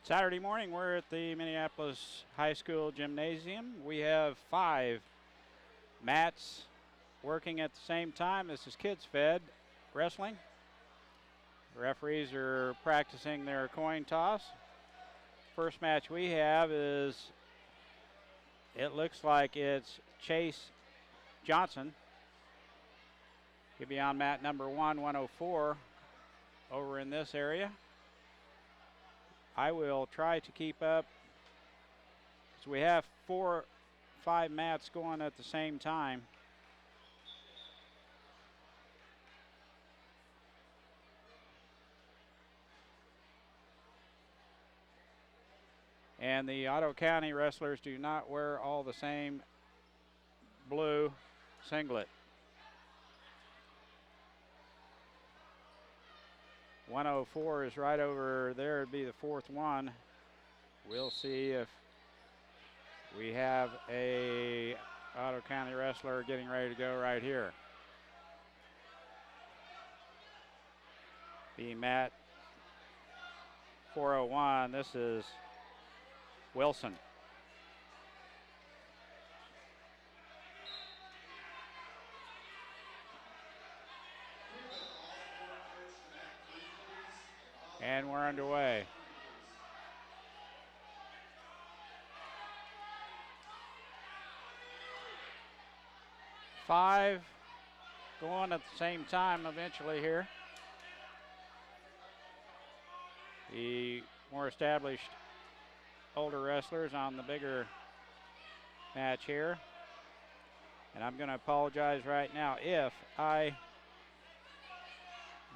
Saturday morning, we're at the Minneapolis High School Gymnasium. We have 5 mats working at the same time. This is Kids Fed Wrestling. The referees are practicing their coin toss. First match we have is, it looks like it's Chase Johnson. He'll be on mat number 104 over in this area. I will try to keep up. So we have 5 mats going at the same time. And the Otto County wrestlers do not wear all the same blue singlet. 104 is right over there. It'd be the 4th one. We'll see if we have a Otto County wrestler getting ready to go right here. The mat 401. This is Wilson. And we're underway. Five going at the same time eventually here. The more established older wrestlers on the bigger match here. And I'm going to apologize right now if I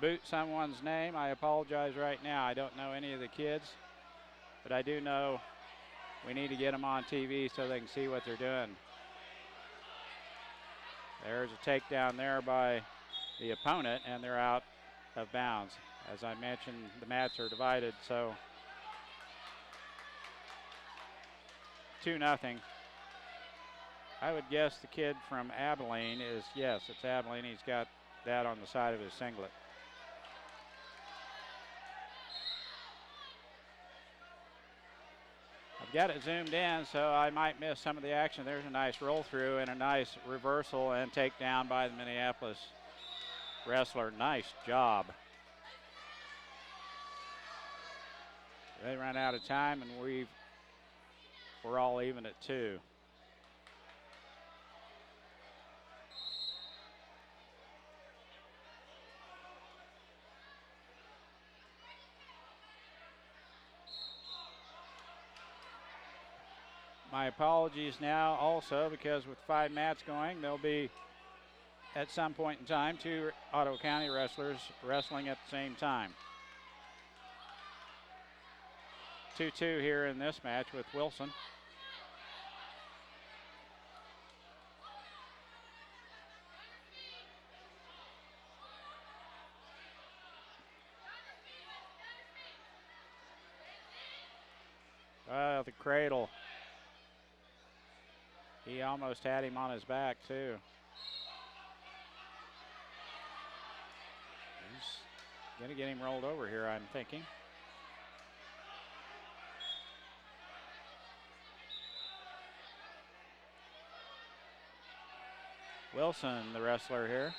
boot someone's name. I apologize right now. I don't know any of the kids, but I do know we need to get them on TV so they can see what they're doing. There's a takedown there by the opponent, and they're out of bounds. As I mentioned, the mats are divided, so 2-0. I would guess the kid from Abilene is, yes, it's Abilene. He's got that on the side of his singlet. I've got it zoomed in, so I might miss some of the action. There's a nice roll through and a nice reversal and takedown by the Minneapolis wrestler. Nice job. They ran out of time, and we're all even at 2. My apologies now also, because with 5 mats going, there'll be at some point in time 2 Otto County wrestlers wrestling at the same time. 2-2 here in this match with Wilson. The cradle. He almost had him on his back, too. He's going to get him rolled over here, I'm thinking. Wilson, the wrestler here.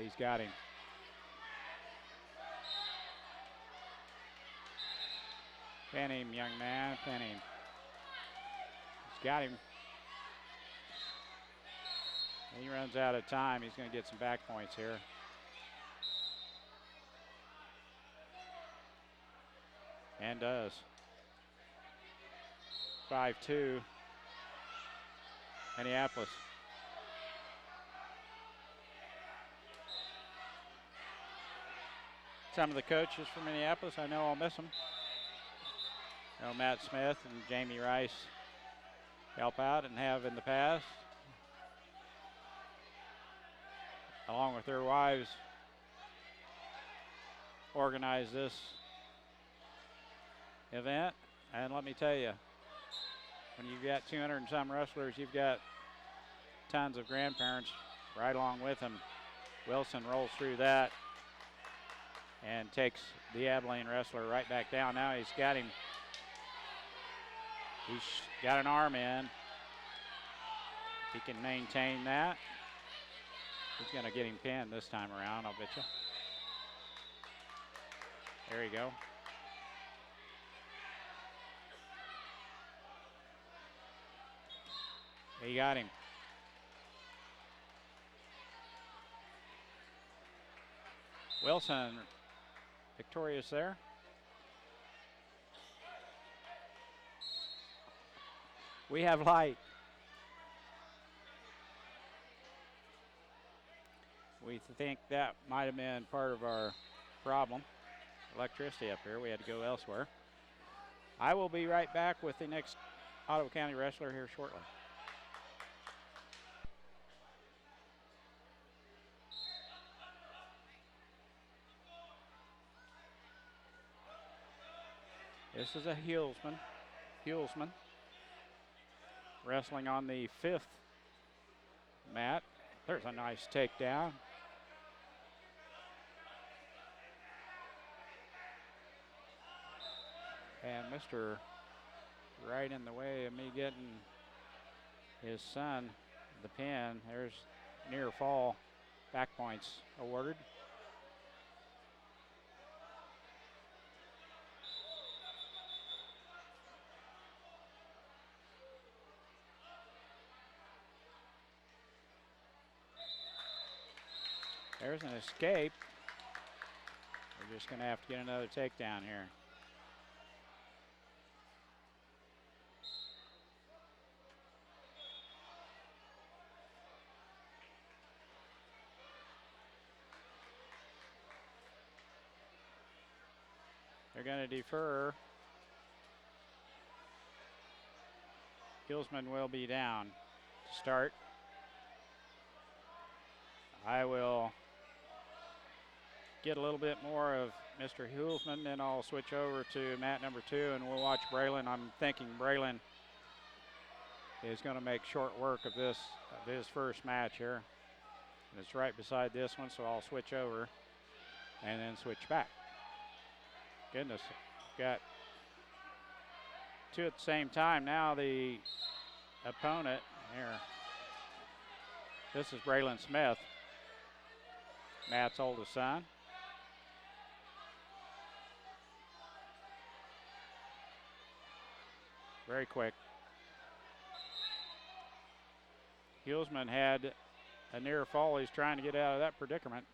He's got him. Pin him, young man, pin him. He's got him. And he runs out of time. He's going to get some back points here. And does. 5-2, Minneapolis. Some of the coaches from Minneapolis, I know I'll miss them. You know, Matt Smith and Jamie Rice help out and have in the past, along with their wives, organize this event. And let me tell you, when you've got 200 and some wrestlers, you've got tons of grandparents right along with them Wilson rolls through that and takes the Abilene wrestler right back down. Now he's got him. He's got an arm in. He can maintain that. He's going to get him pinned this time around, I'll bet you. There you go. He got him. Wilson victorious there. We have light. We think that might have been part of our problem. Electricity up here. We had to go elsewhere. I will be right back with the next Ottawa County wrestler here shortly. This is a Hulsman wrestling on the 5th mat. There's a nice takedown. And Mr. right in the way of me getting his son the pin. There's near fall. Back points awarded. There's an escape. We're just going to have to get another takedown here. They're going to defer. Hulsman will be down to start. I will get a little bit more of Mr. Hulsman, then I'll switch over to mat number 2 and we'll watch Braylon. I'm thinking Braylon is going to make short work of his first match here. And it's right beside this one, so I'll switch over and then switch back. Goodness, got 2 at the same time. Now the opponent here. This is Braylon Smith, Matt's oldest son. Very quick. Hulsman had a near fall. He's trying to get out of that predicament.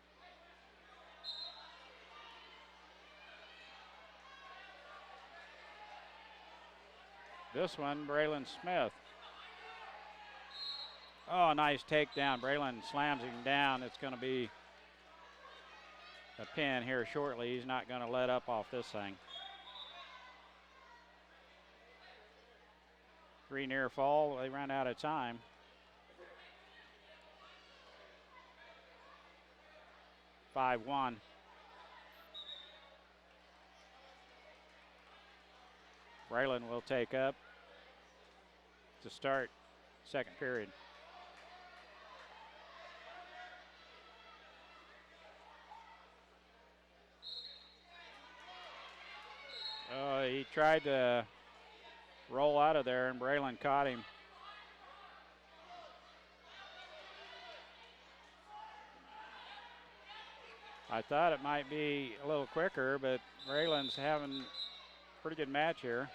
This one, Braylon Smith. Oh, nice takedown. Braylon slams him down. It's going to be a pin here shortly. He's not going to let up off this thing. 3 near fall. They ran out of time. (5-1). Braylon will take up to start second period. He tried to roll out of there and Braylon caught him. I thought it might be a little quicker, but Braylon's having a pretty good match here.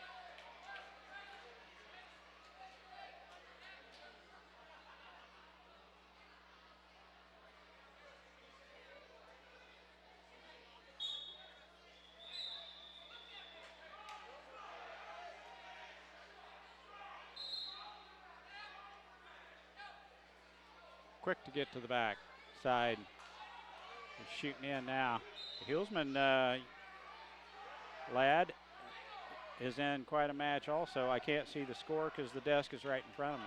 Quick to get to the back side. He's shooting in now. The Hulsman lad is in quite a match also. I can't see the score because the desk is right in front of me.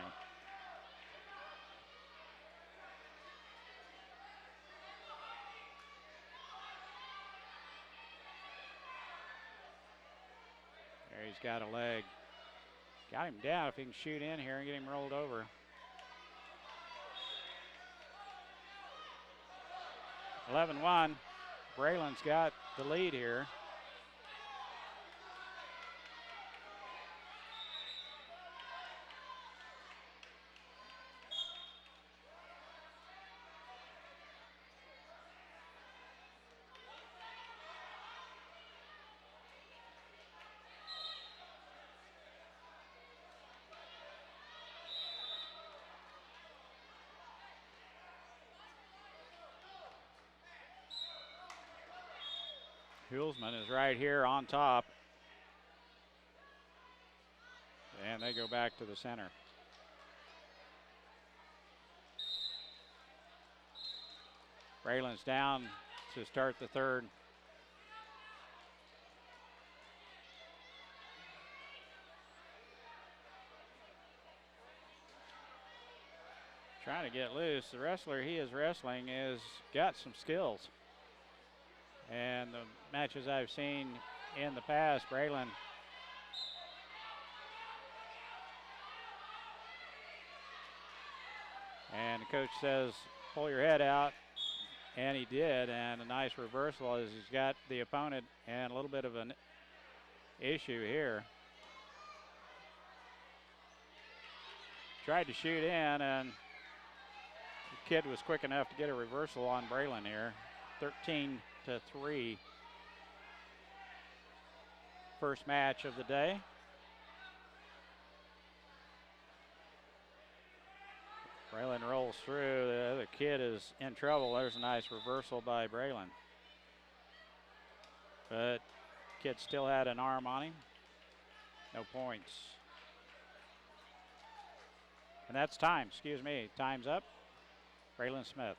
There he's got a leg. Got him down if he can shoot in here and get him rolled over. 11-1. Braylon's got the lead here. Hulsman is right here on top. And they go back to the center. Braylon's down to start the third. Trying to get loose. The wrestler he is wrestling has got some skills. And the matches I've seen in the past, Braylon and the coach says, pull your head out. And he did, and a nice reversal as he's got the opponent and a little bit of an issue here. Tried to shoot in, and the kid was quick enough to get a reversal on Braylon here. 13-3. First match of the day. Braylon rolls through. The other kid is in trouble. There's a nice reversal by Braylon. But kid still had an arm on him. No points. And that's time. Excuse me. Time's up. Braylon Smith.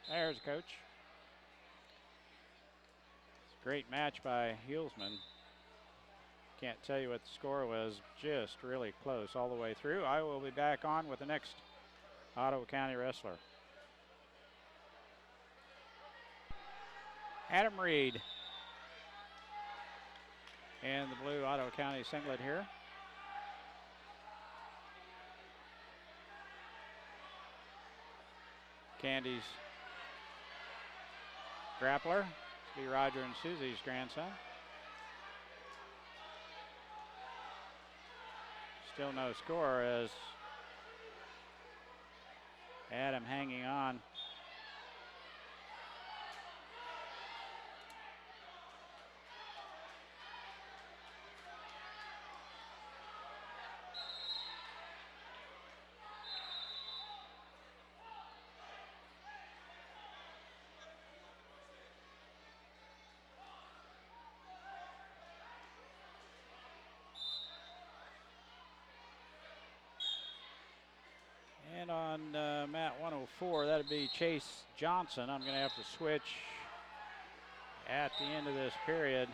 There's coach. Great match by Hulsman. Can't tell you what the score was, just really close all the way through. I will be back on with the next Ottawa County wrestler. Adam Reed in the blue Ottawa County singlet here. Candy's grappler. Be Roger and Susie's grandson. Still no score as Adam hanging on. And on mat 104, that'd be Chase Johnson. I'm going to have to switch at the end of this period.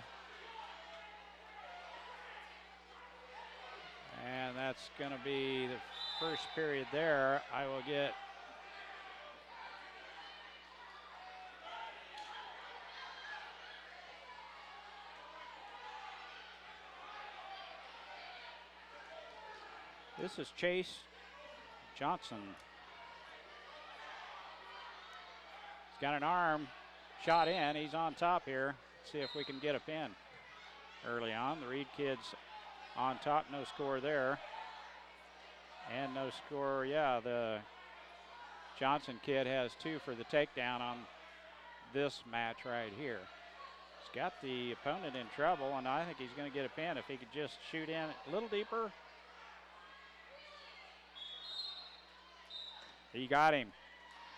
And that's going to be the first period there. I will get this is Chase Johnson. He's got an arm shot in. He's on top here. See if we can get a pin early on. The Reed kids on top. No score there. And no score. Yeah, the Johnson kid has 2 for the takedown on this match right here. He's got the opponent in trouble, and I think he's going to get a pin if he could just shoot in a little deeper. He got him.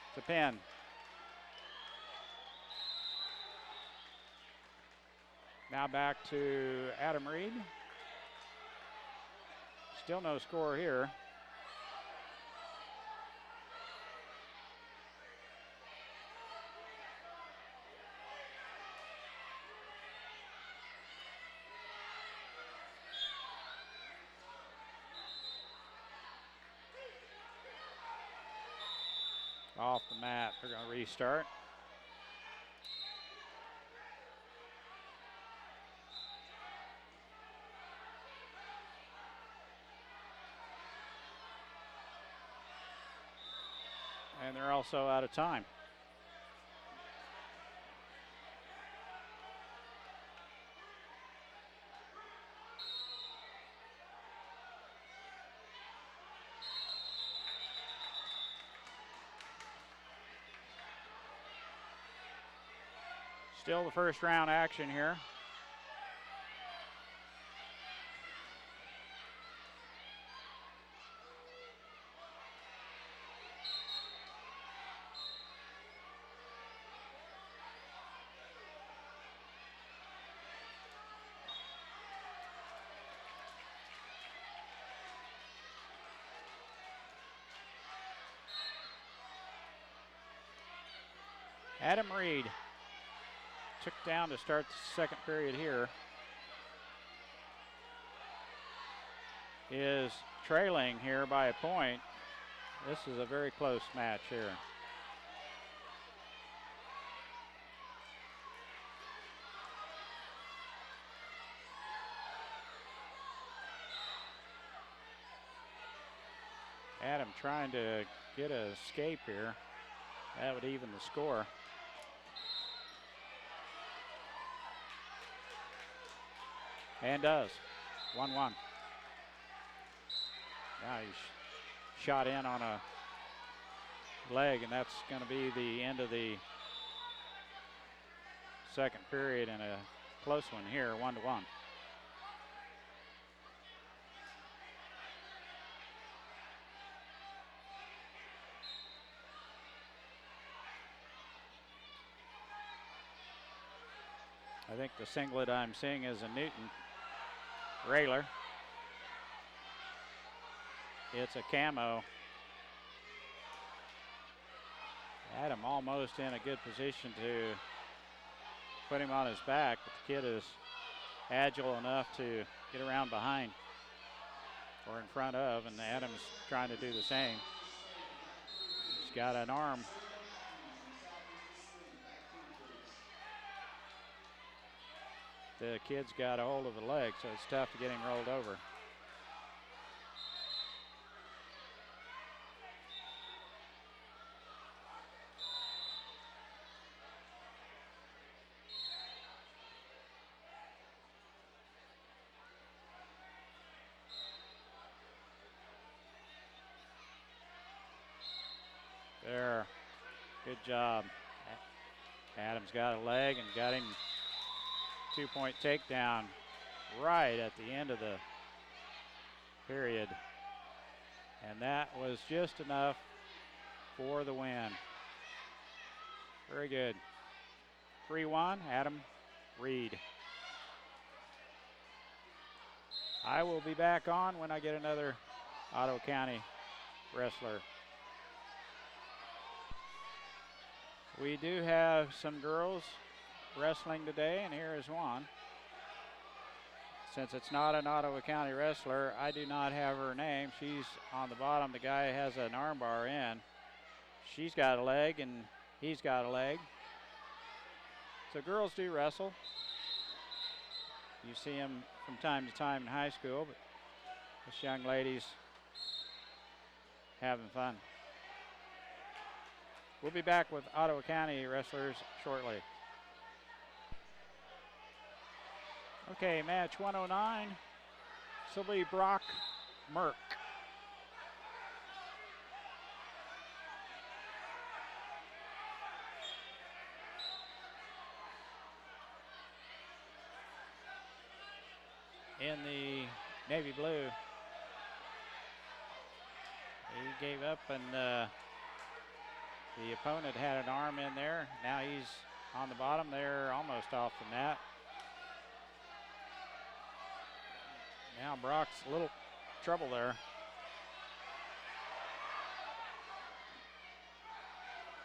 It's a pin. Now back to Adam Reed. Still no score here. Off the mat, they're going to restart. And they're also out of time. Still the first round action here. Adam Reed took down to start the second period here. Is trailing here by a point. This is a very close match here. Adam trying to get an escape here. That would even the score. And does. 1-1. Now he's shot in on a leg, and that's going to be the end of the second period, and a close one here, 1-1. I think the singlet I'm seeing is a Newton Railer. It's a camo. Adam almost in a good position to put him on his back, but the kid is agile enough to get around behind or in front of, and Adam's trying to do the same. He's got an arm. The kid's got a hold of the leg, so it's tough to get him rolled over. There, good job. Adam's got a leg and got him 2-point takedown right at the end of the period. And that was just enough for the win. Very good. 3-1, Adam Reed. I will be back on when I get another Ottawa County wrestler. We do have some girls wrestling today, and here is one. Since it's not an Ottawa County wrestler, I do not have her name. She's on the bottom. The guy has an armbar in. She's got a leg, and he's got a leg. So girls do wrestle. You see them from time to time in high school, but this young lady's having fun. We'll be back with Ottawa County wrestlers shortly. Okay, match 109, Sylvie Brock Merck. In the navy blue. He gave up, and the opponent had an arm in there. Now he's on the bottom there, almost off the mat. Now Brock's a little trouble there.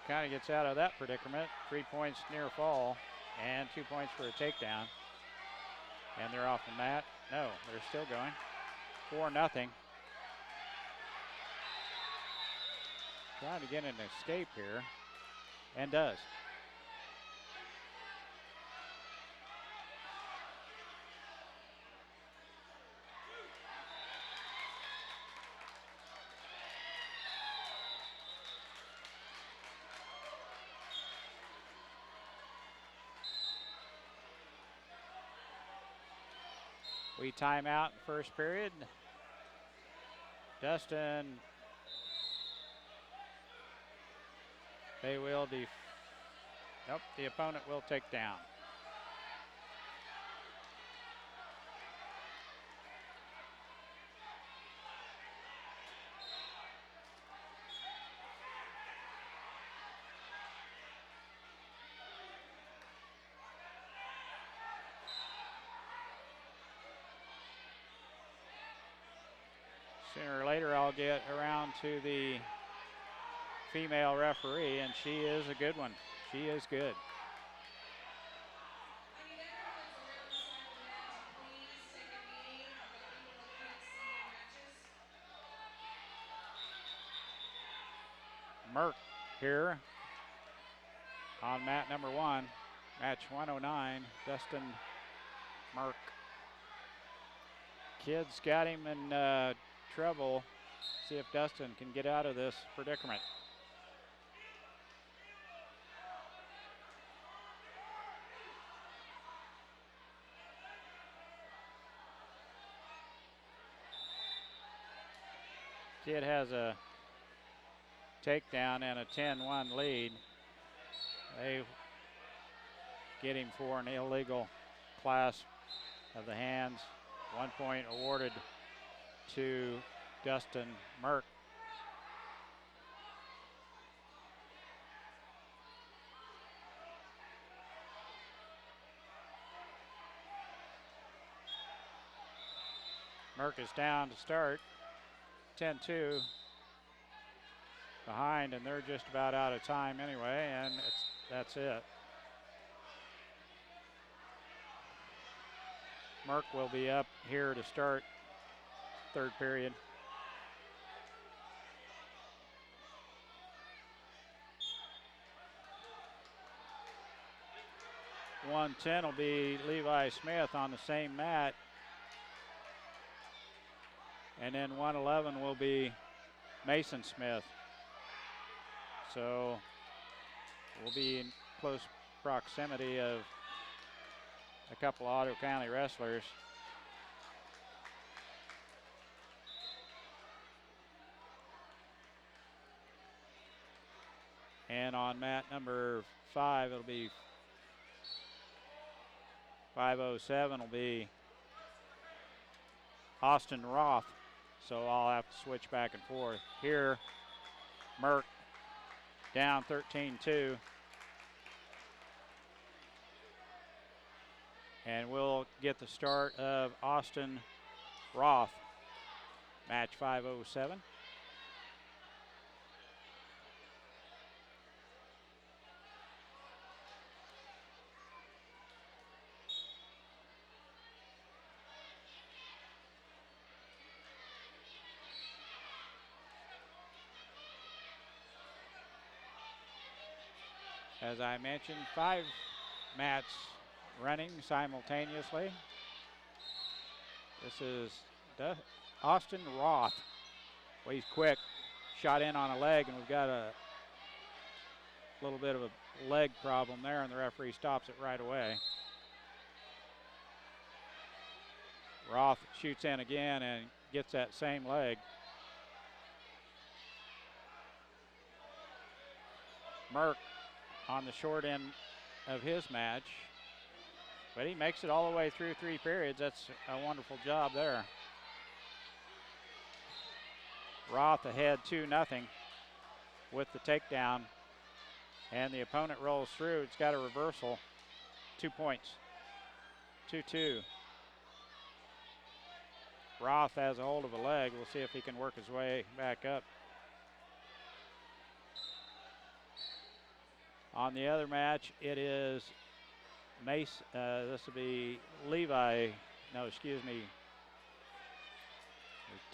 Kind of gets out of that predicament. 3 points near fall and 2 points for a takedown. And they're off the mat. No, they're still going. 4-0. Trying to get an escape here, and does. We time out in first period. Dustin, they will nope, the opponent will take down. Sooner or later, I'll get around to the female referee, and she is a good one. She is good. Merck here on mat number 1, match 109, Dustin Merck. Kids got him in trouble. See if Dustin can get out of this predicament. Kid has a takedown and a 10-1 lead. They get him for an illegal clasp of the hands. 1 point awarded to Dustin Merck. Merck is down to start. 10-2 behind, and they're just about out of time anyway, and that's it. Merck will be up here to start third period. .110 will be Levi Smith on the same mat. And then 111 will be Mason Smith. So we'll be in close proximity of a couple Ottawa County wrestlers. And on mat number 5, it'll be 507 will be Austin Roth. So I'll have to switch back and forth. Here, Merck down 13-2. And we'll get the start of Austin Roth, match 507. As I mentioned, 5 mats running simultaneously. This is Austin Roth. Well, he's quick, shot in on a leg, and we've got a little bit of a leg problem there, and the referee stops it right away. Roth shoots in again and gets that same leg. Merck on the short end of his match, but he makes it all the way through 3 periods. That's a wonderful job there. Roth ahead 2-0 with the takedown, and the opponent rolls through. It's got a reversal, 2 points, 2-2. Roth has a hold of a leg. We'll see if he can work his way back up. On the other match, it is Mace. This will be Levi. No, excuse me.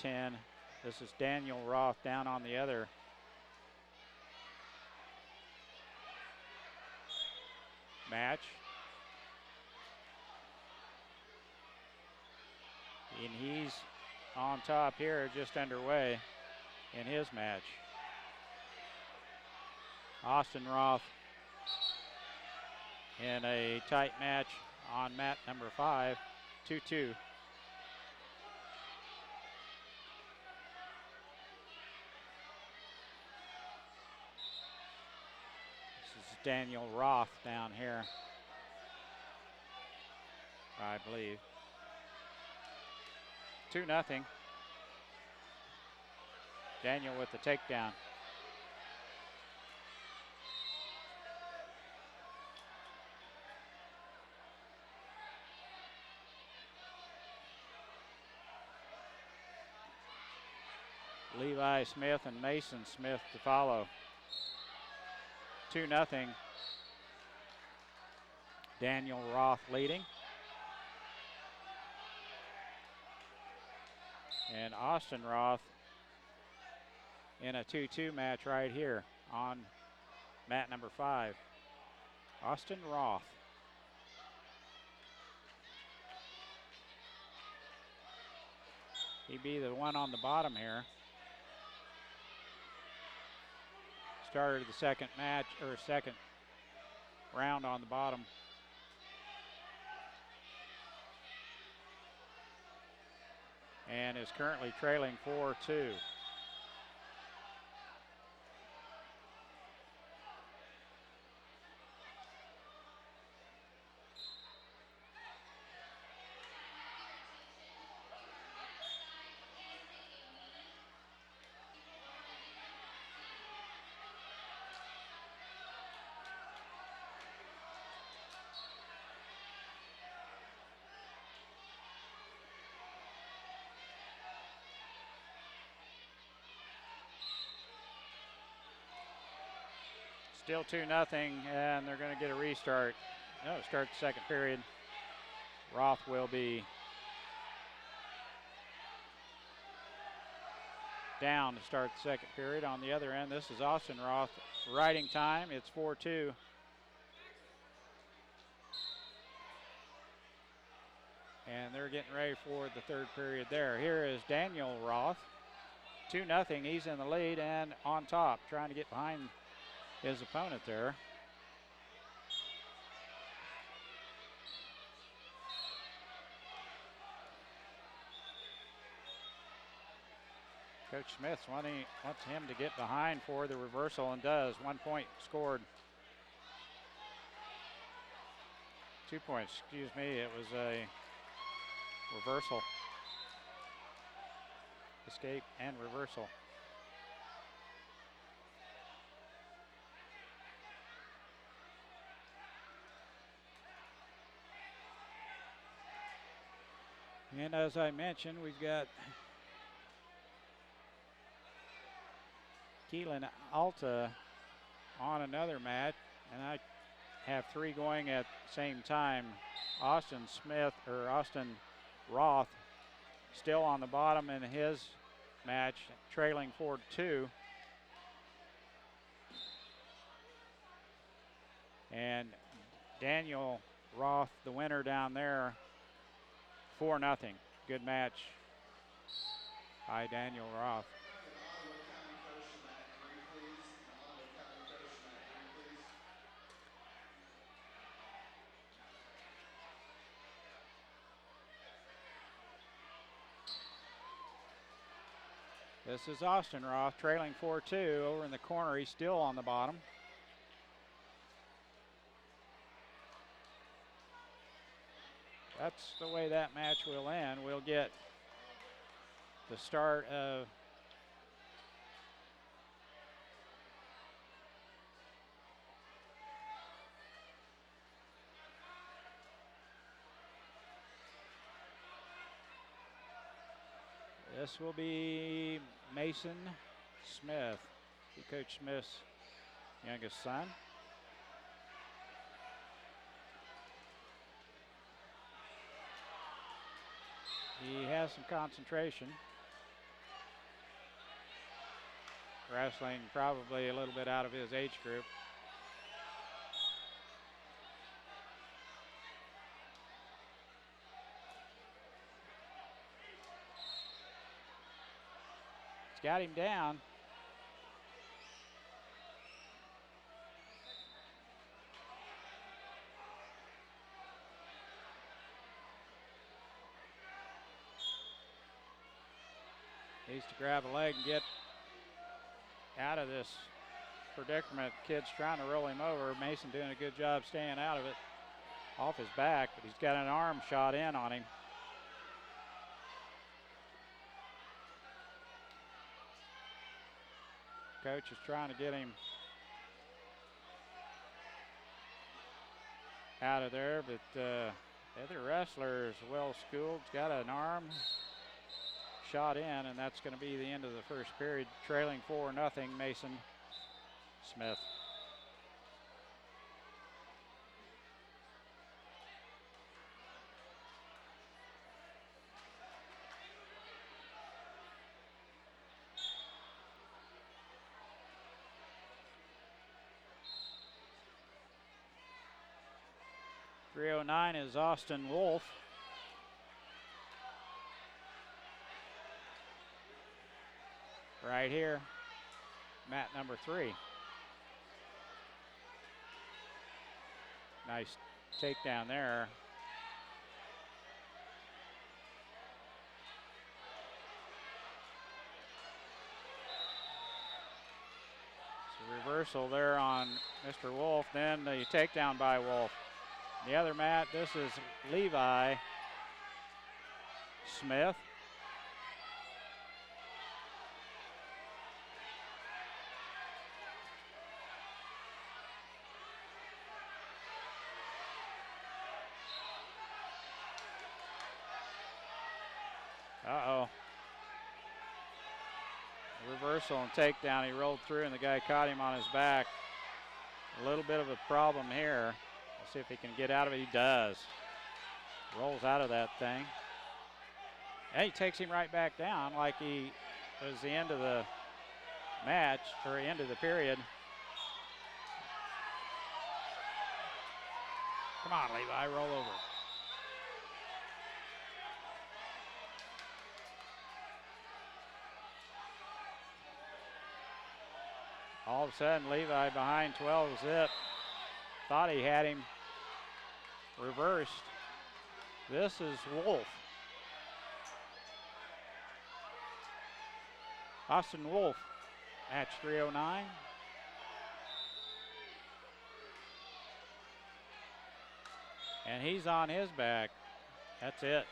10. This is Daniel Roth down on the other. Match. And he's on top here, just underway in his match. Austin Roth in a tight match on mat number 5, 2-2. is Daniel Roth down here, I believe. 2-0. Daniel with the takedown. Levi Smith and Mason Smith to follow. 2-0. Daniel Roth leading. And Austin Roth in a 2-2 match right here on mat number 5. Austin Roth. He'd be the one on the bottom here. Started the second match, or second round on the bottom. And is currently trailing 4-2. Still 2-0, and they're going to get a restart. No, start the second period. Roth will be down to start the second period. On the other end, this is Austin Roth. Riding time, it's 4-2. And they're getting ready for the third period there. Here is Daniel Roth. 2-0, he's in the lead and on top, trying to get behind his opponent there. Coach Smith wants him to get behind for the reversal and does. 1 point scored. 2 points, excuse me, it was a reversal. Escape and reversal. And as I mentioned, we've got Keelan Alta on another match, and I have 3 going at the same time. Austin Roth still on the bottom in his match, trailing 4-2. And Daniel Roth, the winner down there, 4-0. Good match by Daniel Roth. This is Austin Roth trailing 4-2 over in the corner. He's still on the bottom. That's the way that match will end. We'll get the start of this will be Mason Smith, Coach Smith's youngest son. He has some concentration. Wrestling probably a little bit out of his age group. It's got him down. Needs to grab a leg and get out of this predicament. Kid's trying to roll him over. Mason doing a good job staying out of it. Off his back, but he's got an arm shot in on him. Coach is trying to get him out of there, but the other wrestler is well schooled. He's got an arm shot in, and that's going to be the end of the first period. Trailing 4-0, Mason Smith. .309 is Austin Wolf. Right here, mat number 3. Nice takedown there. It's a reversal there on Mr. Wolf, then the takedown by Wolf. The other mat, this is Levi Smith. Uh-oh. Reversal and takedown. He rolled through and the guy caught him on his back. A little bit of a problem here. Let's see if he can get out of it. He does. Rolls out of that thing. And he takes him right back down like he was the end of the match, or end of the period. Come on, Levi, roll over. All of a sudden, Levi behind 12-zip. Thought he had him reversed. This is Wolf. Austin Wolf, match 309. And he's on his back. That's it.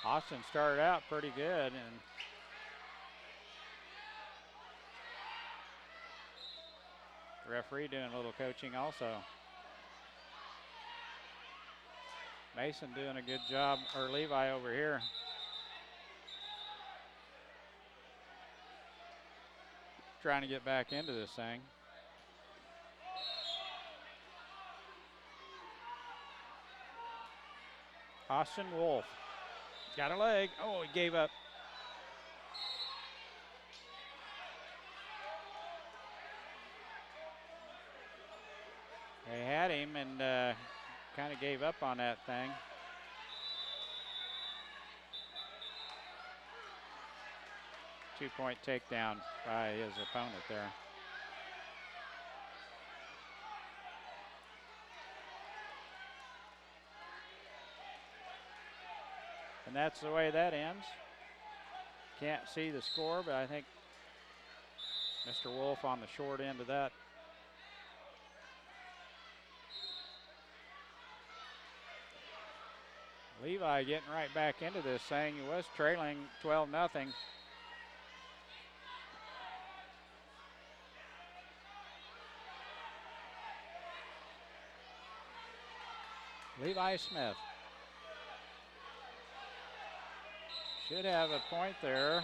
Austin started out pretty good, and the referee doing a little coaching also. Mason doing a good job, or Levi over here. Trying to get back into this thing. Austin Wolf. He's got a leg. Oh, he gave up. They had him and kind of gave up on that thing. Two-point takedown by his opponent there. And that's the way that ends. Can't see the score, but I think Mr. Wolf on the short end of that. Levi getting right back into this thing. He was trailing 12-0. Levi Smith should have a point there.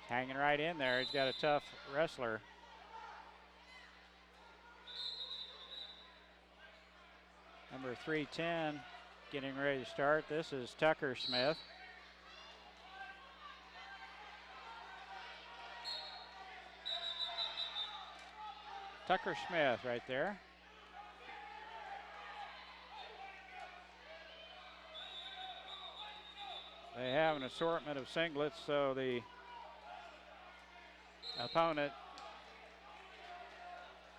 Hanging right in there. He's got a tough wrestler. Number 310 getting ready to start. This is Tucker Smith. Tucker Smith right there. They have an assortment of singlets, so the opponent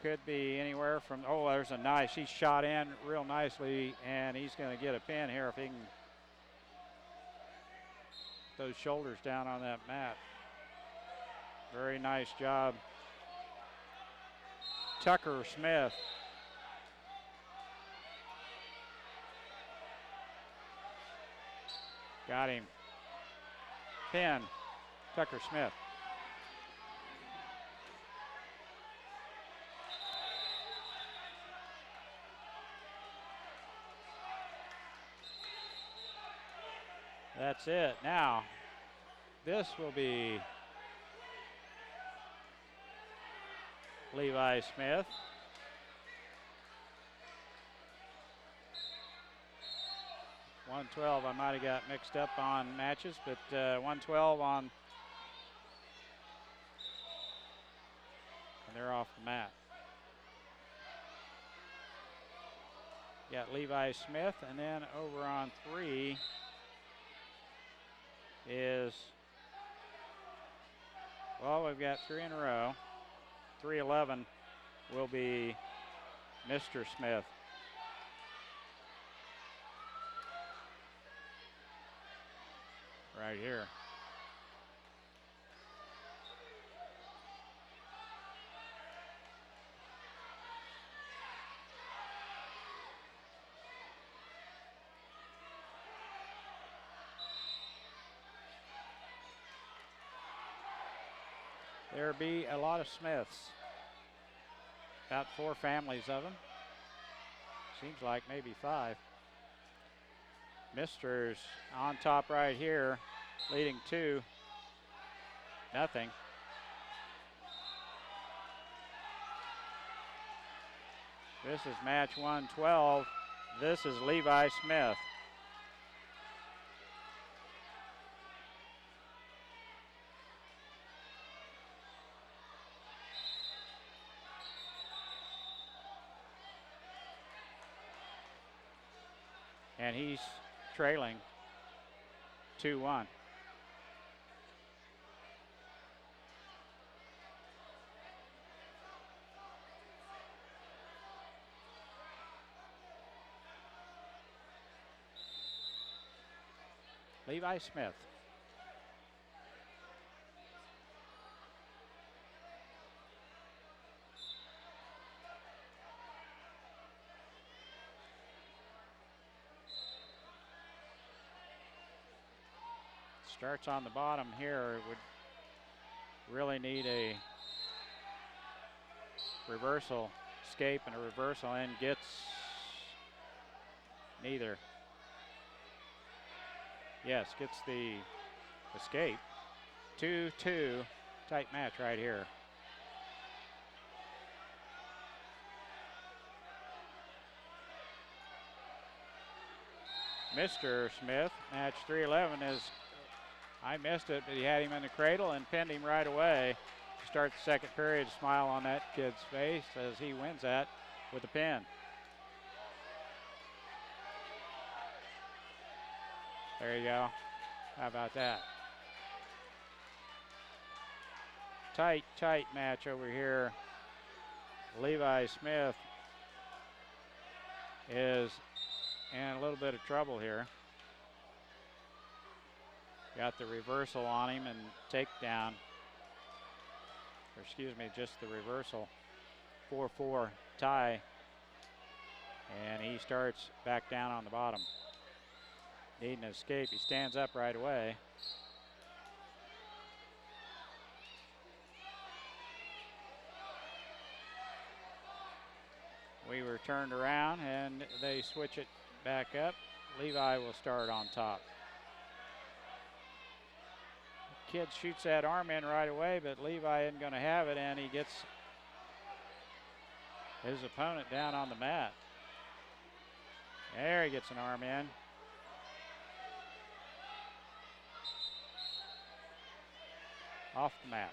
could be anywhere from, oh, there's a nice, he shot in real nicely, and he's going to get a pin here if he can put those shoulders down on that mat. Very nice job. Tucker Smith. Got him. Pin. Tucker Smith. That's it. Now, this will be Levi Smith. .112, I might have got mixed up on matches, but 112 on, and they're off the mat. Got Levi Smith, and then over on 3 is, well, we've got 3 in a row. 311 will be Mr. Smith. Right here. There be a lot of Smiths. About 4 families of them. Seems like maybe 5. Mister's on top right here, leading 2-0. This is match 112. This is Levi Smith. And he's trailing 2-1. Levi Smith. Starts on the bottom here. It would really need a reversal, escape and a reversal, and gets neither. Yes, gets the escape. 2-2, tight match right here. Mr. Smith, match 311 is, I missed it, but he had him in the cradle and pinned him right away to start the second period. Smile on that kid's face as he wins that with a pin. There you go. How about that? Tight, tight match over here. Levi Smith is in a little bit of trouble here. Got the reversal on him and takedown. Or excuse me, just the reversal. 4-4 tie. And he starts back down on the bottom. Needing an escape. He stands up right away. We were turned around and they switch it back up. Levi will start on top. Kid shoots that arm in right away, but Levi isn't going to have it, and he gets his opponent down on the mat. There he gets an arm in. Off the mat.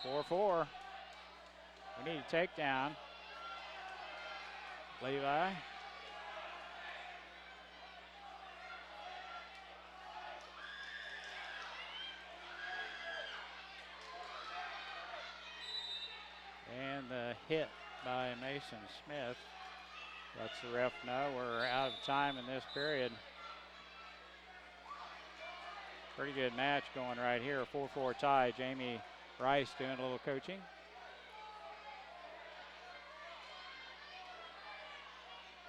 4-4. We need a takedown. Levi. And the hit by Mason Smith. Lets the ref know we're out of time in this period. Pretty good match going right here. 4-4 tie. Jamie Rice doing a little coaching.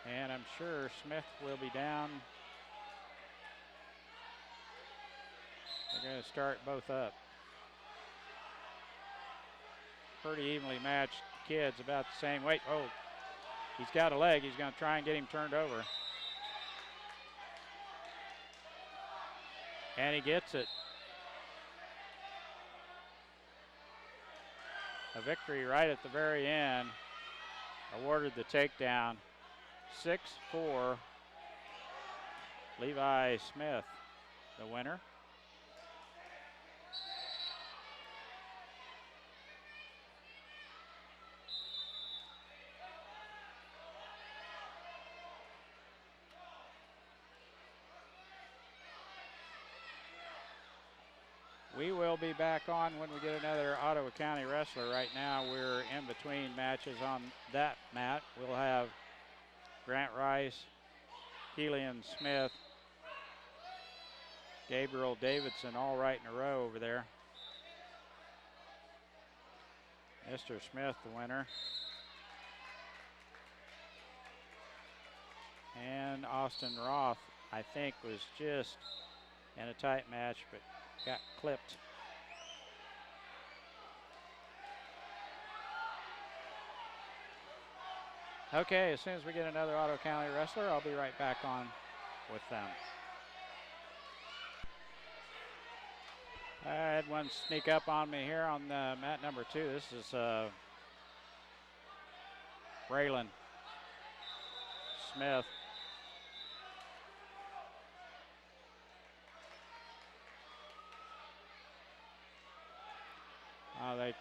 And I'm sure Smith will be down. They're going to start both up. Pretty evenly matched kids, about the same weight. Oh, he's got a leg. He's going to try and get him turned over. And he gets it. A victory right at the very end. Awarded the takedown. 6-4. Levi Smith, the winner. We will be back on when we get another Ottawa County wrestler. Right now we're in between matches on that mat. We'll have Grant Rice, Keelan Smith, Gabriel Davidson all right in a row over there. Mr. Smith, the winner. And Austin Roth, I think, was just in a tight match, but got clipped. Okay, as soon as we get another Ottawa County wrestler, I'll be right back on with them. I had one sneak up on me here on mat number 2. This is Braylon Smith. They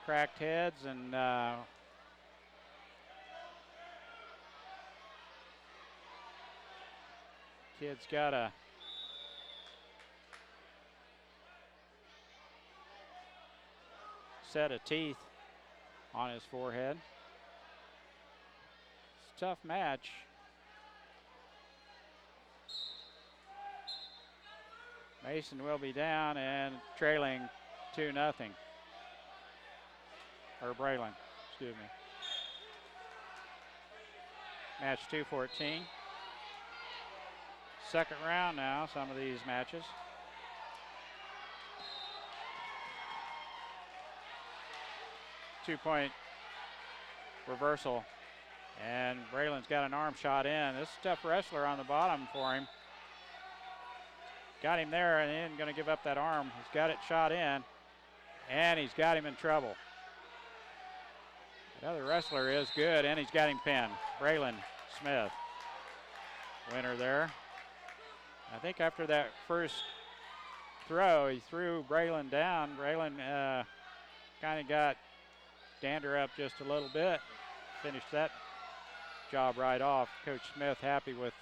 cracked heads and kid's got a set of teeth on his forehead. It's a tough match. Mason will be down and trailing 2-0. Or Braylon, excuse me. Match 214. Second round now, some of these matches. Two-point reversal. And Braylon's got an arm shot in. This is a tough wrestler on the bottom for him. Got him there and he isn't going to give up that arm. He's got it shot in. And he's got him in trouble. The other wrestler is good, and he's got him pinned. Braylon Smith, winner there. I think after that first throw, he threw Braylon down. Braylon kind of got Dander up just a little bit. Finished that job right off. Coach Smith happy with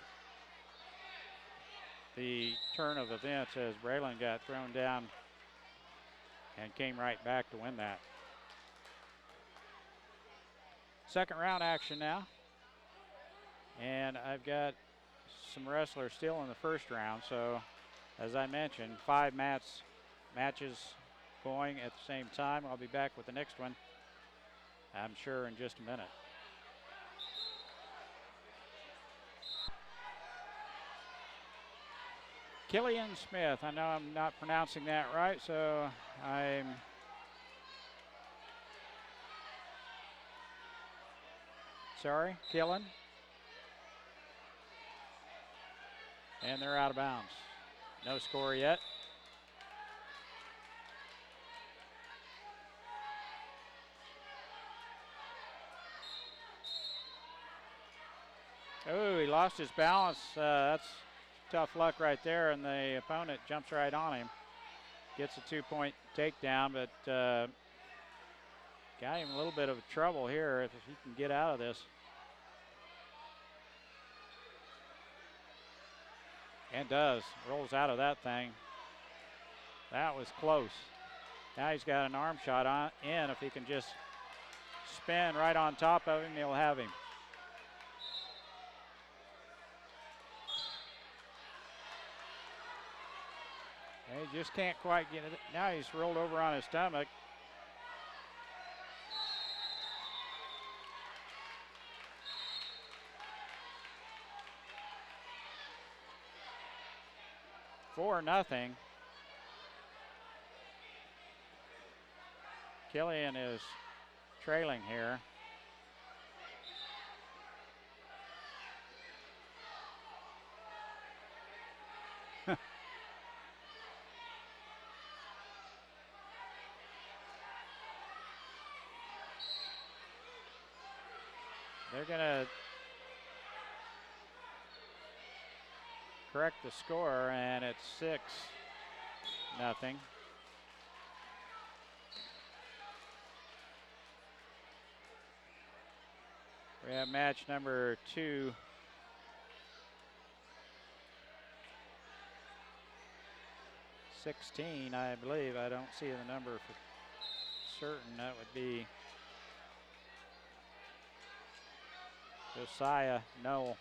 the turn of events as Braylon got thrown down and came right back to win that. Second round action now. And I've got some wrestlers still in the first round. So, as I mentioned, 5 matches going at the same time. I'll be back with the next one, I'm sure, in just a minute. Killian Smith. I know I'm not pronouncing that right, so I'm sorry, Killen. And they're out of bounds. No score yet. Oh, he lost his balance. That's tough luck right there, and the opponent jumps right on him. Gets a 2-point takedown, but got him a little bit of trouble here if he can get out of this. And does. Rolls out of that thing. That was close. Now he's got an arm shot on in. If he can just spin right on top of him, he'll have him. And he just can't quite get it. Now he's rolled over on his stomach. For nothing. Killian is trailing here. They're going to correct the score, and it's 6-0. We have match number 2. '16, I believe. I don't see the number for certain. That would be Josiah Noel.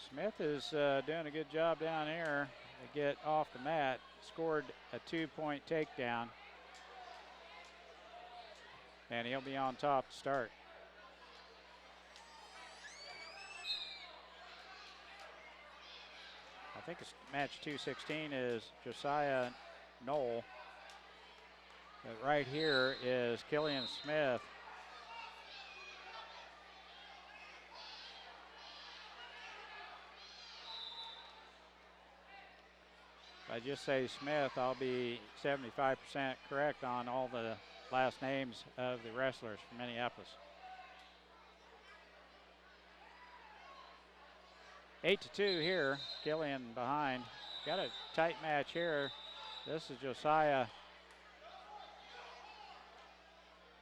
Smith is doing a good job down here to get off the mat. Scored a 2-point takedown. And he'll be on top to start. I think it's match 216 is Josiah Noel. But right here is Killian Smith. If I just say Smith, I'll be 75% correct on all the last names of the wrestlers from Minneapolis. 8-2 here. Killian behind. Got a tight match here. This is Josiah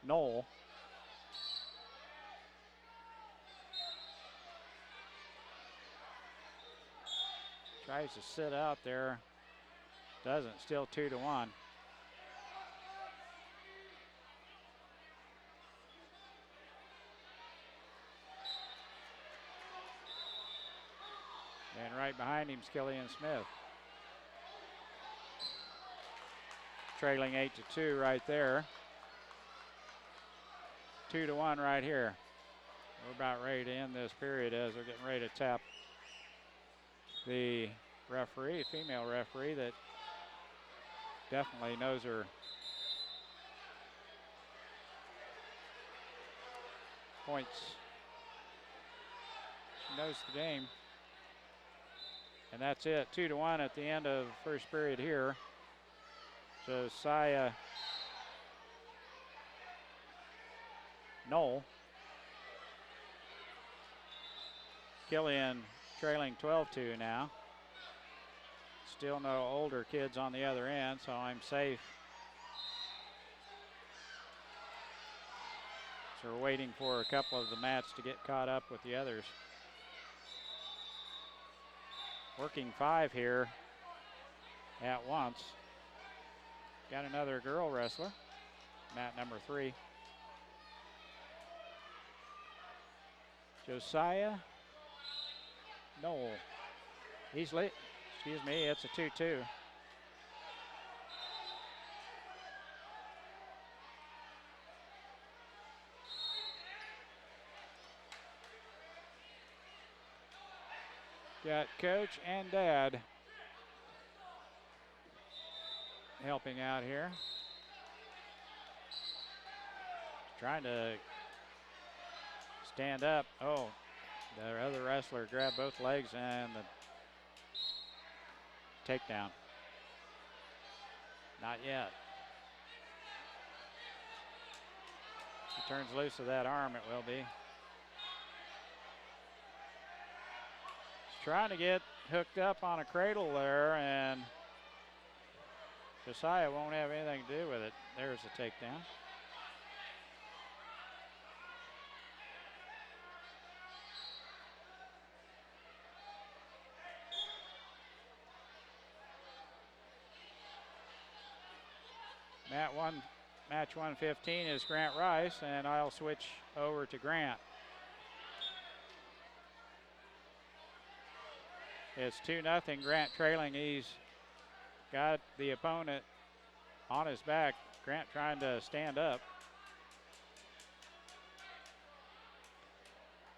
Noel. Tries to sit out there. Doesn't. Still 2-1. And right behind him is Killian Smith. Trailing 8-2 right there. 2-1 right here. We're about ready to end this period as they're getting ready to tap the referee, female referee that definitely knows her points. She knows the game. And that's it, 2-1 at the end of first period here. Josiah Noel. Killian trailing 12-2 now. Still no older kids on the other end, so I'm safe. So we're waiting for a couple of the mats to get caught up with the others. Working 5 here at once. Got another girl wrestler, mat number 3. Josiah Noel. He's late. Excuse me, it's a 2-2. Got coach and dad helping out here. Trying to stand up. Oh, the other wrestler grabbed both legs and the takedown. Not yet. He turns loose of that arm, it will be. trying to get hooked up on a cradle there, and Josiah won't have anything to do with it. There's the takedown. Match 115 is Grant Rice, and I'll switch over to Grant. It's 2-0, Grant trailing. He's got the opponent on his back. Grant trying to stand up.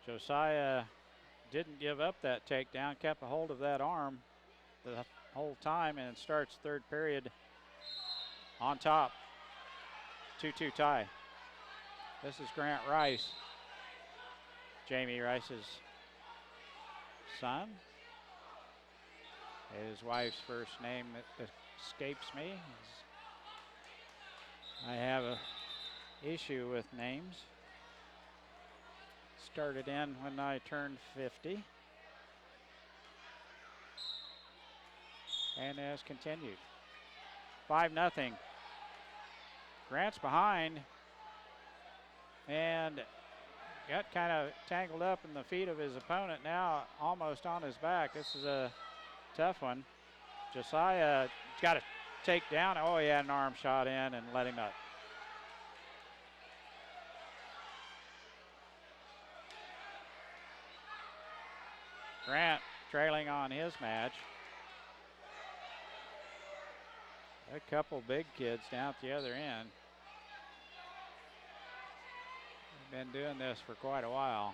Josiah didn't give up that takedown, kept a hold of that arm the whole time, and starts third period on top. 2-2 tie. This is Grant Rice, Jamie Rice's son. His wife's first name escapes me. I have an issue with names. Started in when I turned 50 and has continued. 5-0. Grant's behind and got kind of tangled up in the feet of his opponent, now almost on his back. This is a tough one. Josiah got to take down. Oh, he had an arm shot in and let him up. Grant trailing on his match. A couple big kids down at the other end. They've been doing this for quite a while.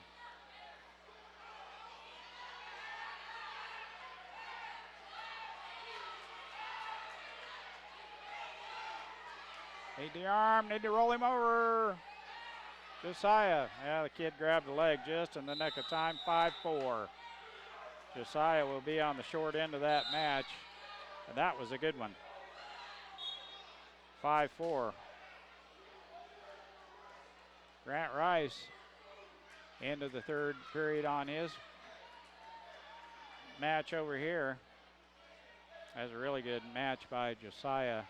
Need the arm, need to roll him over. Josiah, yeah, the kid grabbed the leg just in the nick of time. 5-4. Josiah will be on the short end of that match, and that was a good one. 5-4. Grant Rice into the third period on his match over here. That's a really good match by Josiah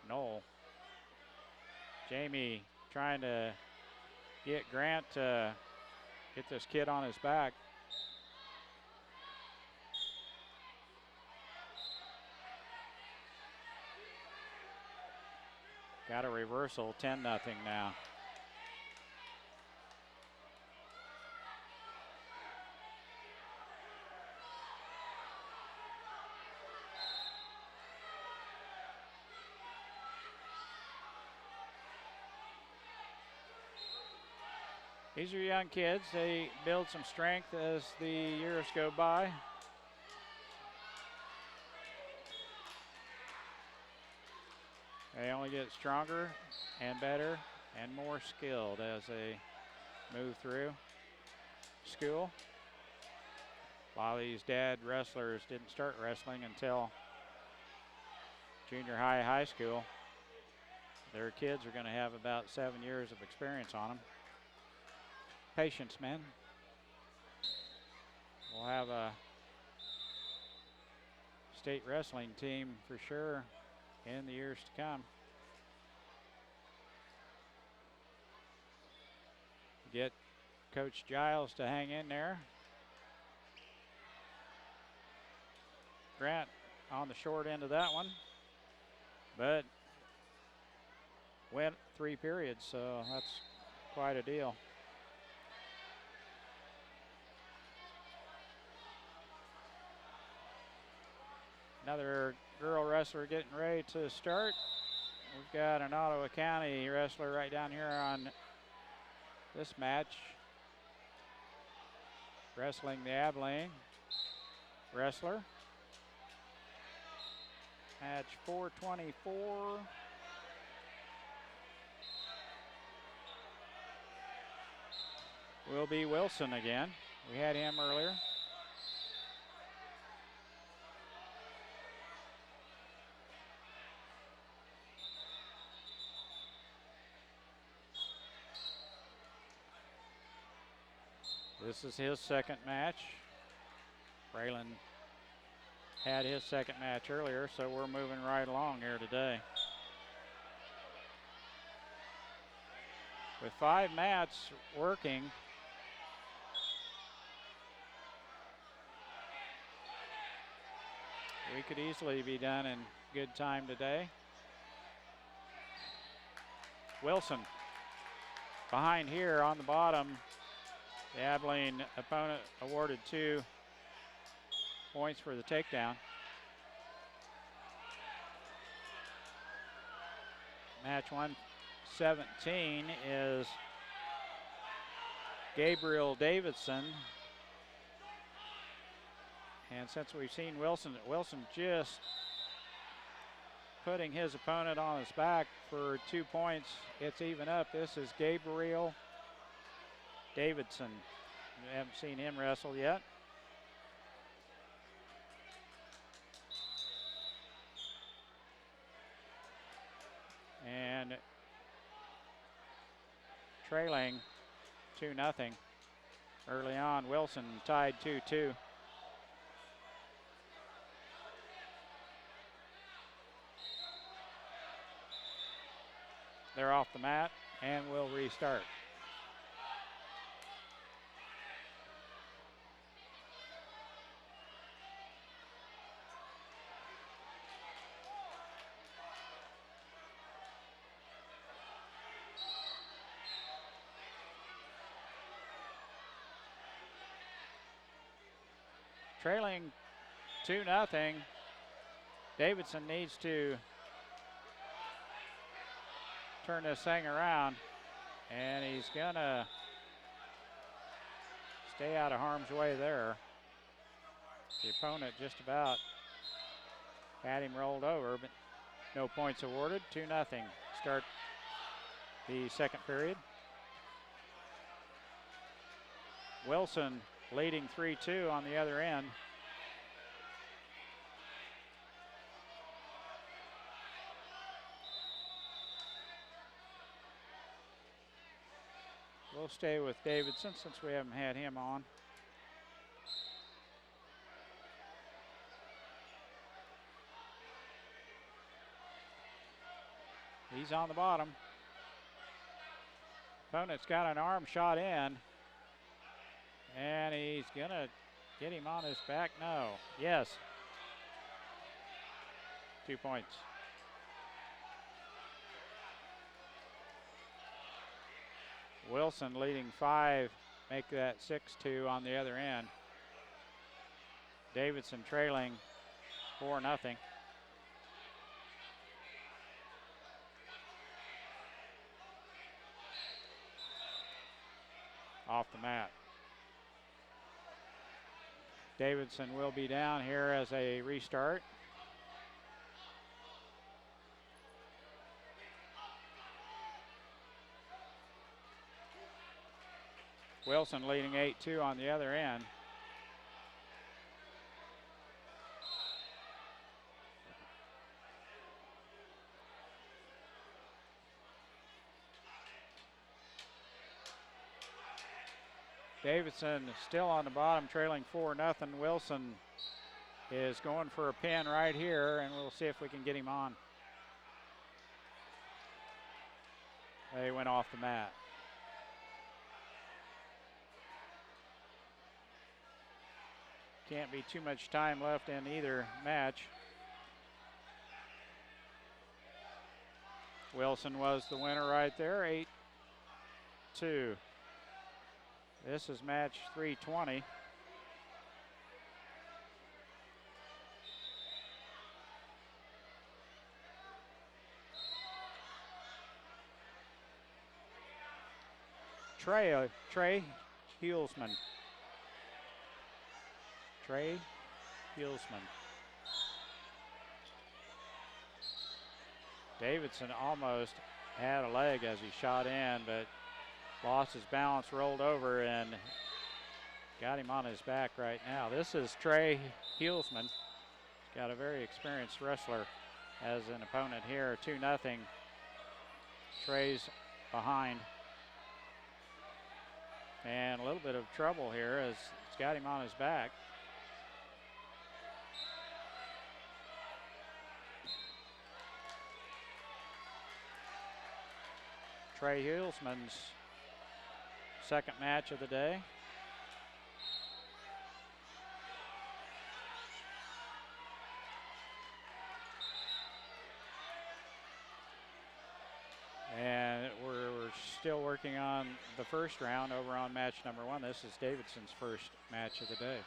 Knoll. Jamie trying to get Grant to get this kid on his back. Got a reversal, 10-0 now. These are young kids. They build some strength as the years go by. They only get stronger and better and more skilled as they move through school. A lot of these dad wrestlers didn't start wrestling until junior high school. Their kids are going to have about 7 years of experience on them. Patience, men. We'll have a state wrestling team for sure in the years to come. Get Coach Giles to hang in there. Grant on the short end of that one, but went 3 periods, so that's quite a deal. Another girl wrestler getting ready to start. We've got an Ottawa County wrestler right down here on this match. Wrestling the Abilene wrestler. Match 424. Will be Wilson again. We had him earlier. This is his second match. Braylon had his second match earlier, so we're moving right along here today. With 5 mats working, we could easily be done in good time today. Wilson behind here on the bottom. The Abilene opponent awarded 2 points for the takedown. Match 117 is Gabriel Davidson. And since we've seen Wilson just putting his opponent on his back for 2 points, it's even up. This is Gabriel Davidson. We haven't seen him wrestle yet. And trailing 2-0 early on. Wilson tied 2-2. They're off the mat and will restart. Trailing 2-0. Davidson needs to turn this thing around, and he's gonna stay out of harm's way there. The opponent just about had him rolled over, but no points awarded. 2-0. Start the second period. Wilson leading 3-2 on the other end. We'll stay with Davidson since we haven't had him on. He's on the bottom. Opponent's got an arm shot in. And he's gonna get him on his back. No. Yes. 2 points. Wilson leading 5, make that 6-2 on the other end. Davidson trailing 4-0. Off the mat. Davidson will be down here as a restart. Wilson leading 8-2 on the other end. Davidson still on the bottom, trailing 4-0. Wilson is going for a pin right here, and we'll see if we can get him on. They went off the mat. Can't be too much time left in either match. Wilson was the winner right there, 8-2. This is match 320. Trey Hulsman. Trey Hulsman. Davidson almost had a leg as he shot in, but lost his balance, rolled over, and got him on his back right now. This is Trey Hulsman. He's got a very experienced wrestler as an opponent here. 2-0. Trey's behind. And a little bit of trouble here as it's got him on his back. Trey Hulsman's second match of the day. And we're still working on the first round over on match number 1. This is Davidson's first match of the day.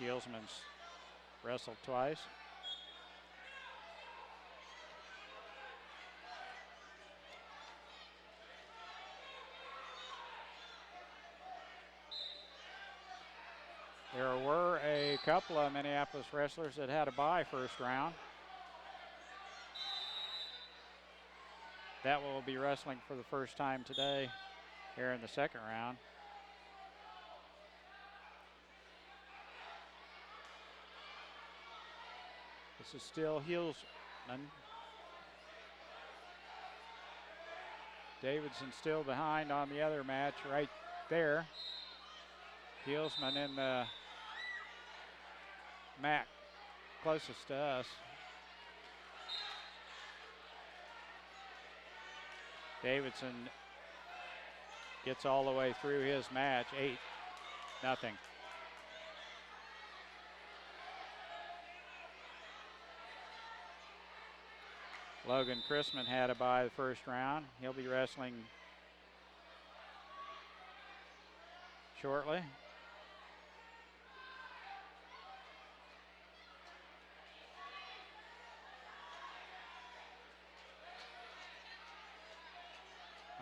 Hulsman's wrestled twice. There were a couple of Minneapolis wrestlers that had a bye first round. That will be wrestling for the first time today here in the second round. This is still Hulsman. Davidson still behind on the other match right there. Hulsman in the mat closest to us. Davidson gets all the way through his match, 8-0. Logan Chrisman had a bye the first round. He'll be wrestling shortly.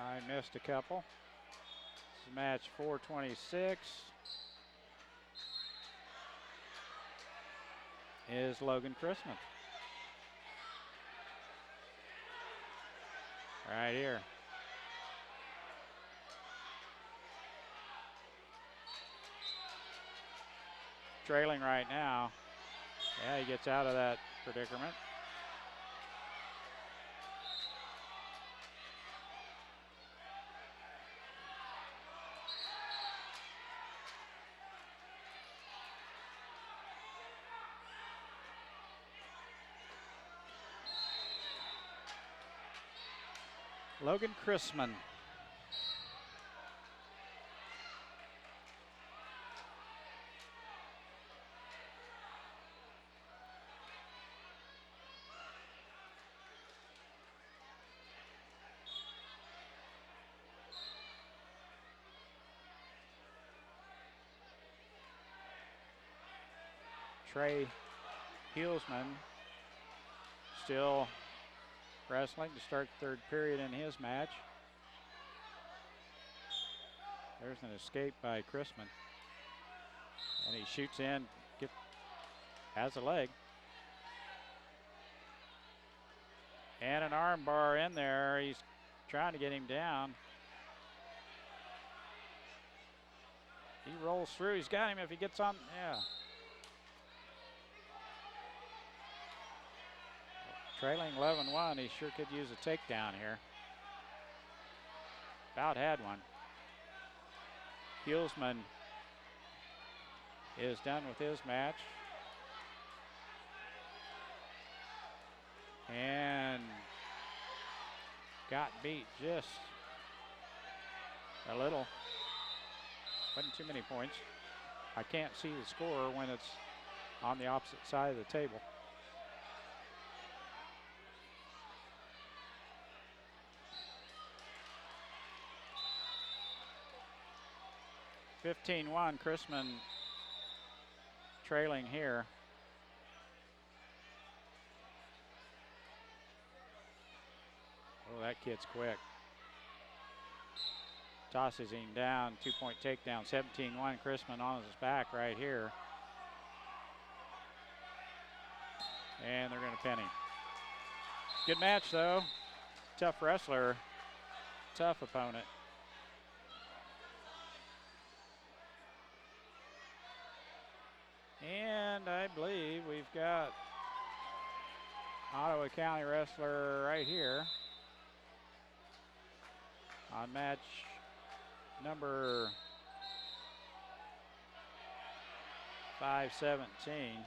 I missed a couple. This is match 426. Is Logan Chrisman. Right here. Trailing right now. Yeah, he gets out of that predicament. Logan Chrisman. Trey Hulsman still wrestling to start the third period in his match. There's an escape by Chrisman. And he shoots in, has a leg. And an arm bar in there. He's trying to get him down. He rolls through. He's got him if he gets on. Yeah. Trailing 11-1. He sure could use a takedown here. About had one. Hulsman is done with his match. And got beat just a little. Wasn't too many points. I can't see the score when it's on the opposite side of the table. (15-1), Chrisman trailing here. Oh, that kid's quick. Tosses him down, 2-point takedown, 17-1. Chrisman on his back right here. And they're going to pin him. Good match, though. Tough wrestler, tough opponent. And I believe we've got Ottawa County wrestler right here on match number 517.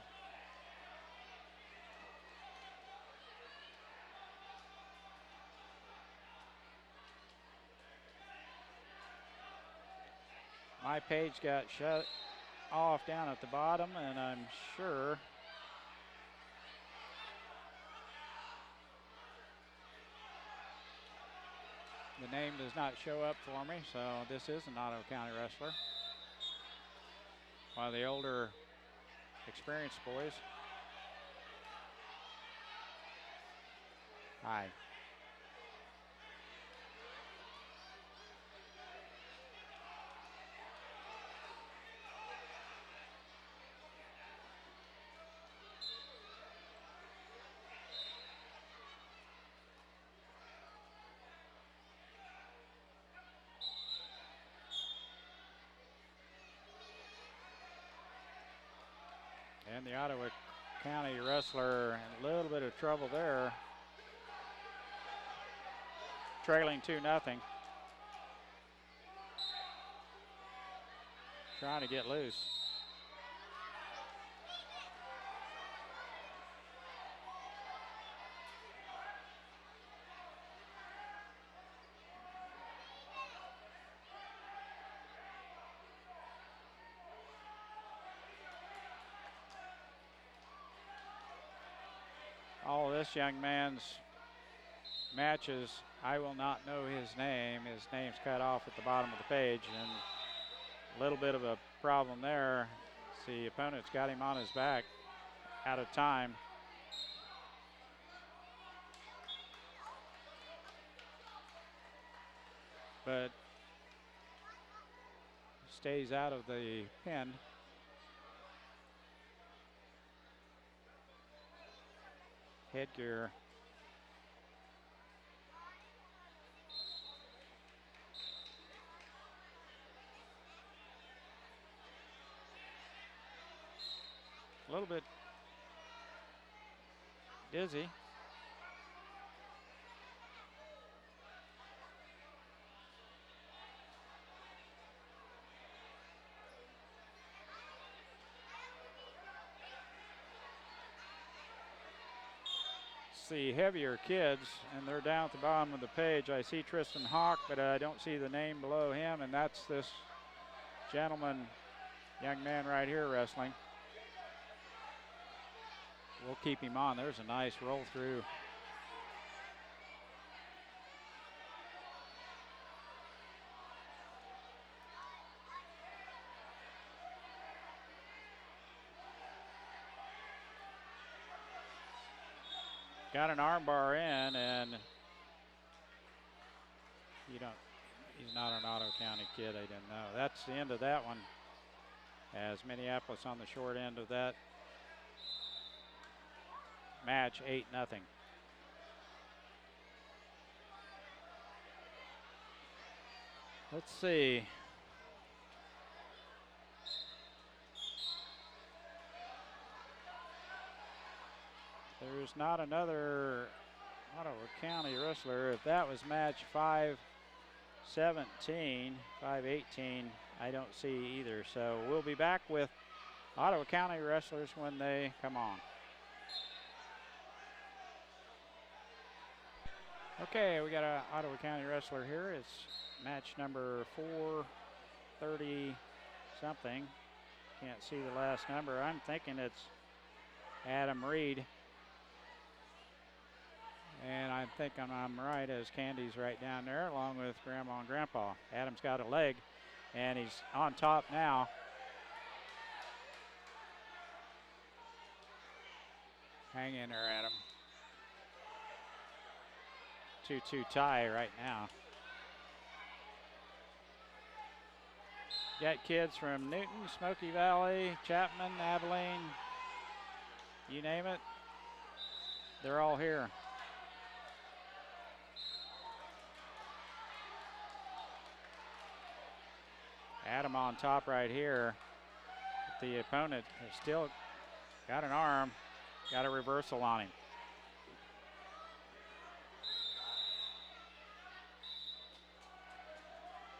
my page got shut off down at the bottom, and I'm sure the name does not show up for me, so this is an Ottawa County wrestler. One of the older, experienced boys. Hi. And the Ottawa County wrestler in a little bit of trouble there. Trailing 2-0. Trying to get loose. All this young man's matches, I will not know his name. His name's cut off at the bottom of the page, and a little bit of a problem there. The opponent's got him on his back, out of time. But stays out of the pin. Headgear. A little bit dizzy. The heavier kids, and they're down at the bottom of the page. I see Tristan Hawk, but I don't see the name below him, and that's this gentleman, young man right here wrestling. We'll keep him on. There's a nice roll through. Got an armbar in, and he's not an Ottawa County kid, I didn't know. That's the end of that one, as Minneapolis on the short end of that match, 8-0. Let's see. There's not another Ottawa County wrestler. If that was match 5-17, 5-18, I don't see either. So we'll be back with Ottawa County wrestlers when they come on. Okay, we got an Ottawa County wrestler here. It's match number 430 something. Can't see the last number. I'm thinking it's Adam Reed. And I think I'm right, as Candy's right down there along with Grandma and Grandpa. Adam's got a leg, and he's on top now. Hang in there, Adam. 2-2 tie right now. Got kids from Newton, Smoky Valley, Chapman, Abilene, you name it, they're all here. Adam on top right here. The opponent has still got an arm, got a reversal on him.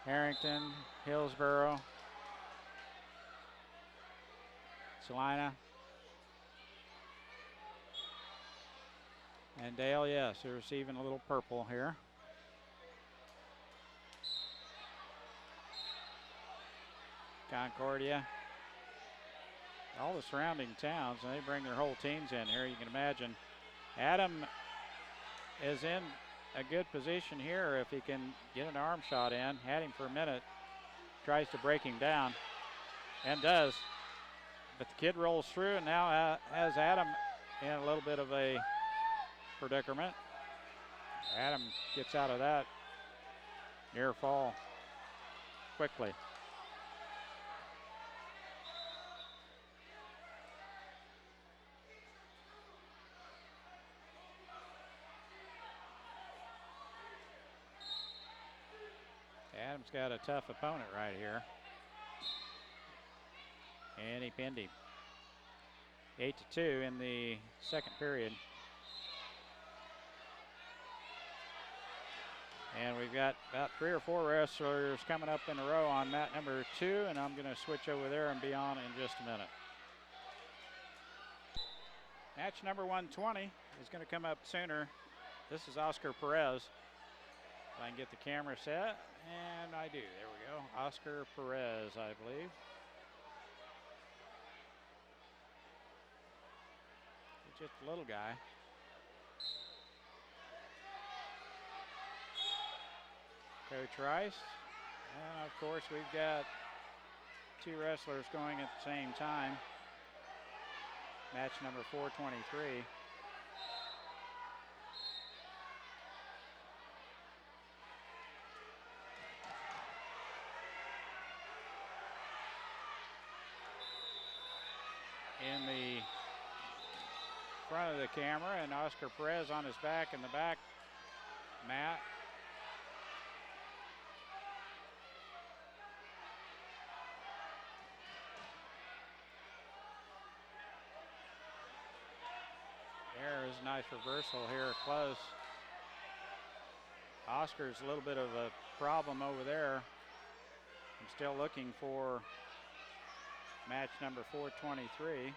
Harrington, Hillsboro, Salina, and Dale. Yes, there's even a little purple here. Concordia. All the surrounding towns, and they bring their whole teams in here. You can imagine Adam is in a good position here if he can get an arm shot in. Had him for a minute. Tries to break him down and does. But the kid rolls through and now has Adam in a little bit of a predicament. Adam gets out of that near fall quickly. Adam's got a tough opponent right here. And he pinned him. 8-2 in the second period. And we've got about 3 or 4 wrestlers coming up in a row on mat number 2, and I'm going to switch over there and be on in just a minute. Match number 120 is going to come up sooner. This is Oscar Perez. If I can get the camera set, and I do. There we go. Oscar Perez, I believe. He's just a little guy. Coach Rice. And of course, we've got 2 wrestlers going at the same time. Match number 423. In the front of the camera, and Oscar Perez on his back in the back mat. There is a nice reversal here close. Oscar's a little bit of a problem over there. I'm still looking for match number 423.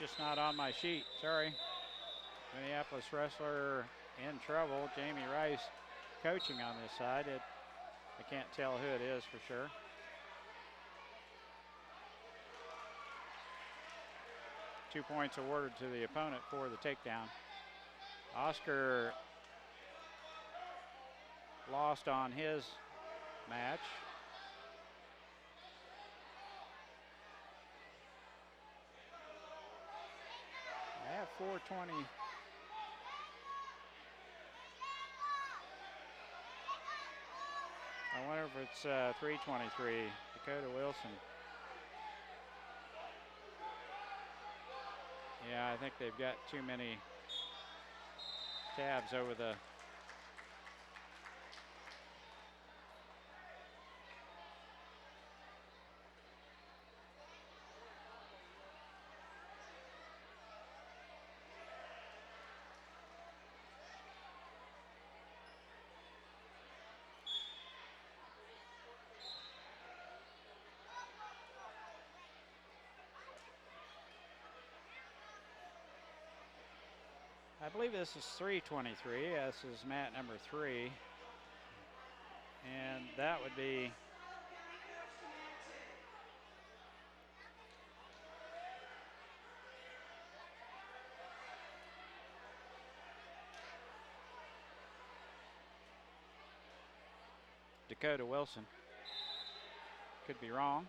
Just not on my sheet, sorry. Minneapolis wrestler in trouble. Jamie Rice coaching on this side. I can't tell who it is for sure. Two points awarded to the opponent for the takedown. Oscar lost on his match. I have 420. I wonder if it's 323, Dakota Wilson. Yeah, I think they've got too many tabs over the I believe this is 323. This is mat number 3. And that would be Dakota Wilson. Could be wrong.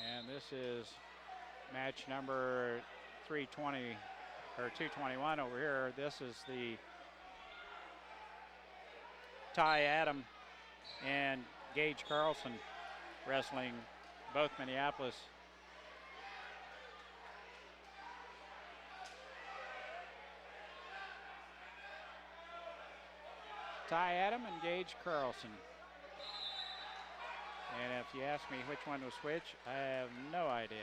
And this is match number 320 or 221 over here. This is the Ty Adam and Gage Carlson wrestling, both Minneapolis. Ty Adam and Gage Carlson. And if you ask me which one was which, I have no idea.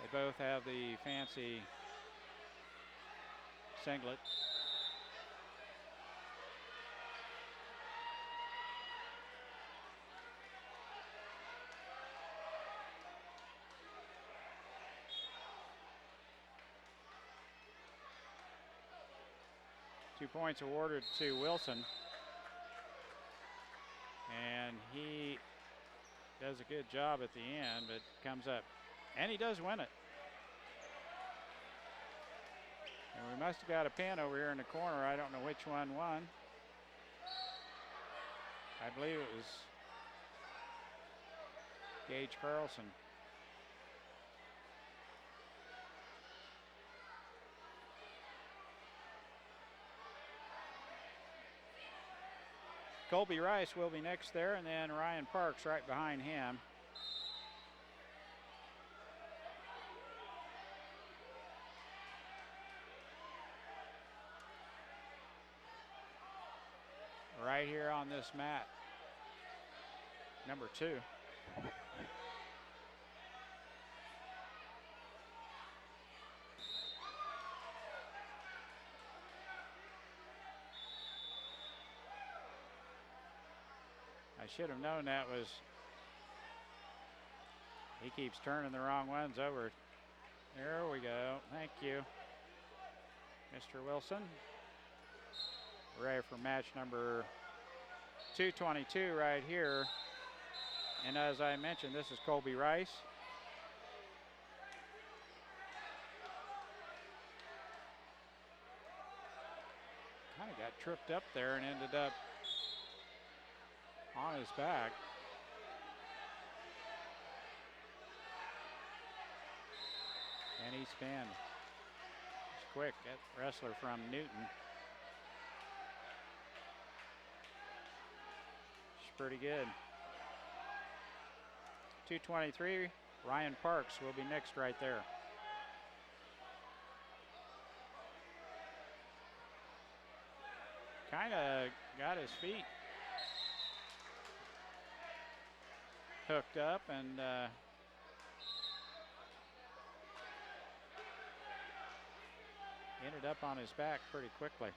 They both have the fancy singlet. Two points awarded to Wilson. And he does a good job at the end, but comes up. And he does win it. And we must have got a pin over here in the corner. I don't know which one won. I believe it was Gage Carlson. Colby Rice will be next there, and then Ryan Parks right behind him. Right here on this mat, number 2. I should have known that was, he keeps turning the wrong ones over. There we go, thank you, Mr. Wilson. Ready for match number 222 right here. And as I mentioned, this is Colby Rice. Kind of got tripped up there and ended up on his back. And he spin. He's quick, that wrestler from Newton. Pretty good. 223, Ryan Parks will be next right there. Kind of got his feet hooked up and ended up on his back pretty quickly.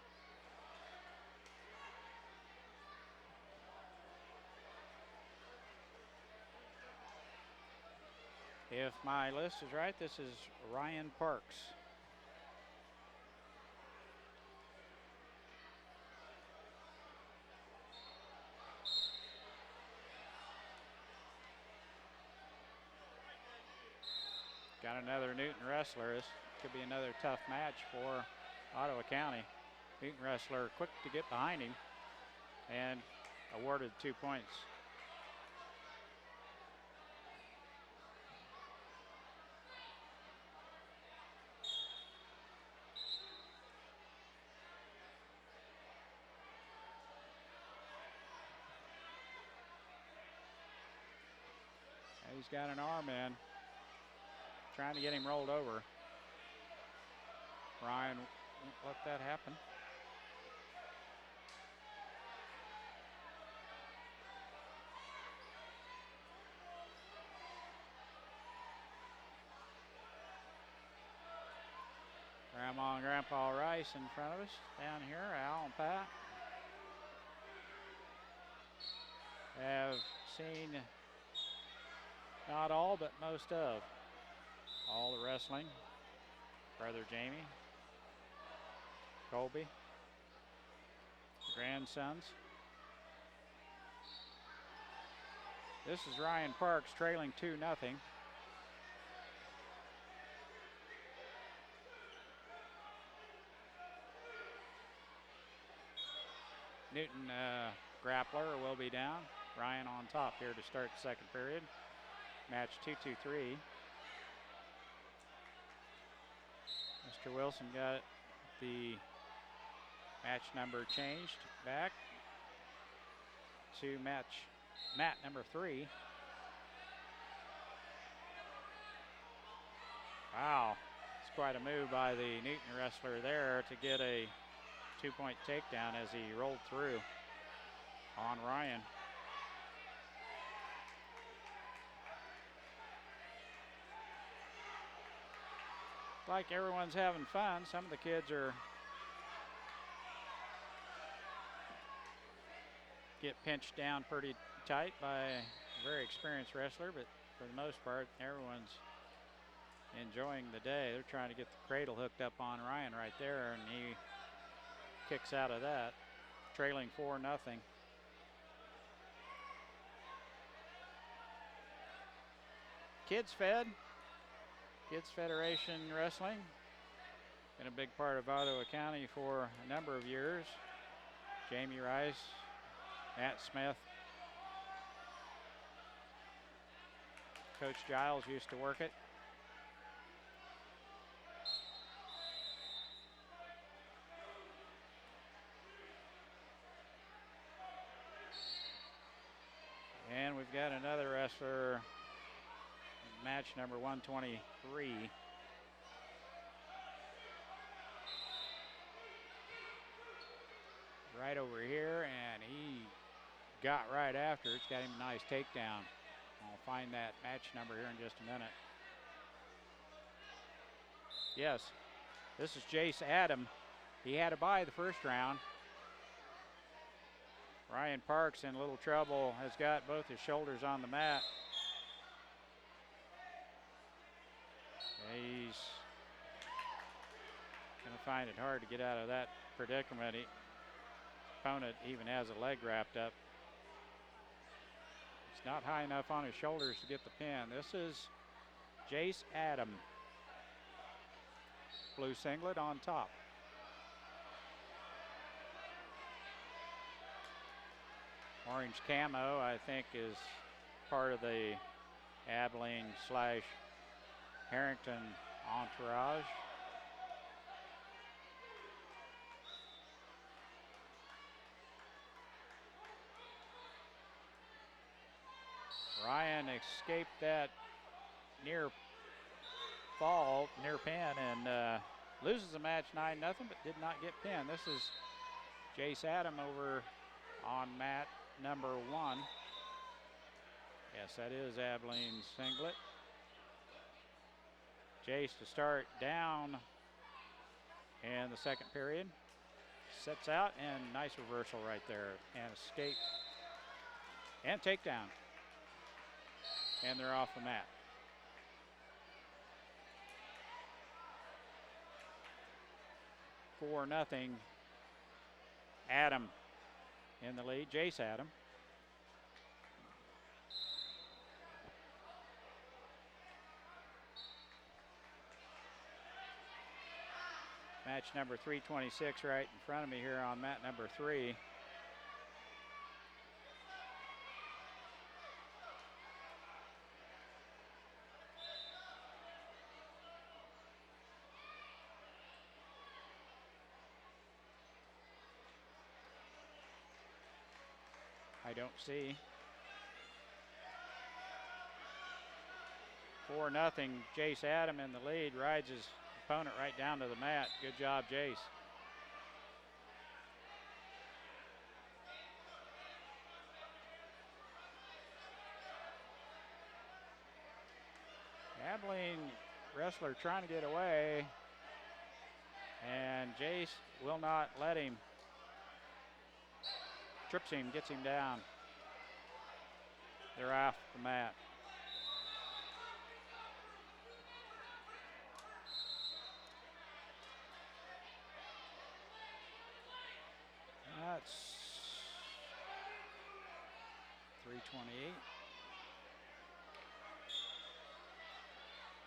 If my list is right, this is Ryan Parks. Got another Newton wrestler. This could be another tough match for Ottawa County. Newton wrestler quick to get behind him and awarded 2 points. He's got an arm in, trying to get him rolled over. Ryan won't let that happen. Grandma and Grandpa Rice in front of us down here, Al and Pat. Have seen not all, but most of all the wrestling. Brother Jamie, Colby, grandsons. This is Ryan Parks trailing 2-0. Newton grappler will be down. Ryan on top here to start the second period. Match 2-2-3. Mr. Wilson got the Match number changed back to mat number 3. Wow, it's quite a move by the Newton wrestler there to get a 2-point takedown as he rolled through on Ryan. Like everyone's having fun. Some of the kids get pinched down pretty tight by a very experienced wrestler, but for the most part, everyone's enjoying the day. They're trying to get the cradle hooked up on Ryan right there, and he kicks out of that, trailing 4-0. Kids Federation Wrestling, been a big part of Ottawa County for a number of years. Jamie Rice, Matt Smith, Coach Giles used to work it. And we've got another wrestler, match number 123. Right over here, and he got right after. It's got him a nice takedown. I'll find that match number here in just a minute. Yes, this is Jace Adam. He had a bye the first round. Ryan Parks in a little trouble, has got both his shoulders on the mat. He's going to find it hard to get out of that predicament. Opponent even has a leg wrapped up. It's not high enough on his shoulders to get the pin. This is Jace Adam. Blue singlet on top. Orange camo, I think, is part of the Abilene/Harrington entourage. Ryan escaped that near pin, and loses the match 9-0, but did not get pinned. This is Jace Adam over on mat number 1. Yes, that is Abilene's singlet. Jace to start down in the second period. Sets out, and nice reversal right there, and escape and takedown. And they're off the mat. For 4-0. Adam in the lead, Jace Adam. Match number 326 right in front of me here on mat number 3. I don't see. 4-0, Jace Adam in the lead, rides his opponent right down to the mat. Good job, Jace. Abilene wrestler trying to get away, and Jace will not let him. Trips him, gets him down. They're off the mat. That's 328.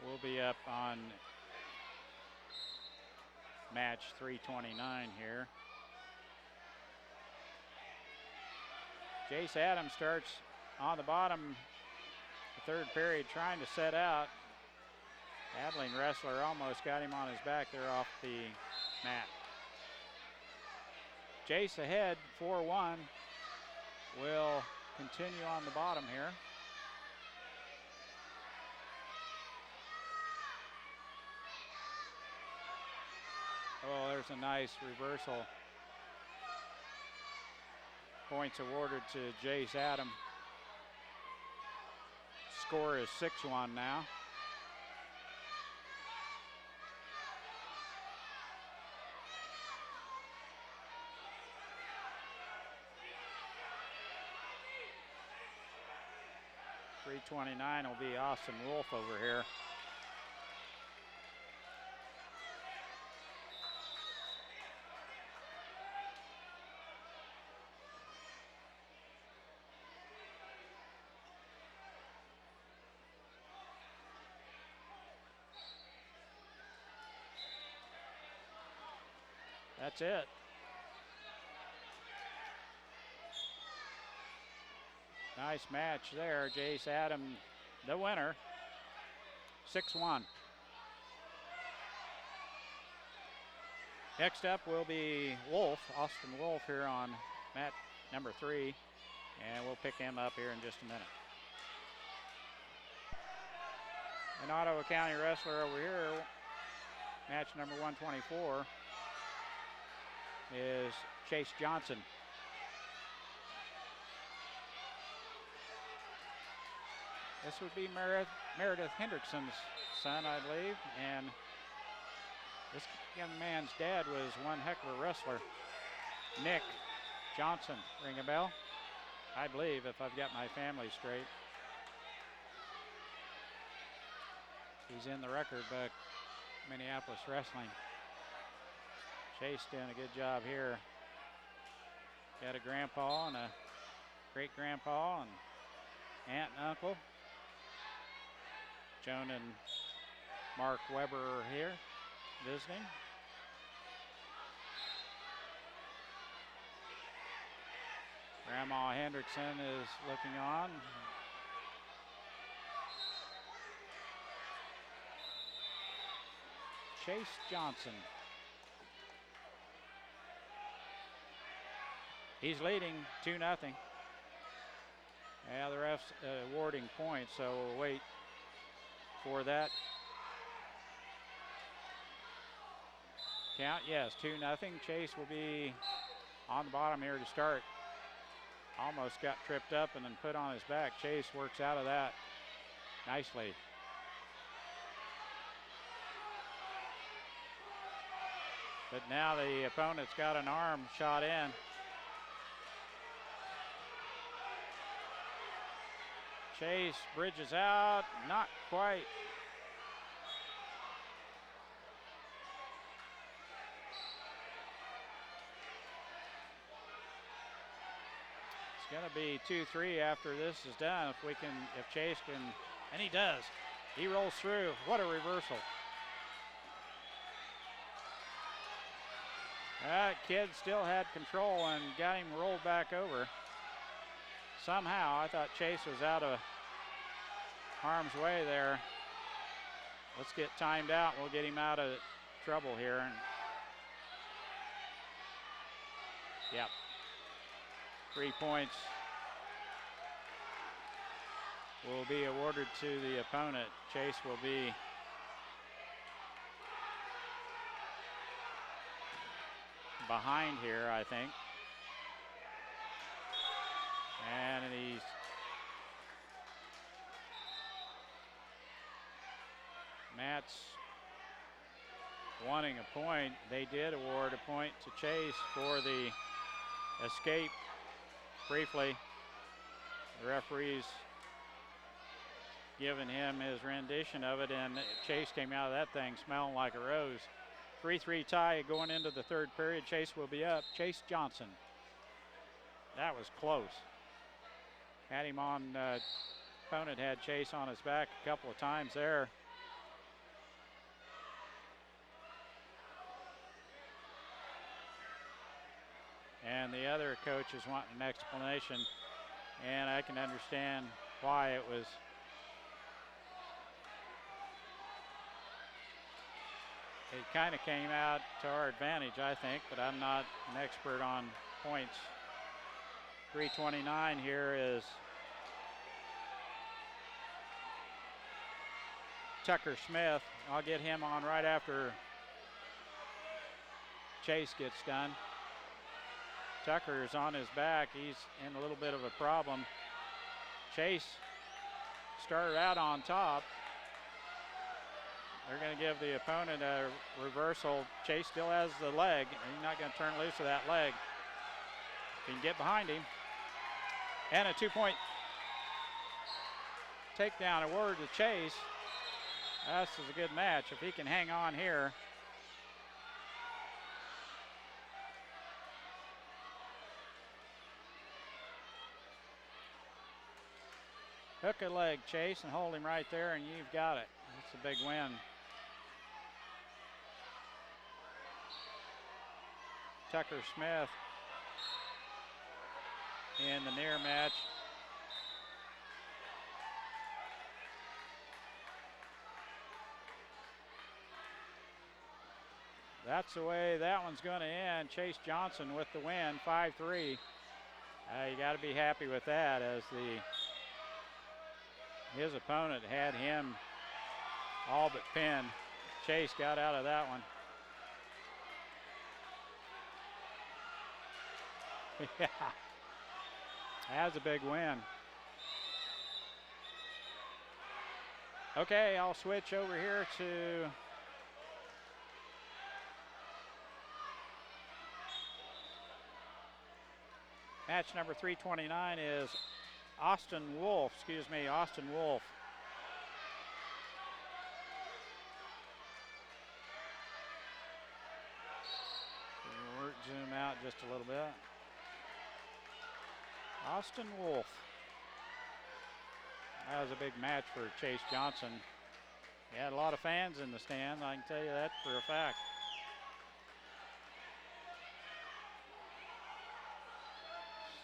We'll be up on match 329 here. Jace Adams starts on the bottom, the third period, trying to set out. Abilene wrestler almost got him on his back there off the mat. Jace ahead, 4-1. Will continue on the bottom here. Oh, there's a nice reversal. Points awarded to Jace Adam. Score is 6-1 now. .329 will be Austin Wolf over here. That's it. Nice match there. Jace Adam, the winner. 6-1. Next up will be Wolf, Austin Wolf here on mat number 3. And we'll pick him up here in just a minute. An Ottawa County wrestler over here, match number 124, is Chase Johnson. This would be Meredith Hendrickson's son, I believe, and this young man's dad was one heck of a wrestler. Nick Johnson, ring a bell? I believe, if I've got my family straight. He's in the record book, Minneapolis wrestling. Chase doing a good job here. Got a grandpa and a great-grandpa and aunt and uncle. Joan and Mark Weber are here visiting. Grandma Hendrickson is looking on. Chase Johnson. He's leading 2-0. Yeah, the ref's awarding points, so we'll wait for that count. Yes, 2-0. Chase will be on the bottom here to start. Almost got tripped up and then put on his back. Chase works out of that nicely. But now the opponent's got an arm shot in. Chase bridges out, not quite. It's gonna be 2-3 after this is done. If Chase can, and he does. He rolls through. What a reversal. That kid still had control and got him rolled back over. Somehow, I thought Chase was out of harm's way there. Let's get timed out. We'll get him out of trouble here. Yep. 3 points will be awarded to the opponent. Chase will be behind here, I think. And he's Matt's wanting a point. They did award a point to Chase for the escape briefly. The referee's given him his rendition of it, and Chase came out of that thing smelling like a rose. 3-3 tie going into the third period. Chase will be up. Chase Johnson. That was close. Had him on, opponent had Chase on his back a couple of times there. And the other coach is wanting an explanation, and I can understand why it was. it kind of came out to our advantage, I think, but I'm not an expert on points. 3:29 here is Tucker Smith. I'll get him on right after Chase gets done. Tucker is on his back. He's in a little bit of a problem. Chase started out on top. They're going to give the opponent a reversal. Chase still has the leg. He's not going to turn loose of that leg. He can get behind him. And a 2-point takedown award to Chase. This is a good match. If he can hang on here. Hook a leg, Chase, and hold him right there, and you've got it. That's a big win. Tucker Smith in the near match. That's the way that one's going to end. Chase Johnson with the win, 5-3. You got to be happy with that, as his opponent had him all but pinned. Chase got out of that one. Yeah, that's a big win. Okay, I'll switch over here to match number 329 is Austin Wolf. We'll zoom out just a little bit. Austin Wolf. That was a big match for Chase Johnson. He had a lot of fans in the stand, I can tell you that for a fact.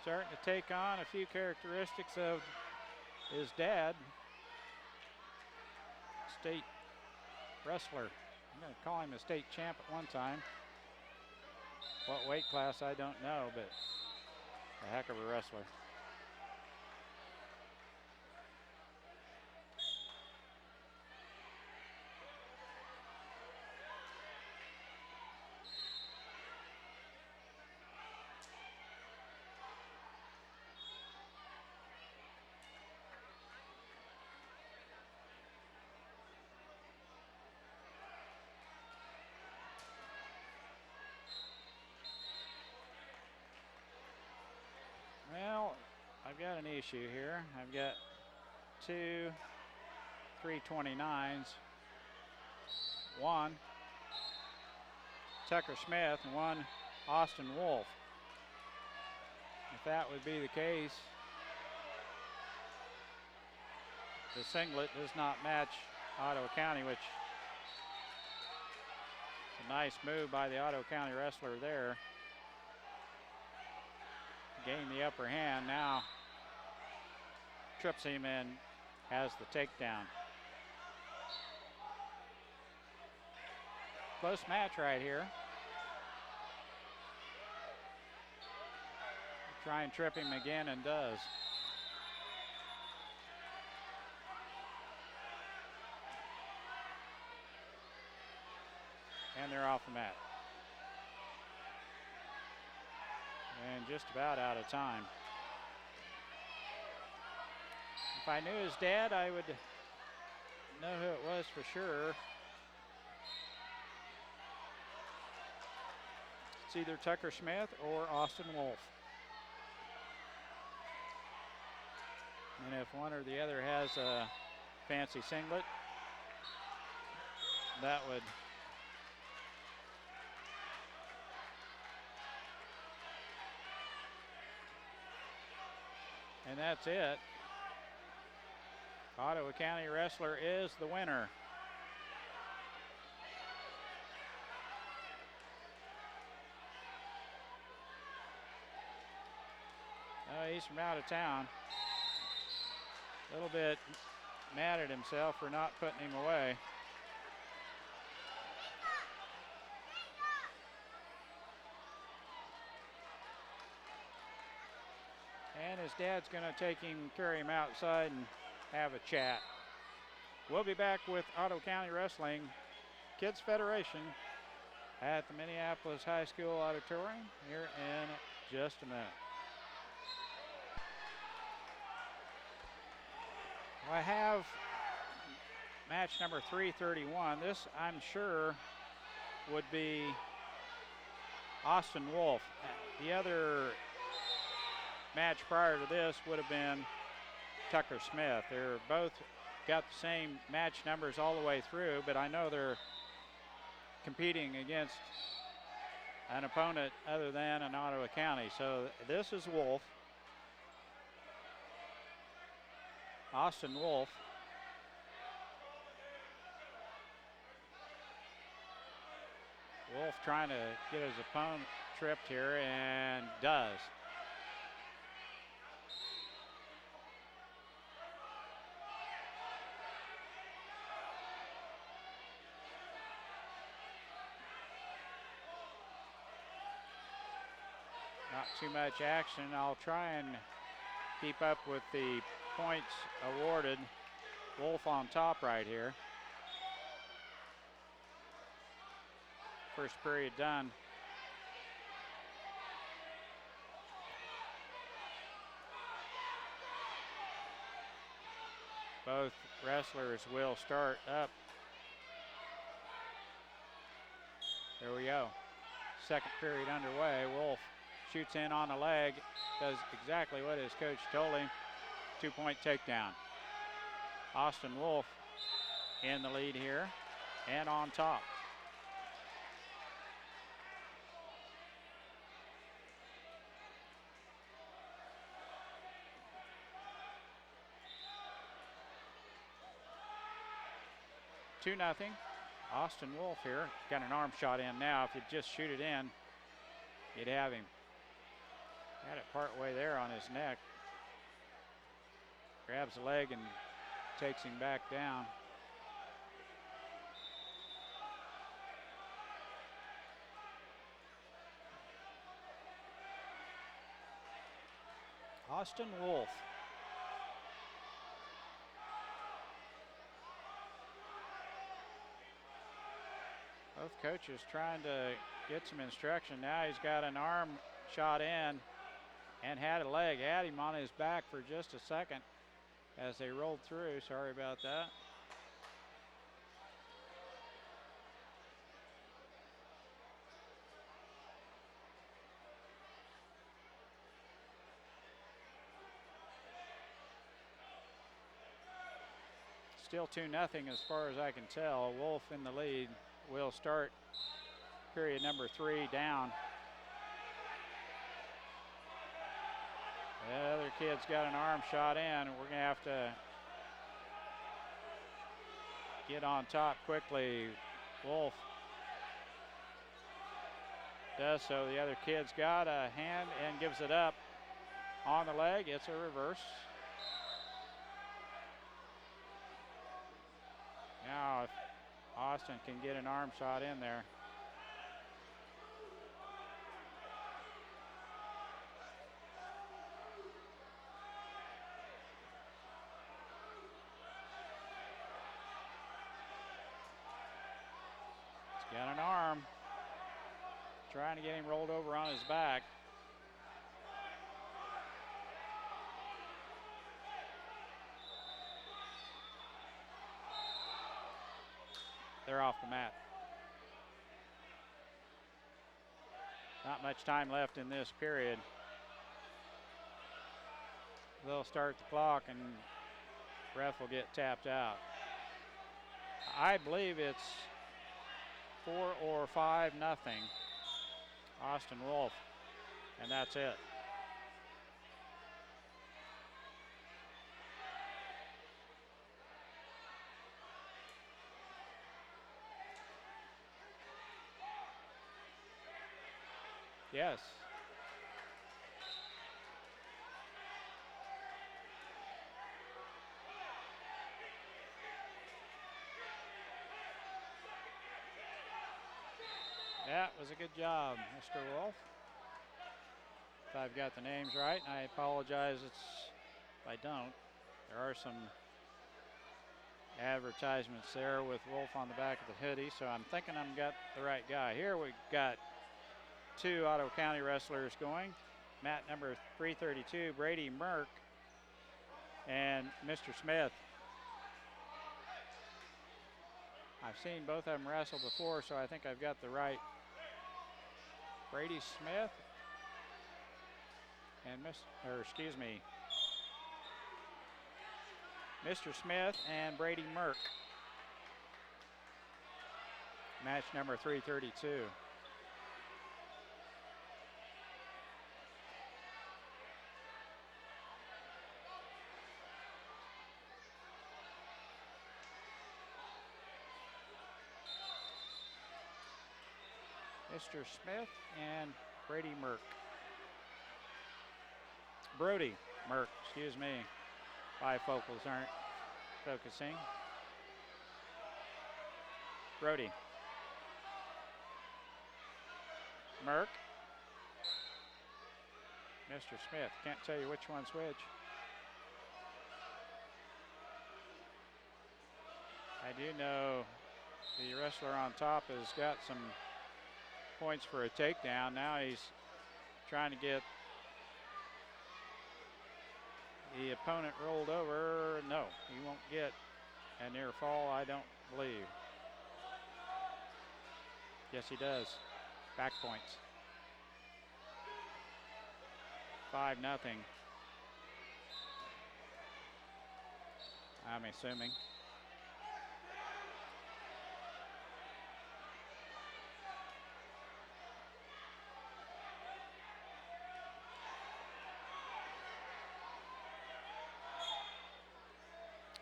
Starting to take on a few characteristics of his dad, state wrestler. I'm going to call him a state champ at one time. What weight class, I don't know, but a heck of a wrestler. Well, I've got an issue here. I've got two 329s. One Tucker Smith and one Austin Wolf. If that would be the case, the singlet does not match Ottawa County, which is a nice move by the Ottawa County wrestler there. Gained the upper hand, now trips him and has the takedown. Close match right here. Try and trip him again, and does. And they're off the mat. And just about out of time. If I knew his dad, I would know who it was for sure. It's either Tucker Smith or Austin Wolf. And if one or the other has a fancy singlet, that would and that's it. Ottawa County wrestler is the winner. He's from out of town. A little bit mad at himself for not putting him away. his dad's going to take him, carry him outside, and have a chat. We'll be back with Ottawa County Wrestling Kids Federation at the Minneapolis High School Auditorium here in just a minute. I have match number 331. This, I'm sure, would be Austin Wolf. The other match prior to this would have been Tucker Smith. They're both got the same match numbers all the way through, but I know they're competing against an opponent other than an Ottawa County. So this is Wolf. Austin Wolf. Wolf trying to get his opponent tripped here and does. Not too much action. I'll try and keep up with the points awarded. Wolf on top right here. First period done. Both wrestlers will start up. There we go. Second period underway. Wolf shoots in on the leg, does exactly what his coach told him. 2-point takedown. Austin Wolf in the lead here and on top. Two nothing. Austin Wolf here. Got an arm shot in now. If you'd just shoot it in, you'd have him. Had it part way there on his neck. Grabs the leg and takes him back down. Austin Wolf. Both coaches trying to get some instruction. Now he's got an arm shot in and had a leg. Had him on his back for just a second as they rolled through. Sorry about that. Still 2-0 as far as I can tell. Wolf in the lead. Will start period number 3 down. The other kid's got an arm shot in. We're going to have to get on top quickly. Wolf does so. The other kid's got a hand and gives it up on the leg. It's a reverse. Now if Austin can get an arm shot in there. He's got an arm. Trying to get him rolled over on his back. They're off the mat. Not much time left in this period. They'll start the clock and ref will get tapped out. I believe it's 4 or 5-0. Austin Wolf, and that's it. Yes. That was a good job, Mr. Wolf. if I've got the names right. And I apologize if I don't. There are some advertisements there with Wolf on the back of the hoodie, so I'm thinking I've got the right guy. Here we've got two Ottawa County wrestlers going. Mat number 332, Brady Merck, and Mr. Smith. I've seen both of them wrestle before, so I think I've got the right Brady Smith and Mr. Smith and Brady Merck. Match number 332. Mr. Smith and Brady Merck. Brody Merck, excuse me. Bifocals aren't focusing. Brody. Merck. Mr. Smith. Can't tell you which one's which. I do know the wrestler on top has got some points for a takedown. Now he's trying to get the opponent rolled over. No, he won't get a near fall, I don't believe. Yes, he does. Back points. 5-0. I'm assuming.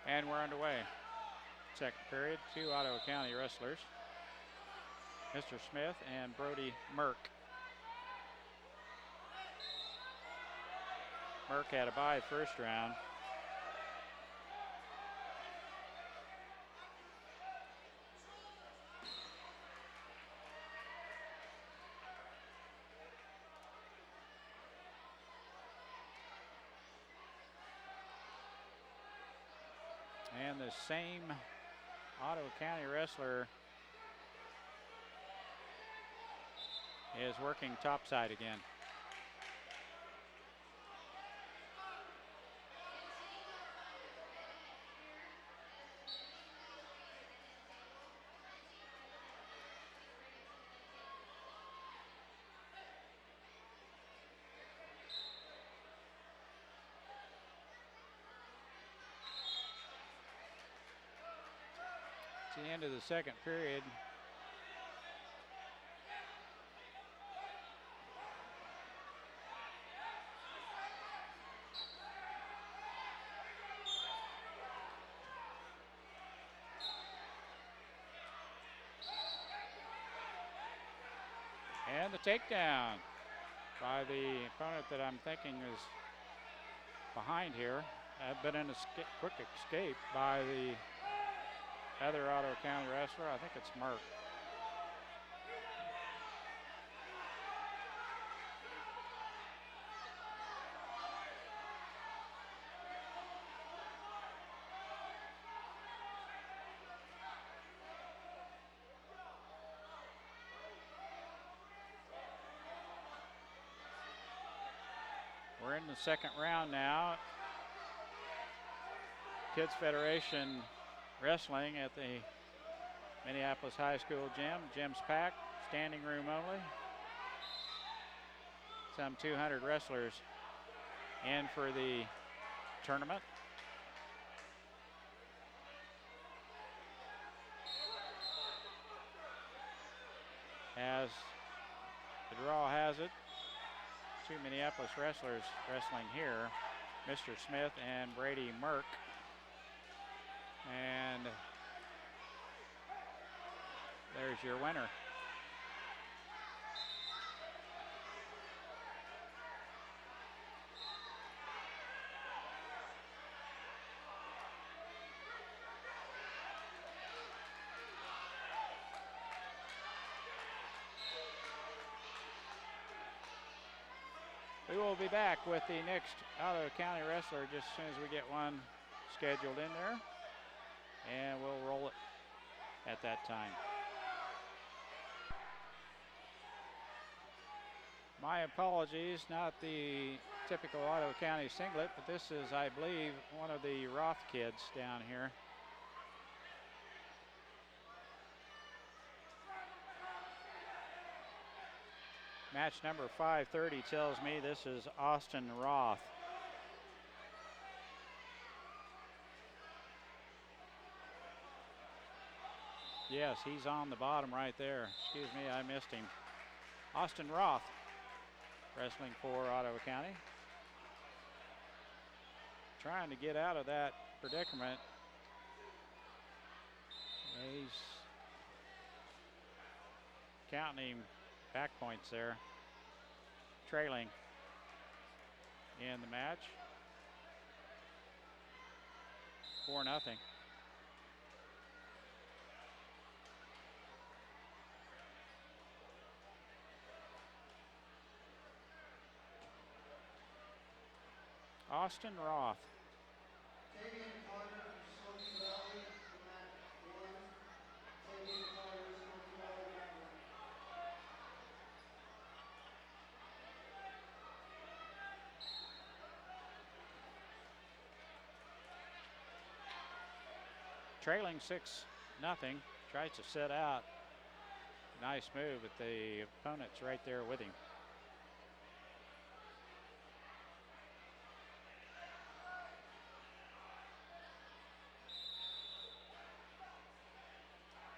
And we're underway. Second period, two Ottawa County wrestlers. Mr. Smith and Brody Merck. Merck had a bye first round. And the same Ottawa County wrestler is working topside again. It's the end of the second period. And the takedown by the opponent that I'm thinking is behind here. But in a quick escape by the other Ottawa County wrestler. I think it's Merck. We're in the second round now. Kids Federation Wrestling at the Minneapolis High School gym. Gym's packed, standing room only. Some 200 wrestlers in for the tournament. As the draw has it, two Minneapolis wrestlers wrestling here, Mr. Smith and Brady Merck. And there's your winner. We will be back with the next Ottawa County wrestler just as soon as we get one scheduled in there. And we'll roll it at that time. My apologies, not the typical Ottawa County singlet, but this is, I believe, one of the Roth kids down here. Match number 530 tells me this is Austin Roth. Yes, he's on the bottom right there. Excuse me, I missed him. Austin Roth, wrestling for Ottawa County. Trying to get out of that predicament. He's counting him back points there. Trailing in the match. 4-0. Austin Roth. Trailing 6-0. Tries to set out. Nice move, but the opponent's right there with him.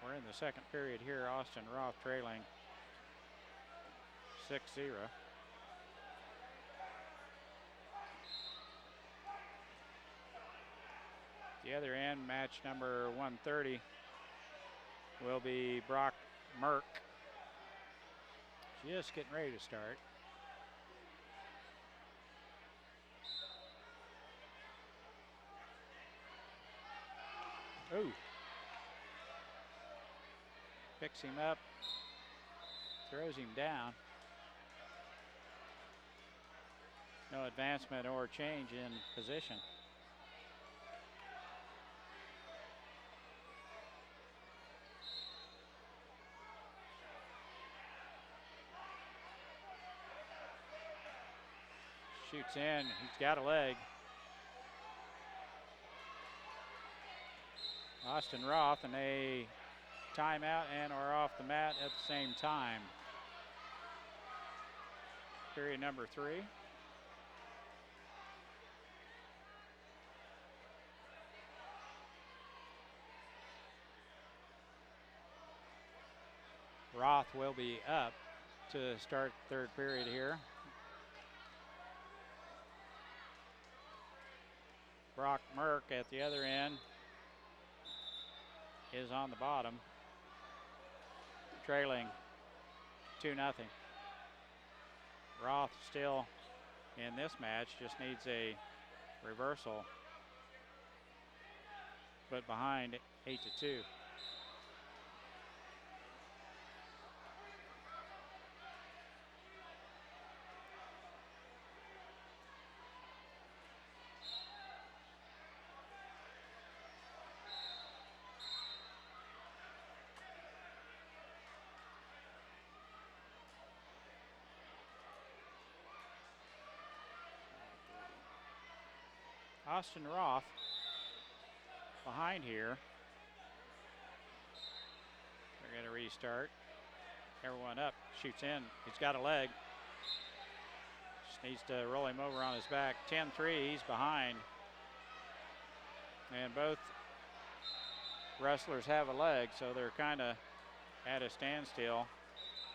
We're in the second period here. Austin Roth trailing 6-0. The other end, match number 130, will be Brock Merck. Just getting ready to start. Ooh. Picks him up, throws him down. No advancement or change in position. Shoots in, he's got a leg. Austin Roth, and a timeout and are off the mat at the same time. Period number 3. Roth will be up to start third period here. Brock Merck at the other end is on the bottom, trailing 2-0. Roth still in this match, just needs a reversal, but behind 8-2. Austin Roth behind here. They're going to restart. Everyone up, shoots in. He's got a leg. Just needs to roll him over on his back. 10-3, he's behind. And both wrestlers have a leg, so they're kind of at a standstill.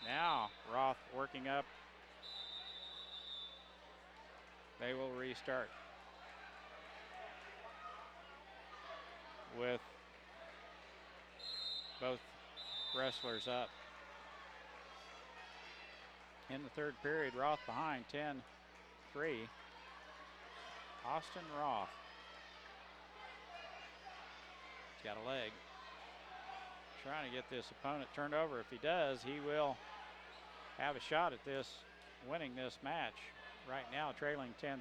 Now Roth working up. They will restart with both wrestlers up. In the third period, Roth behind 10-3. Austin Roth. He's got a leg. Trying to get this opponent turned over. If he does, he will have a shot at this, winning this match. right now trailing 10-3.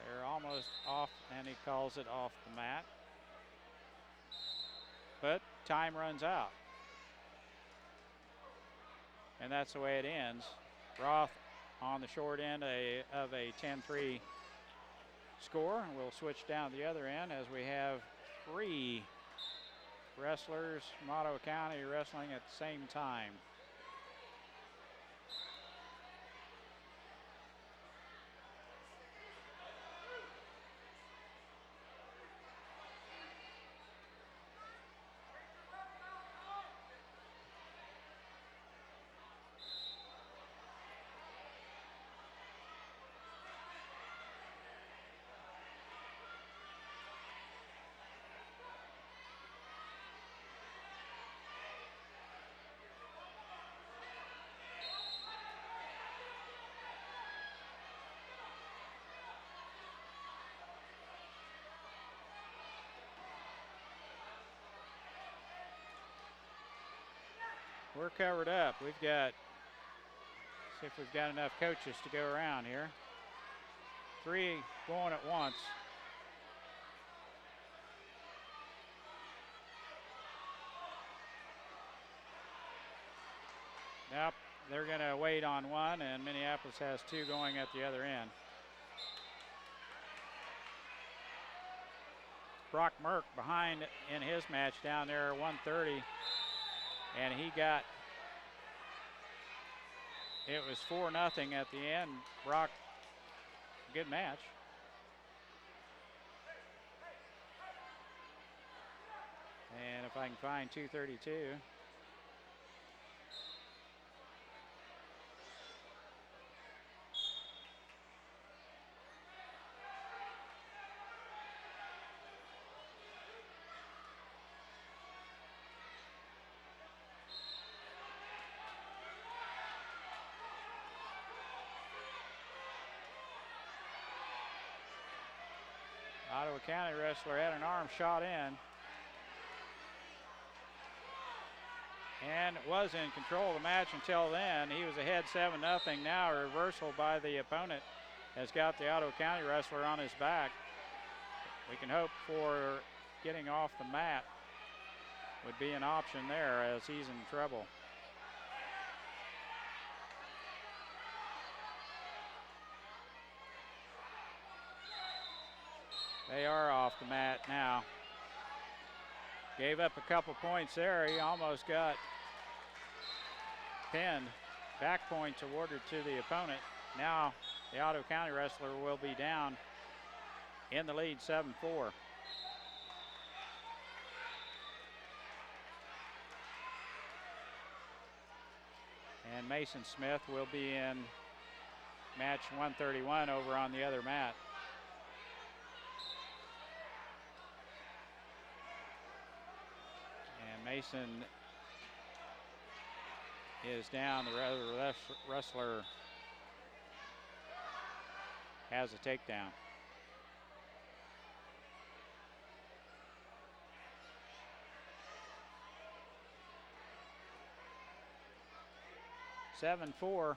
They're almost off, and he calls it off the mat. But time runs out. And that's the way it ends. Roth on the short end of a 10-3 score. We'll switch down the other end as we have 3 wrestlers from Ottawa County wrestling at the same time. We're covered up. We've got, see if we've got enough coaches to go around here. 3 going at once. Yep, they're going to wait on one, and Minneapolis has 2 going at the other end. Brock Merck behind in his match down there, 130. And he got, it was 4-0 at the end. Brock, good match. And if I can find 232. Ottawa County wrestler had an arm shot in and was in control of the match until then. He was ahead 7-0. Now a reversal by the opponent has got the Ottawa County wrestler on his back. We can hope for getting off the mat would be an option there as he's in trouble. They are off the mat now. Gave up a couple points there. He almost got pinned. Back points awarded to the opponent. Now the Ottawa County wrestler will be down in the lead 7-4. And Mason Smith will be in match 131 over on the other mat. Mason is down. The other wrestler has a takedown. (7-4)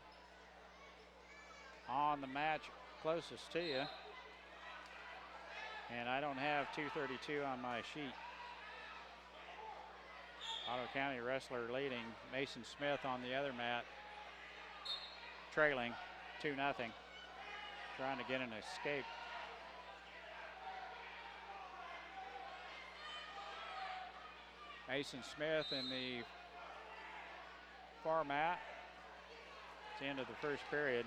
on the match closest to you. And I don't have 232 on my sheet. Ottawa County wrestler leading. Mason Smith on the other mat, trailing 2-0, trying to get an escape. Mason Smith in the far mat. It's the end of the first period,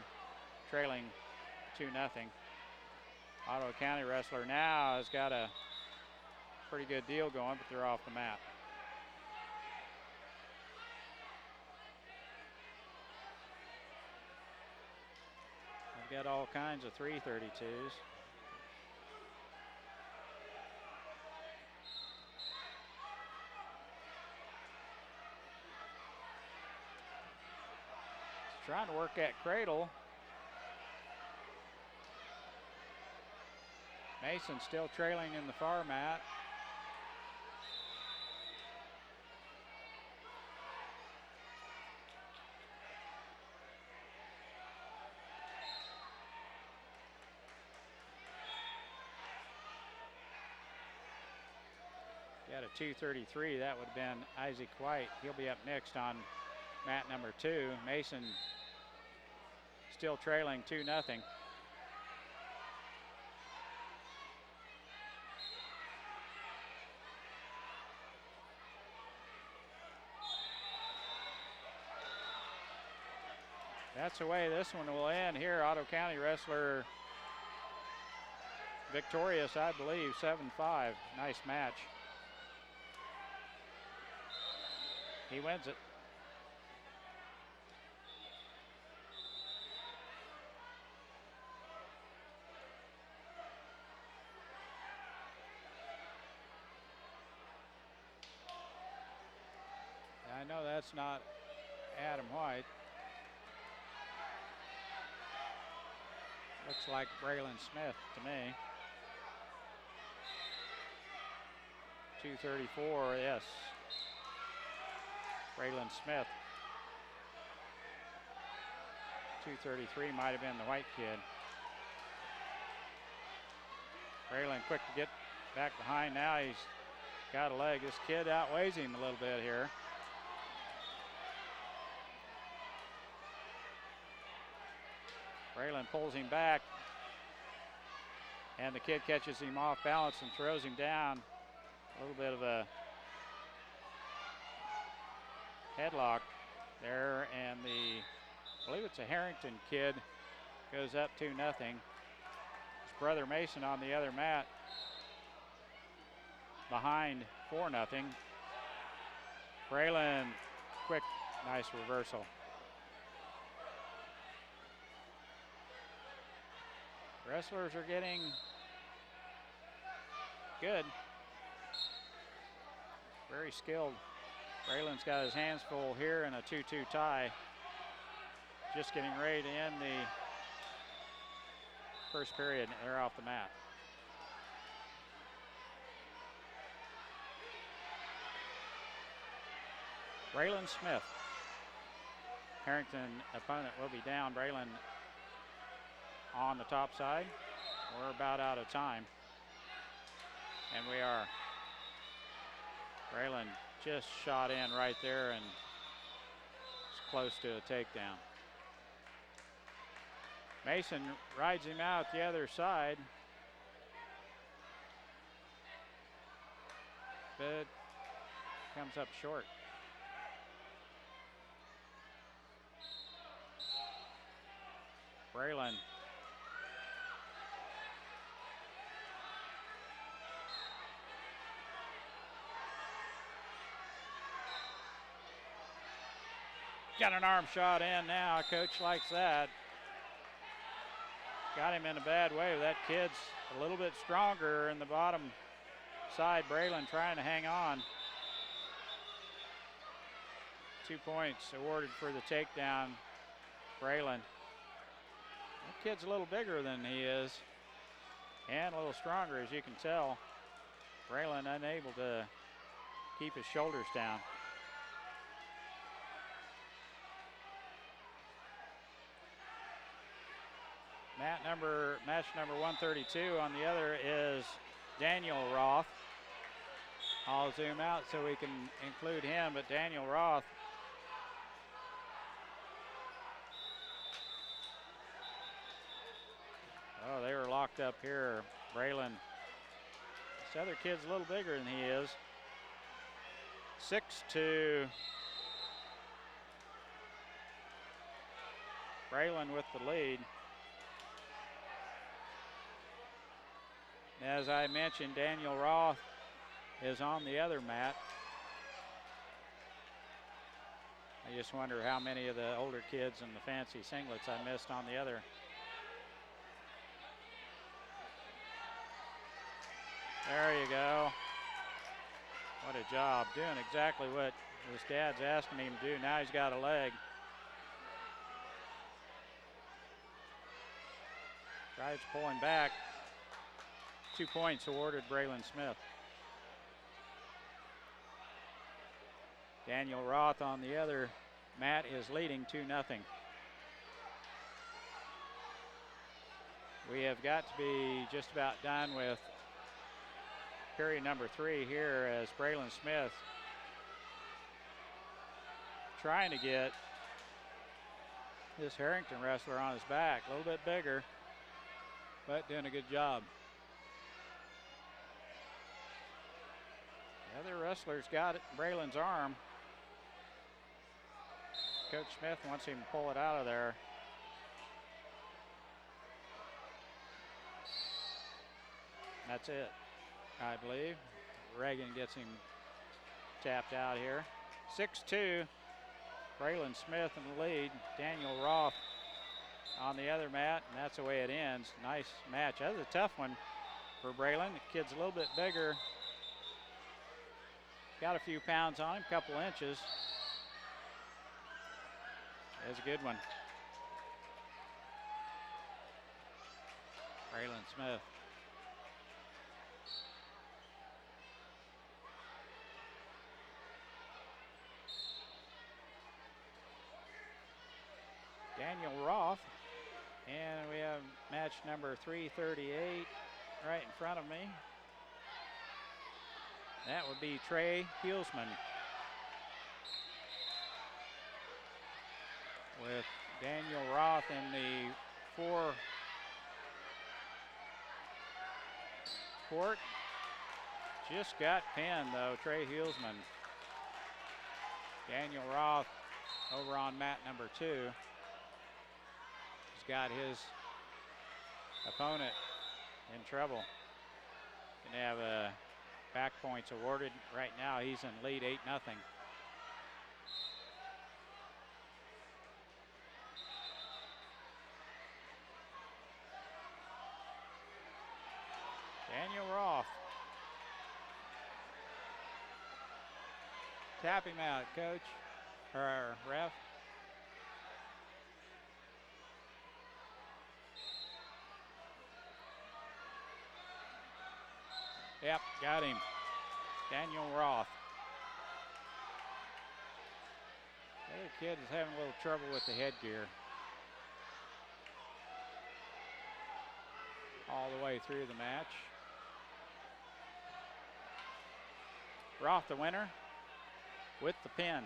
trailing 2-0. Ottawa County wrestler now has got a pretty good deal going, but they're off the mat. Got all kinds of 332s. Trying to work that cradle. Mason still trailing in the far mat. Got a 2:33. That would have been Isaac White. He'll be up next on mat number 2. Mason still trailing 2-0. That's the way this one will end here. Otto County wrestler victorious, I believe, 7-5. Nice match. He wins it. I know that's not Adam White. Looks like Braylon Smith to me. 2:34, yes. Braylon Smith. 2:33 might have been the white kid. Braylon quick to get back behind now. He's got a leg. This kid outweighs him a little bit here. Braylon pulls him back, and the kid catches him off balance and throws him down. A little bit of a headlock there, and I believe it's a Harrington kid, goes up 2-0. His brother Mason on the other mat, behind 4-0. Braylon, quick, nice reversal. Wrestlers are getting good. Very skilled. Braylon's got his hands full here in a 2-2 tie. Just getting ready to end the first period. They're off the mat. Braylon Smith. Harrington opponent will be down. Braylon on the top side. We're about out of time. And we are. Braylon just shot in right there and is close to a takedown. Mason rides him out the other side, but comes up short. Braylon got an arm shot in now. Coach likes that. Got him in a bad way. That kid's a little bit stronger in the bottom side. Braylon trying to hang on. 2 points awarded for the takedown. Braylon. That kid's a little bigger than he is and a little stronger, as you can tell. Braylon unable to keep his shoulders down. Match number 132 on the other is Daniel Roth. I'll zoom out so we can include him, but Daniel Roth they were locked up here. Braylon, this other kid's a little bigger than he is. 6'2". Braylon with the lead. As I mentioned, Daniel Roth is on the other mat. I just wonder how many of the older kids in the fancy singlets I missed on the other. There you go. What a job. Doing exactly what his dad's asking him to do. Now he's got a leg. Tries to pull him back. 2 points awarded Braylon Smith. Daniel Roth on the other mat is leading 2-0. We have got to be just about done with period number 3 here as Braylon Smith trying to get this Harrington wrestler on his back. A little bit bigger, but doing a good job. The other wrestler's got it, Braylon's arm. Coach Smith wants him to pull it out of there. That's it, I believe. Reagan gets him tapped out here. 6-2, Braylon Smith in the lead. Daniel Roth on the other mat, and that's the way it ends. Nice match. That was a tough one for Braylon. The kid's a little bit bigger. Got a few pounds on him, couple inches. That's a good one. Braylon Smith. Daniel Roth, and we have match number 338 right in front of me. That would be Trey Hulsman with Daniel Roth in the 4 court. Just got pinned though, Trey Hulsman. Daniel Roth over on mat number 2. He's got his opponent in trouble. Gonna have back points awarded. Right now he's in lead 8-0. Daniel Roth. Tap him out, coach, or ref. Yep, got him. Daniel Roth. The other kid is having a little trouble with the headgear. All the way through the match. Roth the winner with the pin.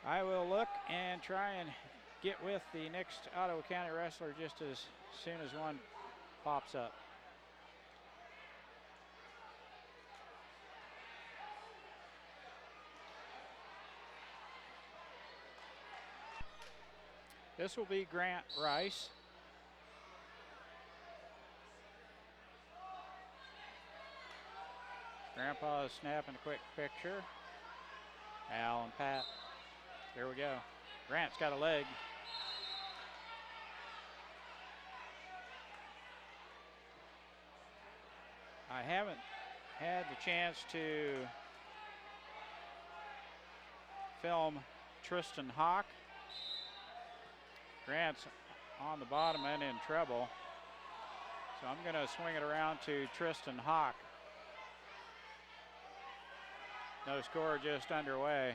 I will look and try and get with the next Ottawa County wrestler just as soon as one pops up. This will be Grant Rice. Grandpa is snapping a quick picture. Al and Pat. There we go. Grant's got a leg. I haven't had the chance to film Tristan Hawk. Grant's on the bottom and in trouble. So I'm going to swing it around to Tristan Hawk. No score just underway.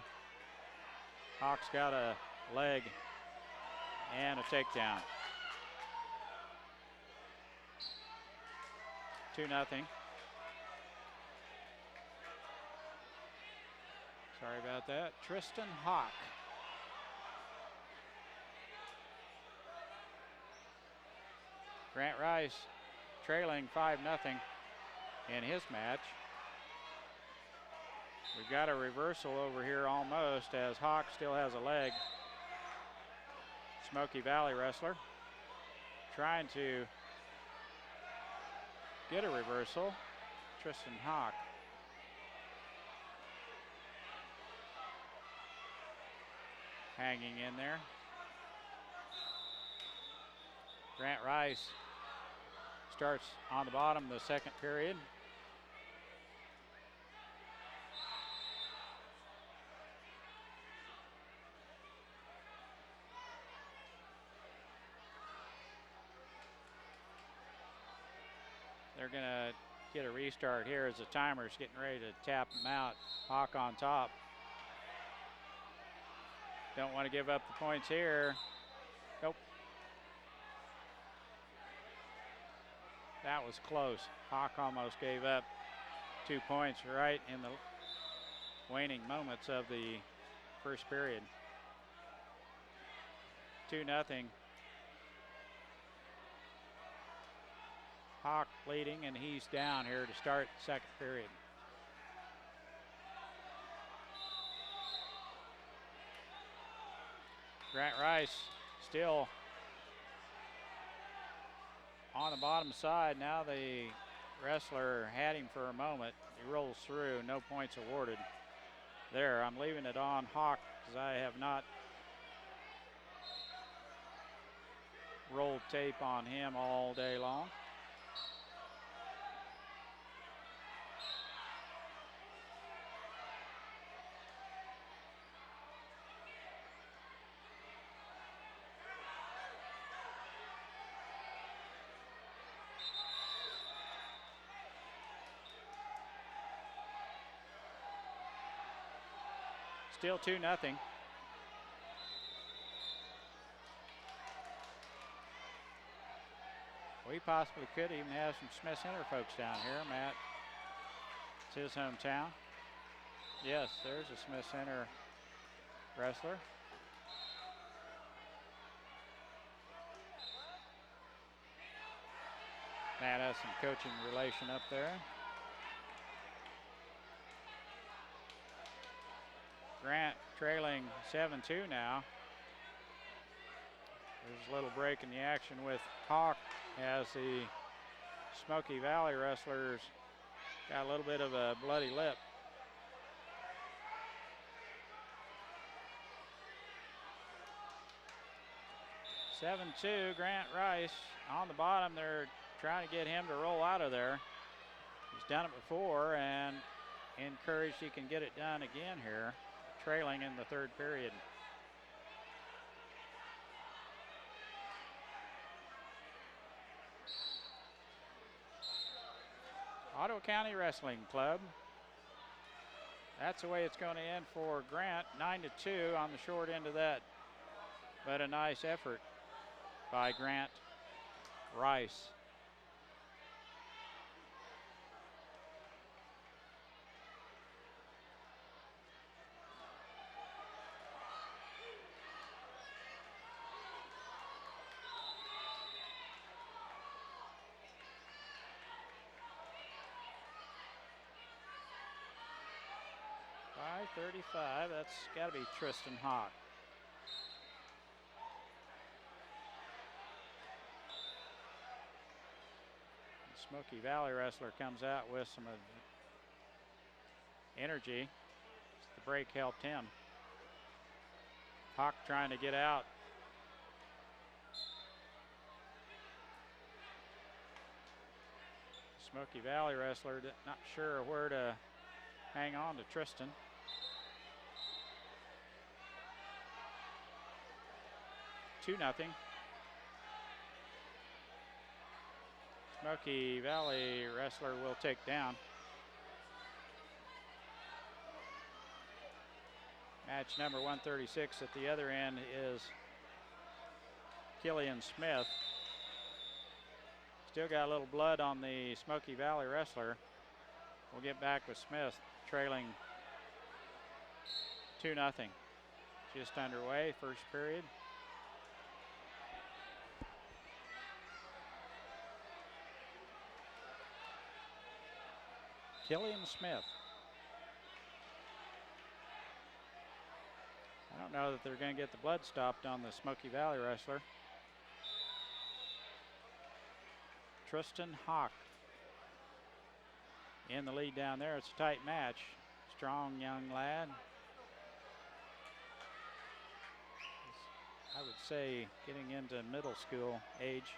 Hawk's got a leg and a takedown. 2-0. Sorry about that. Tristan Hawk. Grant Rice trailing 5-0 in his match. We've got a reversal over here almost as Hawk still has a leg. Smoky Valley wrestler trying to get a reversal. Tristan Hawk. Hanging in there. Grant Rice starts on the bottom of the second period. They're going to get a restart here as the timer's getting ready to tap them out. Hawk on top. Don't want to give up the points here. Nope. That was close. Hawk almost gave up 2 points right in the waning moments of the first period. 2-0. Hawk leading, and he's down here to start the second period. Grant Rice still on the bottom side. Now the wrestler had him for a moment. He rolls through, no points awarded there. I'm leaving it on Hawk because I have not rolled tape on him all day long. Still 2-0. We possibly could even have some Smith Center folks down here. Matt, it's his hometown. Yes, there's a Smith Center wrestler. Matt has some coaching relation up there. Grant trailing 7-2 now. There's a little break in the action with Hawk as the Smoky Valley wrestlers got a little bit of a bloody lip. (7-2), Grant Rice on the bottom. They're trying to get him to roll out of there. He's done it before and encouraged he can get it done again here, trailing in the third period. Ottawa County Wrestling Club. That's the way it's going to end for Grant. 9-2 on the short end of that. But a nice effort by Grant Rice. .35, that's got to be Tristan Hawk. The Smoky Valley wrestler comes out with some energy. The break helped him. Hawk trying to get out. Smoky Valley wrestler not sure where to hang on to Tristan. (2-0). Smoky Valley wrestler will take down. Match number 136 at the other end is Killian Smith. Still got a little blood on the Smoky Valley wrestler. We'll get back with Smith trailing 2-0. Just underway, first period. Killian Smith. I don't know that they're going to get the blood stopped on the Smoky Valley wrestler. Tristan Hawk in the lead down there. It's a tight match. Strong young lad. I would say getting into middle school age.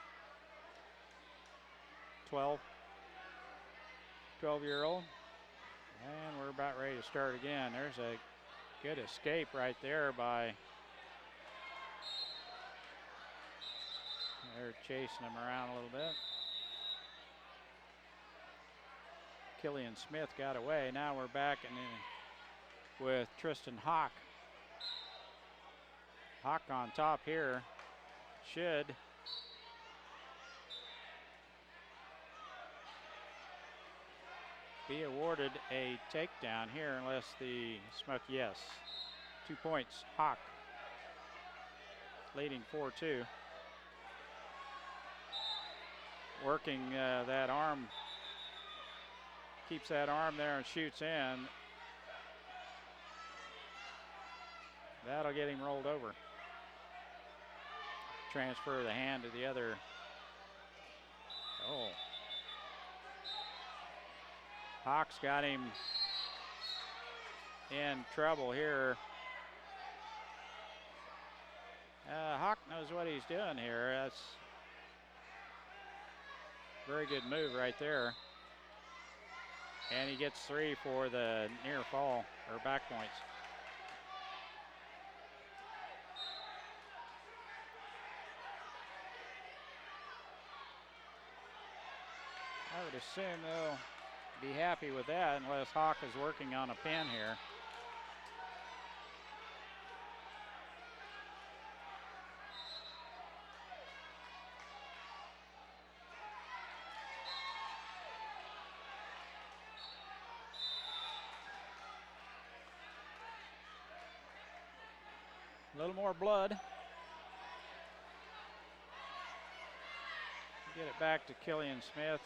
12-year-old. And we're about ready to start again. There's a good escape right there by, they're chasing him around a little bit. Killian Smith got away. Now we're back with Tristan Hawk. Hawk on top here should be awarded a takedown here unless the smoke, yes. 2 points, Hawk leading 4-2. Working that arm, keeps that arm there and shoots in. That'll get him rolled over. Transfer the hand to the other. Oh. Hawk's got him in trouble here. Hawk knows what he's doing here. That's a very good move right there. And he gets 3 for the near fall or back points. I would assume they'll be happy with that unless Hawk is working on a pin here. A little more blood. Get it back to Killian Smith.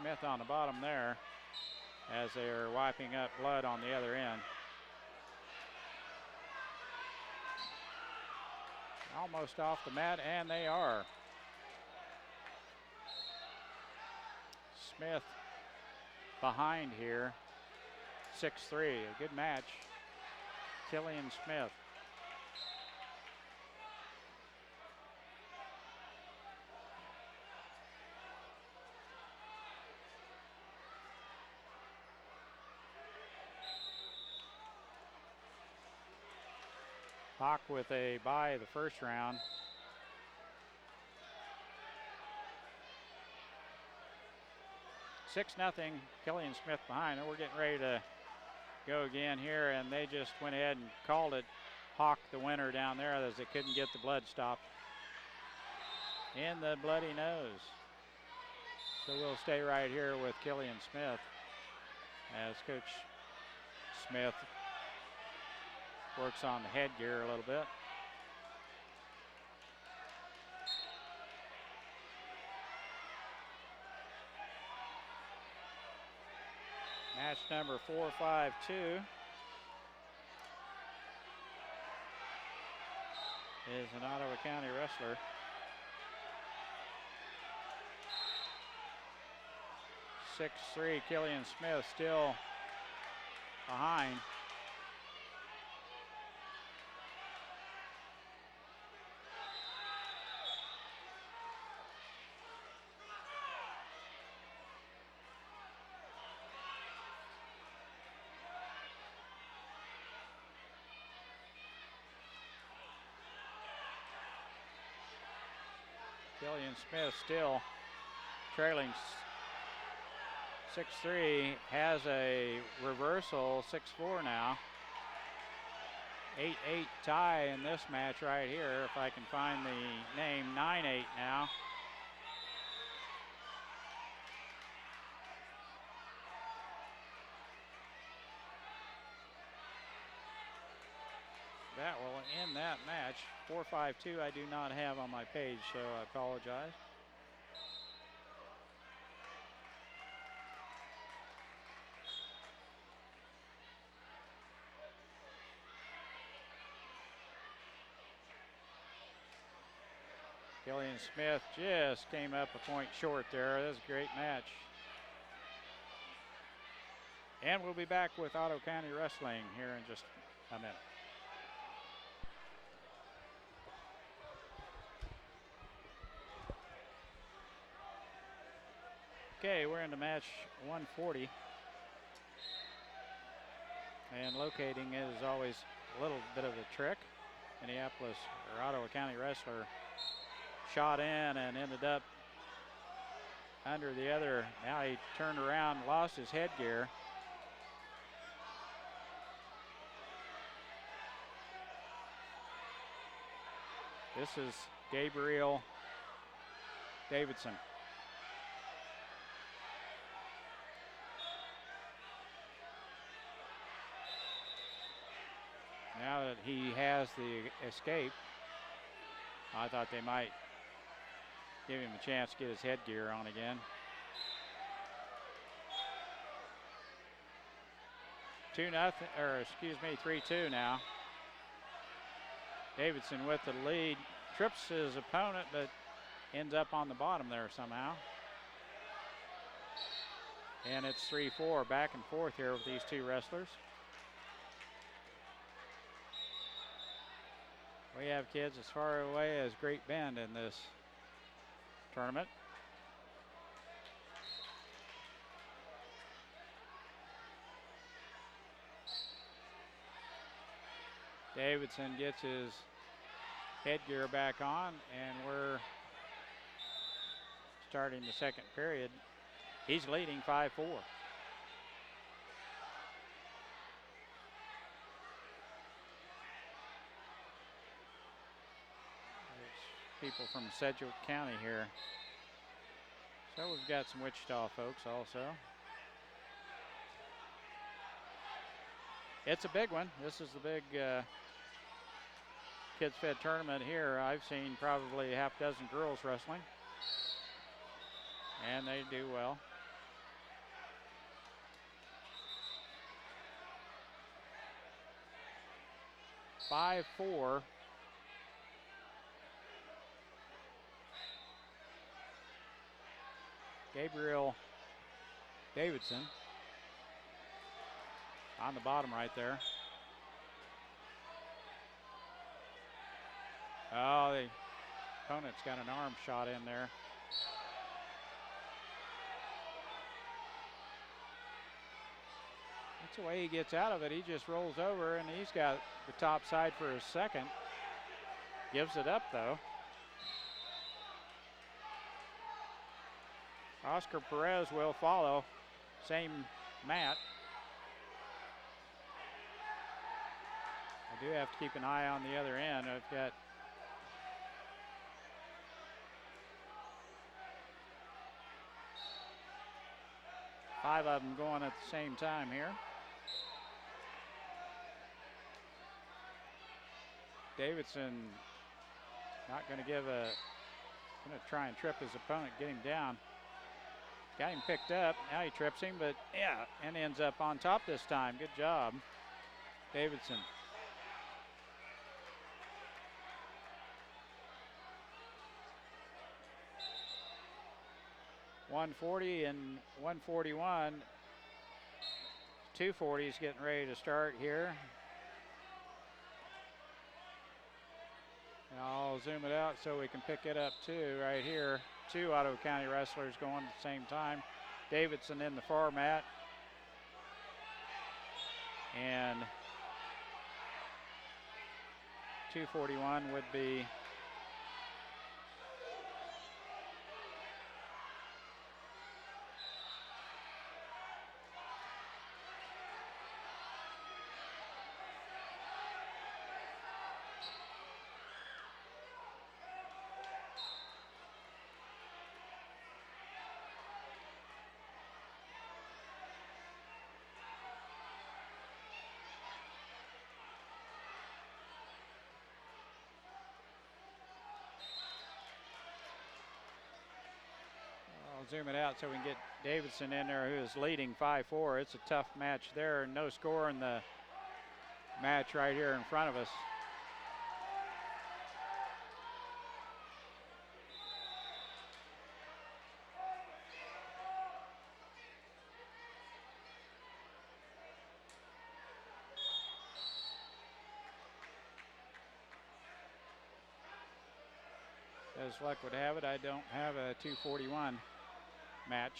Smith on the bottom there as they're wiping up blood on the other end. Almost off the mat, and they are. Smith behind here, 6-3, a good match. Killian Smith. Hawk with a bye the first round. Six nothing, Killian Smith behind. And we're getting ready to go again here, and they just went ahead and called it Hawk the winner down there as they couldn't get the blood stopped in the bloody nose. So we'll stay right here with Killian Smith as Coach Smith works on the headgear a little bit. Match number 452 is an Ottawa County wrestler. (6-3) Killian Smith still behind. Killian Smith still trailing 6-3, has a reversal, 6-4 now. 8-8 tie in this match right here, if I can find the name. 9-8 now. That will end that match. 4-5-2 I do not have on my page, so I apologize. Killian Smith just came up a point short there. That was a great match. And we'll be back with Ottawa County Wrestling here in just a minute. Okay, we're into match 140. And locating it is always a little bit of a trick. Minneapolis or Ottawa County wrestler shot in and ended up under the other. Now he turned around, lost his headgear. This is Gabriel Davidson. Now that he has the escape, I thought they might give him a chance to get his headgear on again. 3-2 now. Davidson with the lead. Trips his opponent, but ends up on the bottom there somehow. And it's 3-4, back and forth here with these two wrestlers. We have kids as far away as Great Bend in this tournament. Davidson gets his headgear back on, and we're starting the second period. He's leading 5-4. People from Sedgwick County here. So we've got some Wichita folks also. It's a big one. This is the big Kids Fed tournament here. I've seen probably a half dozen girls wrestling, and they do well. Five, 4. Gabriel Davidson on the bottom right there. Oh, the opponent's got an arm shot in there. That's the way he gets out of it. He just rolls over, and he's got the top side for a second. Gives it up, though. Oscar Perez will follow. Same mat. I do have to keep an eye on the other end. I've got five of them going at the same time here. Davidson not going to going to try and trip his opponent, get him down. Got him picked up. Now he trips him, but yeah, and ends up on top this time. Good job, Davidson. .140 and 141. 240 is getting ready to start here. And I'll zoom it out so we can pick it up too right here. Two Ottawa County wrestlers going at the same time. Davidson in the far mat. And 241 would be zoom it out so we can get Davidson in there, who is leading 5-4. It's a tough match there. No score in the match right here in front of us. As luck would have it, I don't have a 241 match.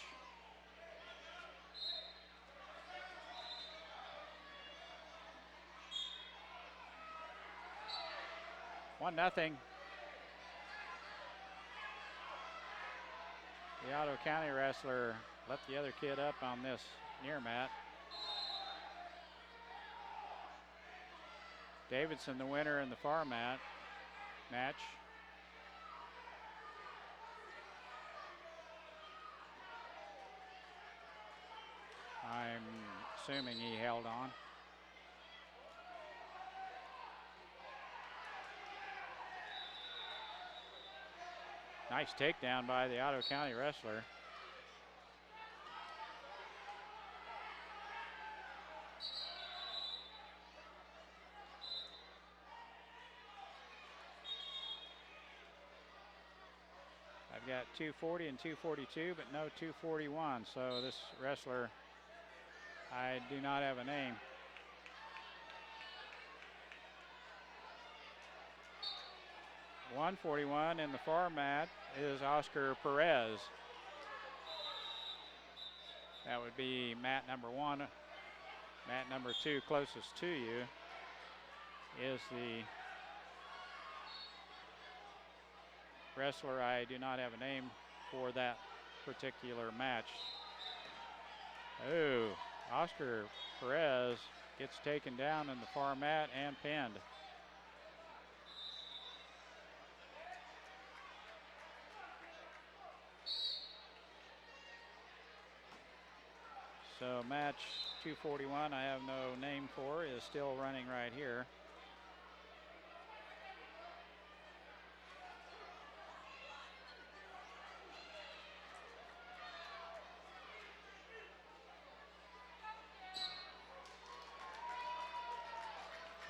One nothing. The Ottawa County wrestler left the other kid up on this near mat. Davidson the winner in the far mat match. I'm assuming he held on. Nice takedown by the Ottawa County wrestler. I've got 240 and 242, but no 241. So this wrestler, I do not have a name. .141 in the far mat is Oscar Perez. That would be mat number 1. Mat number 2 closest to you is the wrestler. I do not have a name for that particular match. Oh, Oscar Perez gets taken down in the far mat and pinned. So match 241, I have no name for, is still running right here.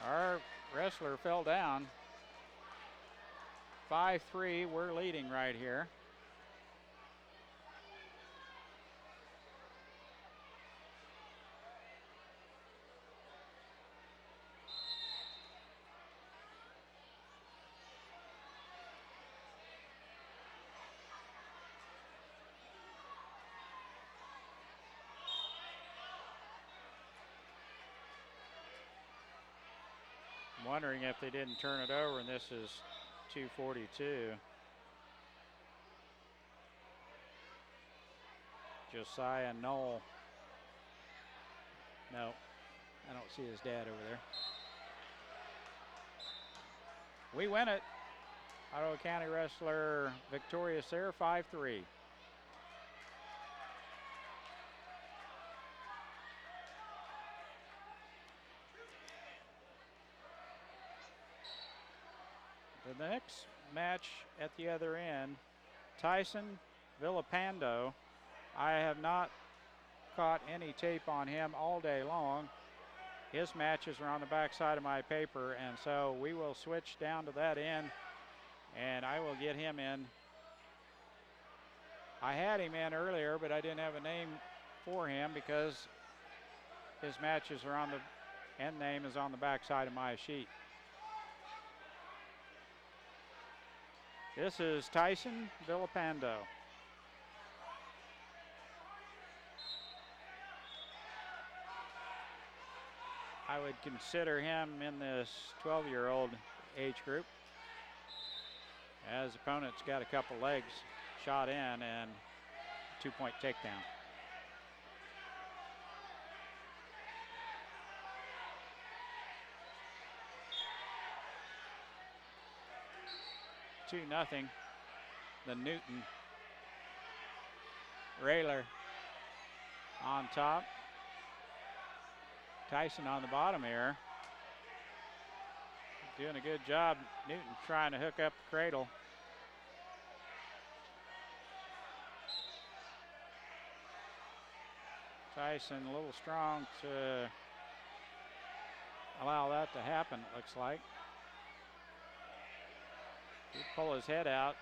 Our wrestler fell down. 5-3, we're leading right here. I'm wondering if they didn't turn it over, and this is 242. Josiah Knoll. No, I don't see his dad over there. We win it. Ottawa County wrestler victorious there, 5-3. The next match at the other end, Tyson Villapando. I have not caught any tape on him all day long. His matches are on the back side of my paper, and so we will switch down to that end, and I will get him in. I had him in earlier, but I didn't have a name for him because his matches are on the end name is on the back side of my sheet. This is Tyson Villapando. I would consider him in this 12-year-old age group, as opponent's got a couple legs shot in and 2-point takedown. Two nothing. The Newton Railer on top. Tyson on the bottom here. Doing a good job. Newton trying to hook up the cradle. Tyson a little strong to allow that to happen, it looks like. He'd pull his head out.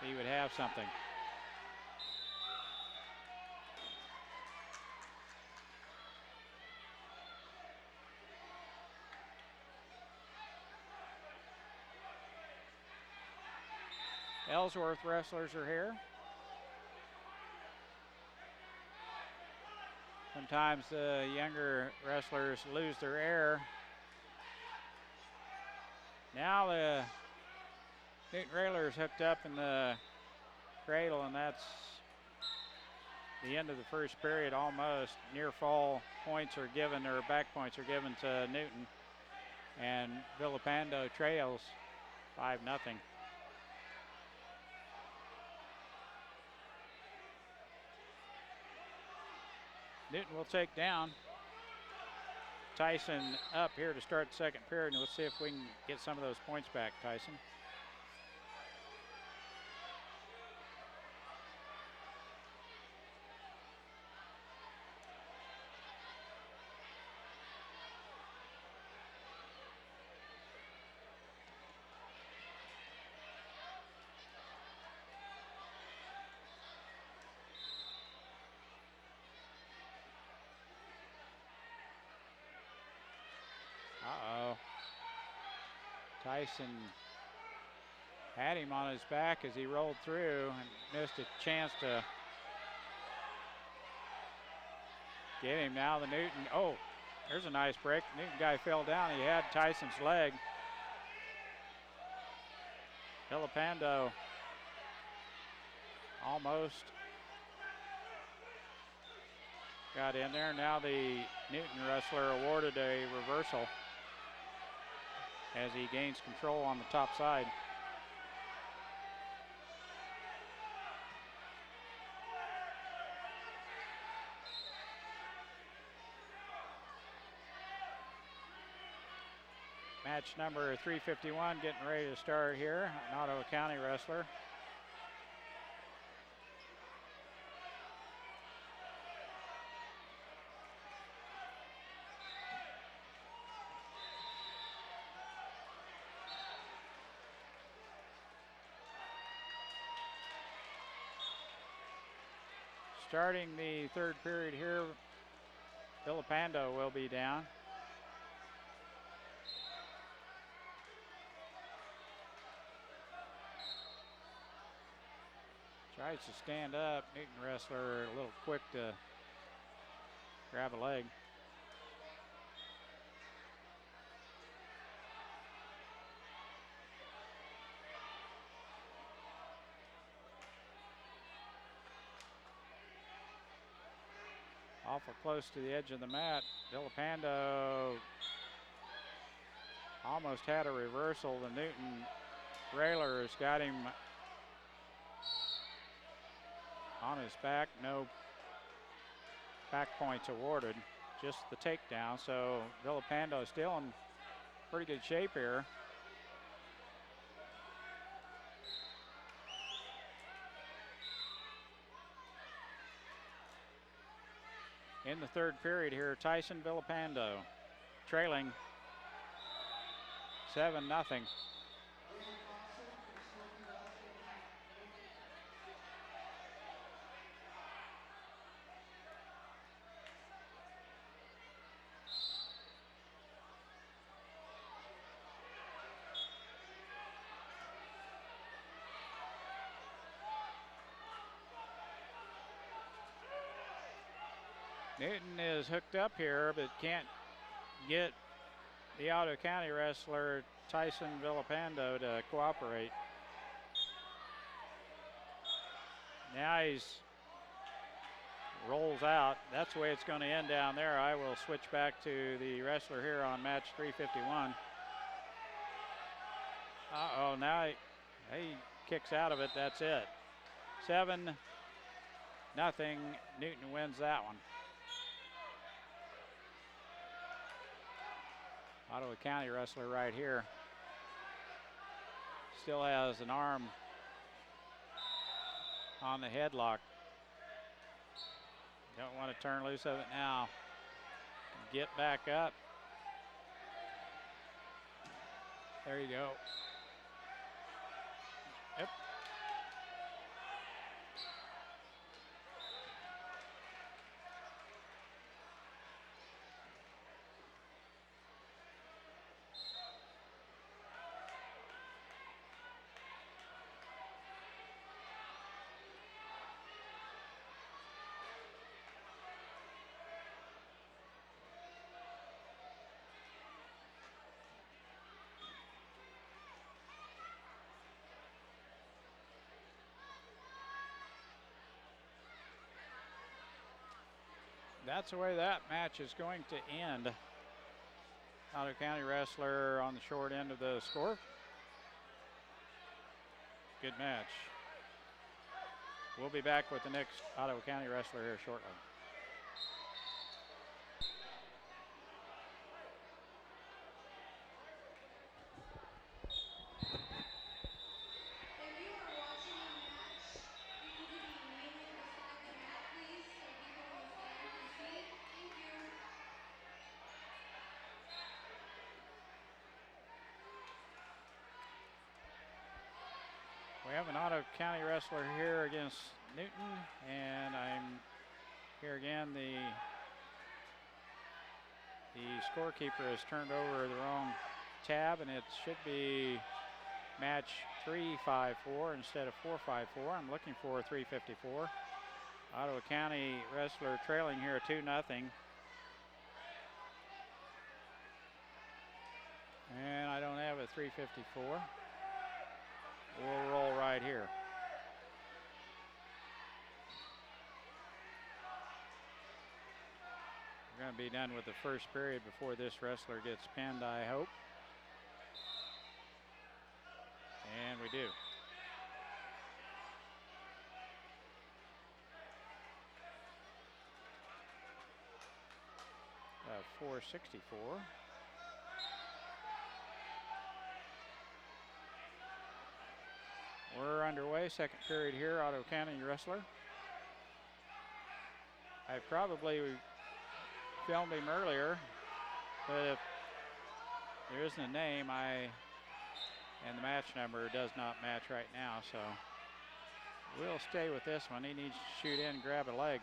He would have something. Ellsworth wrestlers are here. Sometimes the younger wrestlers lose their air. Now the Newton Railers hooked up in the cradle, and that's the end of the first period almost. Near fall points are given, or back points are given to Newton, and Villapando trails 5-0. Newton will take down. Tyson up here to start the second period, and let's see if we can get some of those points back, Tyson. Uh-oh. Tyson had him on his back as he rolled through and missed a chance to get him. Now the Newton, oh, there's a nice break. Newton guy fell down. He had Tyson's leg. Filipando almost got in there. Now the Newton wrestler awarded a reversal as he gains control on the top side. Match number 351 getting ready to start here. An Ottawa County wrestler. Starting the third period here, Filipando will be down. Tries to stand up. Newton wrestler a little quick to grab a leg. Awful close to the edge of the mat. Filipando almost had a reversal. The Newton railer has got him on his back. No back points awarded, just the takedown. So Filipando is still in pretty good shape here. In the third period here, Tyson Filipando trailing 7-0. Newton is hooked up here, but can't get the Ottawa County wrestler Tyson Filipando to cooperate. Now he's rolls out. That's the way it's going to end down there. I will switch back to the wrestler here on match 351. Uh-oh, now he kicks out of it. That's it. 7-0. Newton wins that one. Ottawa County wrestler right here. Still has an arm on the headlock. Don't want to turn loose of it now. Get back up. There you go. Yep. That's the way that match is going to end. Ottawa County wrestler on the short end of the score. Good match. We'll be back with the next Ottawa County wrestler here shortly. We have an Ottawa County wrestler here against Newton, and I'm here again. The scorekeeper has turned over the wrong tab, and it should be match 3-5-4 instead of 4-5-4. I'm looking for 3:54. Ottawa County wrestler trailing here 2-0. And I don't have a 3:54. We'll roll right here. We're going to be done with the first period before this wrestler gets pinned, I hope. And we do. 464. We're underway, second period here, Ottawa County wrestler. I probably filmed him earlier, but if there isn't a name, and the match number does not match right now, so we'll stay with this one. He needs to shoot in, grab a leg.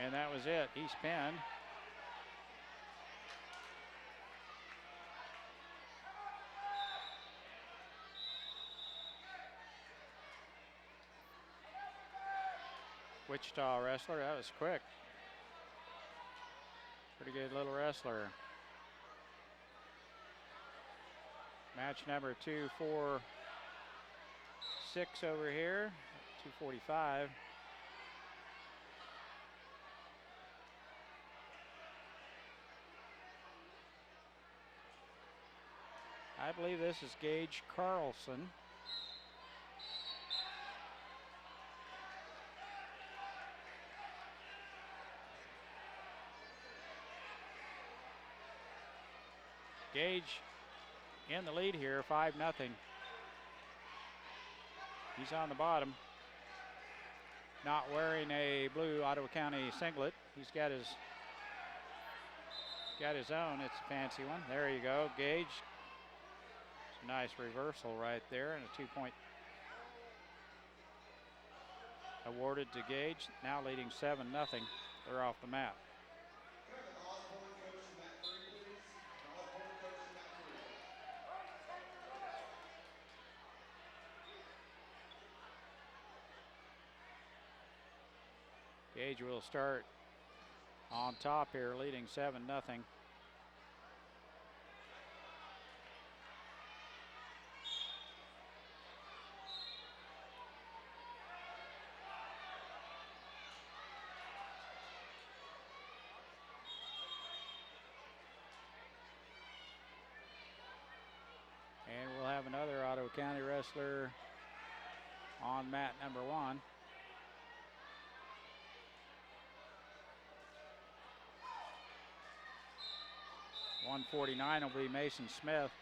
And that was it. He's pinned. Wichita wrestler, that was quick. Pretty good little wrestler. Match number 246 over here, 245. I believe this is Gage Carlson. Gage in the lead here, 5-0. He's on the bottom. Not wearing a blue Ottawa County singlet. He's got his own. It's a fancy one. There you go, Gage. It's a nice reversal right there, and a 2-point awarded to Gage. Now leading 7-0. They're off the mat. Gage will start on top here, leading 7-0. And we'll have another Ottawa County wrestler on mat number 1. $149 will be Mason Smith.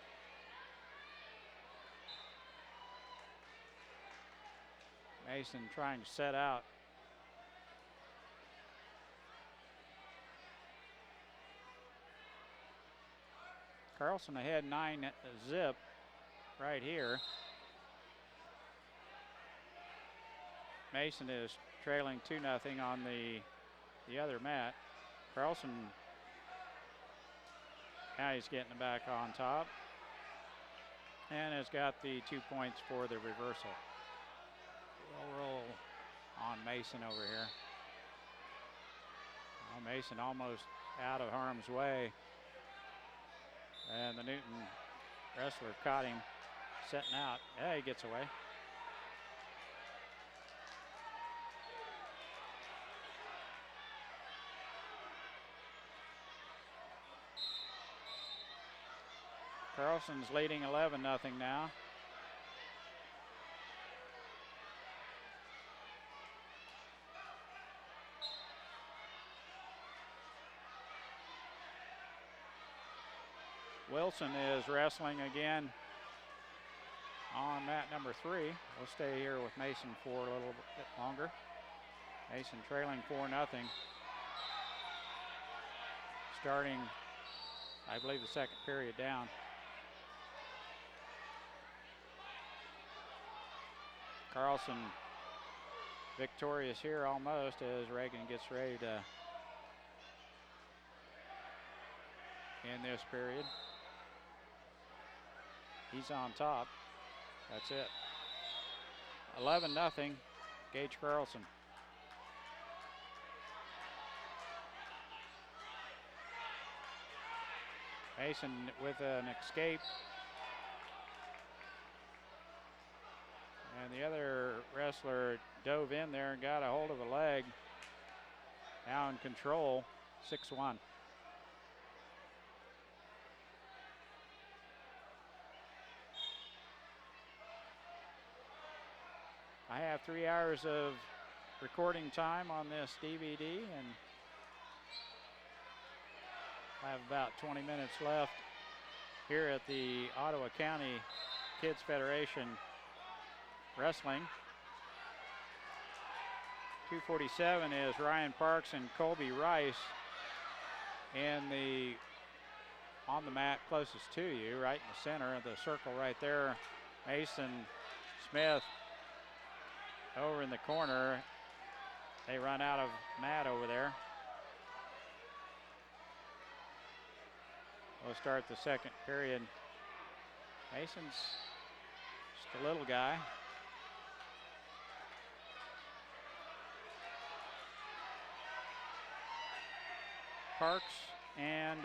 Mason trying to set out. Carlson ahead 9-zip right here. Mason is trailing 2-0 on the other mat. Carlson, now he's getting it back on top and has got the 2 points for the reversal. We'll roll on Mason over here. Well, Mason almost out of harm's way. And the Newton wrestler caught him setting out. Yeah, he gets away. Carlson's leading 11-0 now. Wilson is wrestling again on mat number 3. We'll stay here with Mason for a little bit longer. Mason trailing 4-0. Starting, I believe, the second period down. Carlson victorious here almost as Reagan gets ready to end this period. He's on top. That's it. 11-0, Gage Carlson. Mason with an escape. And the other wrestler dove in there and got a hold of a leg. Now in control, 6-1. I have 3 hours of recording time on this DVD, and I have about 20 minutes left here at the Ottawa County Kids Federation Wrestling. 247 is Ryan Parks and Colby Rice. And on the mat closest to you, right in the center of the circle right there, Mason Smith over in the corner. They run out of mat over there. We'll start the second period. Mason's just a little guy. Parks and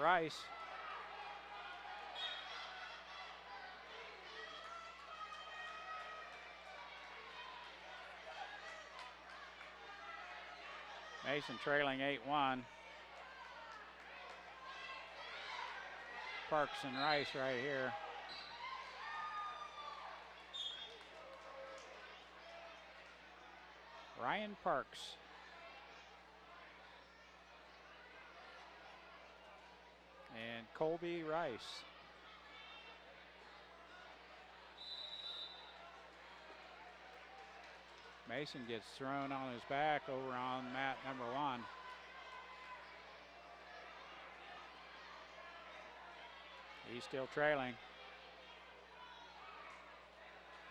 Rice. Mason trailing 8-1. Parks and Rice right here. Ryan Parks. And Colby Rice. Mason gets thrown on his back over on mat number 1. He's still trailing.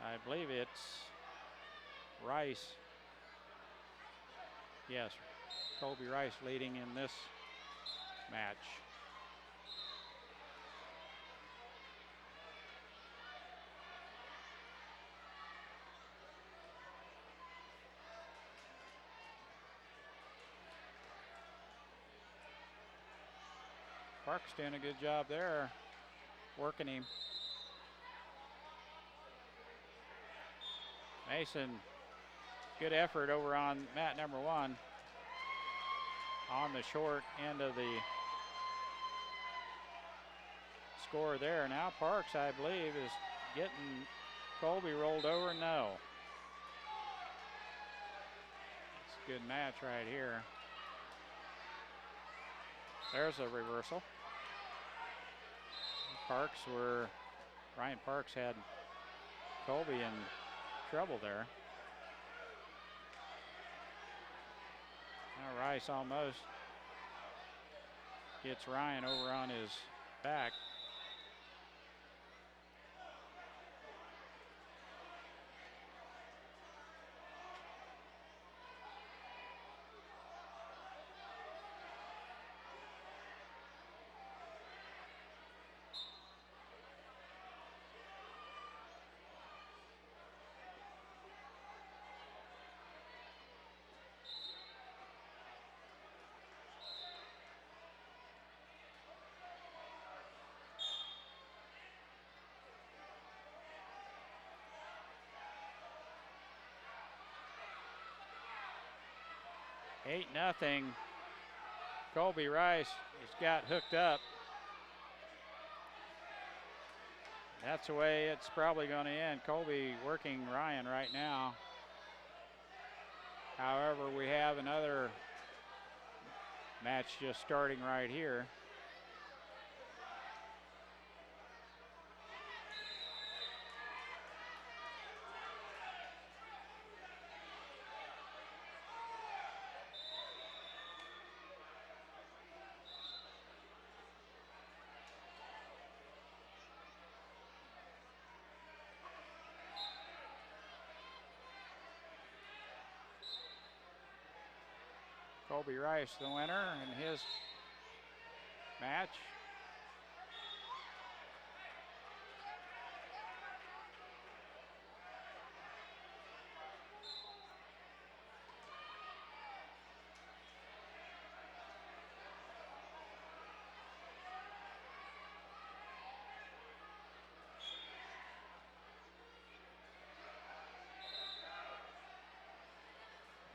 I believe it's Rice. Yes, Colby Rice leading in this match. Park's doing a good job there, working him. Mason, good effort over on mat number 1 on the short end of the score there. Now Parks, I believe, is getting Colby rolled over. No. It's a good match right here. There's a reversal. Ryan Parks had Colby in trouble there. Now Rice almost gets Ryan over on his back. Eight nothing. Colby Rice has got hooked up. That's the way it's probably going to end. Colby working Ryan right now. However, we have another match just starting right here. Kobe Rice, the winner in his match.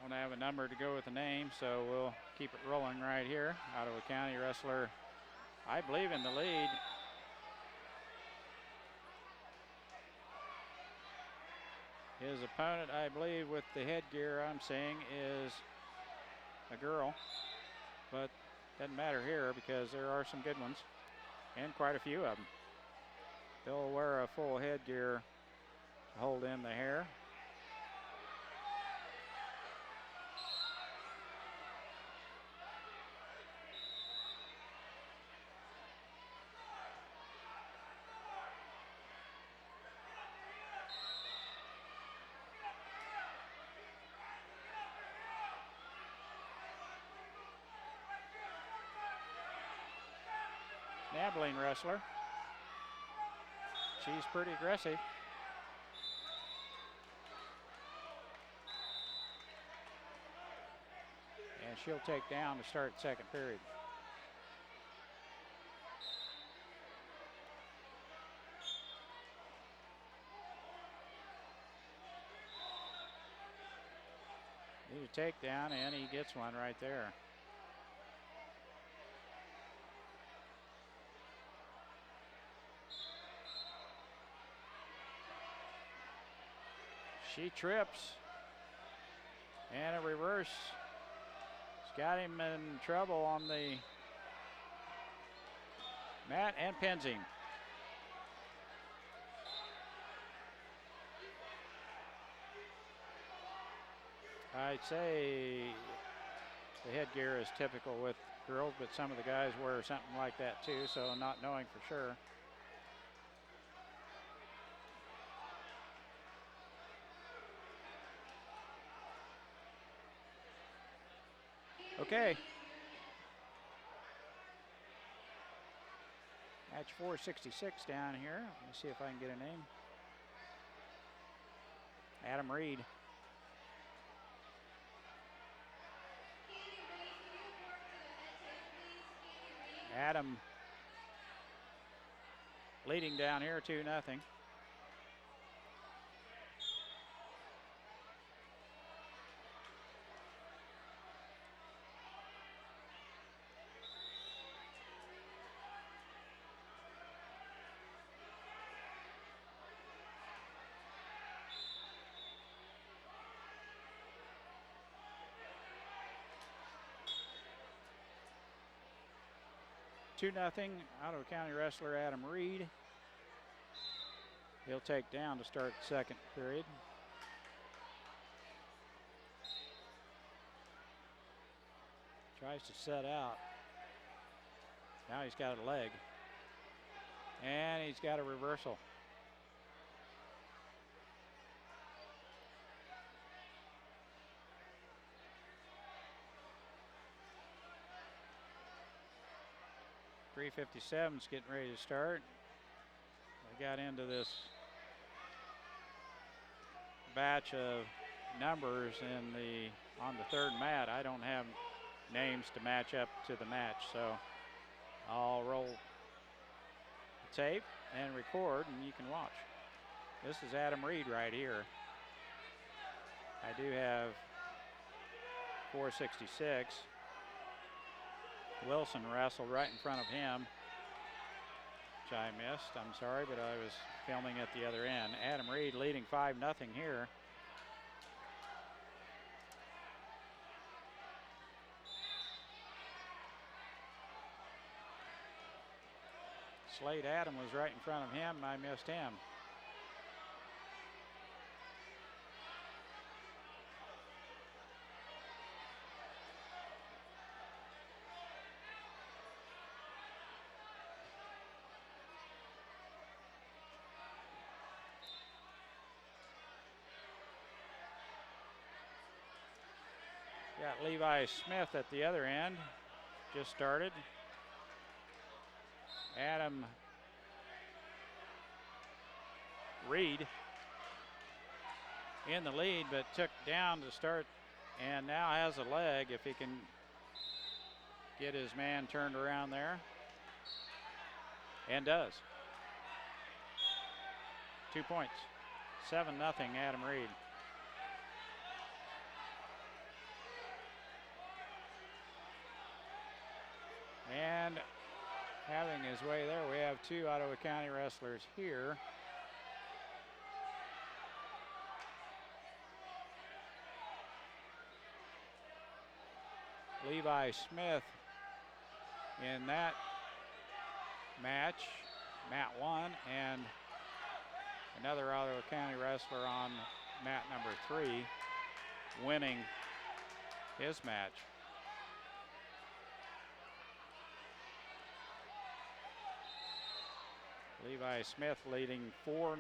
Don't have a number to go with the name, so we'll keep it rolling right here. Ottawa County wrestler, I believe, in the lead. His opponent, I believe, with the headgear I'm seeing is a girl, but doesn't matter here because there are some good ones and quite a few of them. They'll wear a full headgear to hold in the hair. Abilene wrestler. She's pretty aggressive. And she'll take down to start second period. Need a takedown, and he gets one right there. She trips, and a reverse. It's got him in trouble on the mat and pins him. I'd say the headgear is typical with girls, but some of the guys wear something like that too, so not knowing for sure. Okay. Match 466 down here. Let me see if I can get a name. Adam Reed. Adam leading down here 2-0. Ottawa County wrestler Adam Reed. He'll take down to start the second period. Tries to set out. Now he's got a leg. And he's got a reversal. .357's getting ready to start. We got into this batch of numbers on the third mat. I don't have names to match up to the match, so I'll roll the tape and record, and you can watch. This is Adam Reed right here. I do have 466. Wilson wrestled right in front of him, which I missed. I'm sorry, but I was filming at the other end. Adam Reed leading 5-0 here. Slade Adam was right in front of him, and I missed him. Got Levi Smith at the other end. Just started. Adam Reed in the lead, but took down to start and now has a leg if he can get his man turned around there. And does. 2 points. 7-0 Adam Reed. And having his way there, we have 2 Ottawa County wrestlers here. Levi Smith in that match, mat 1, and another Ottawa County wrestler on mat number 3, winning his match. Levi Smith leading 4-0.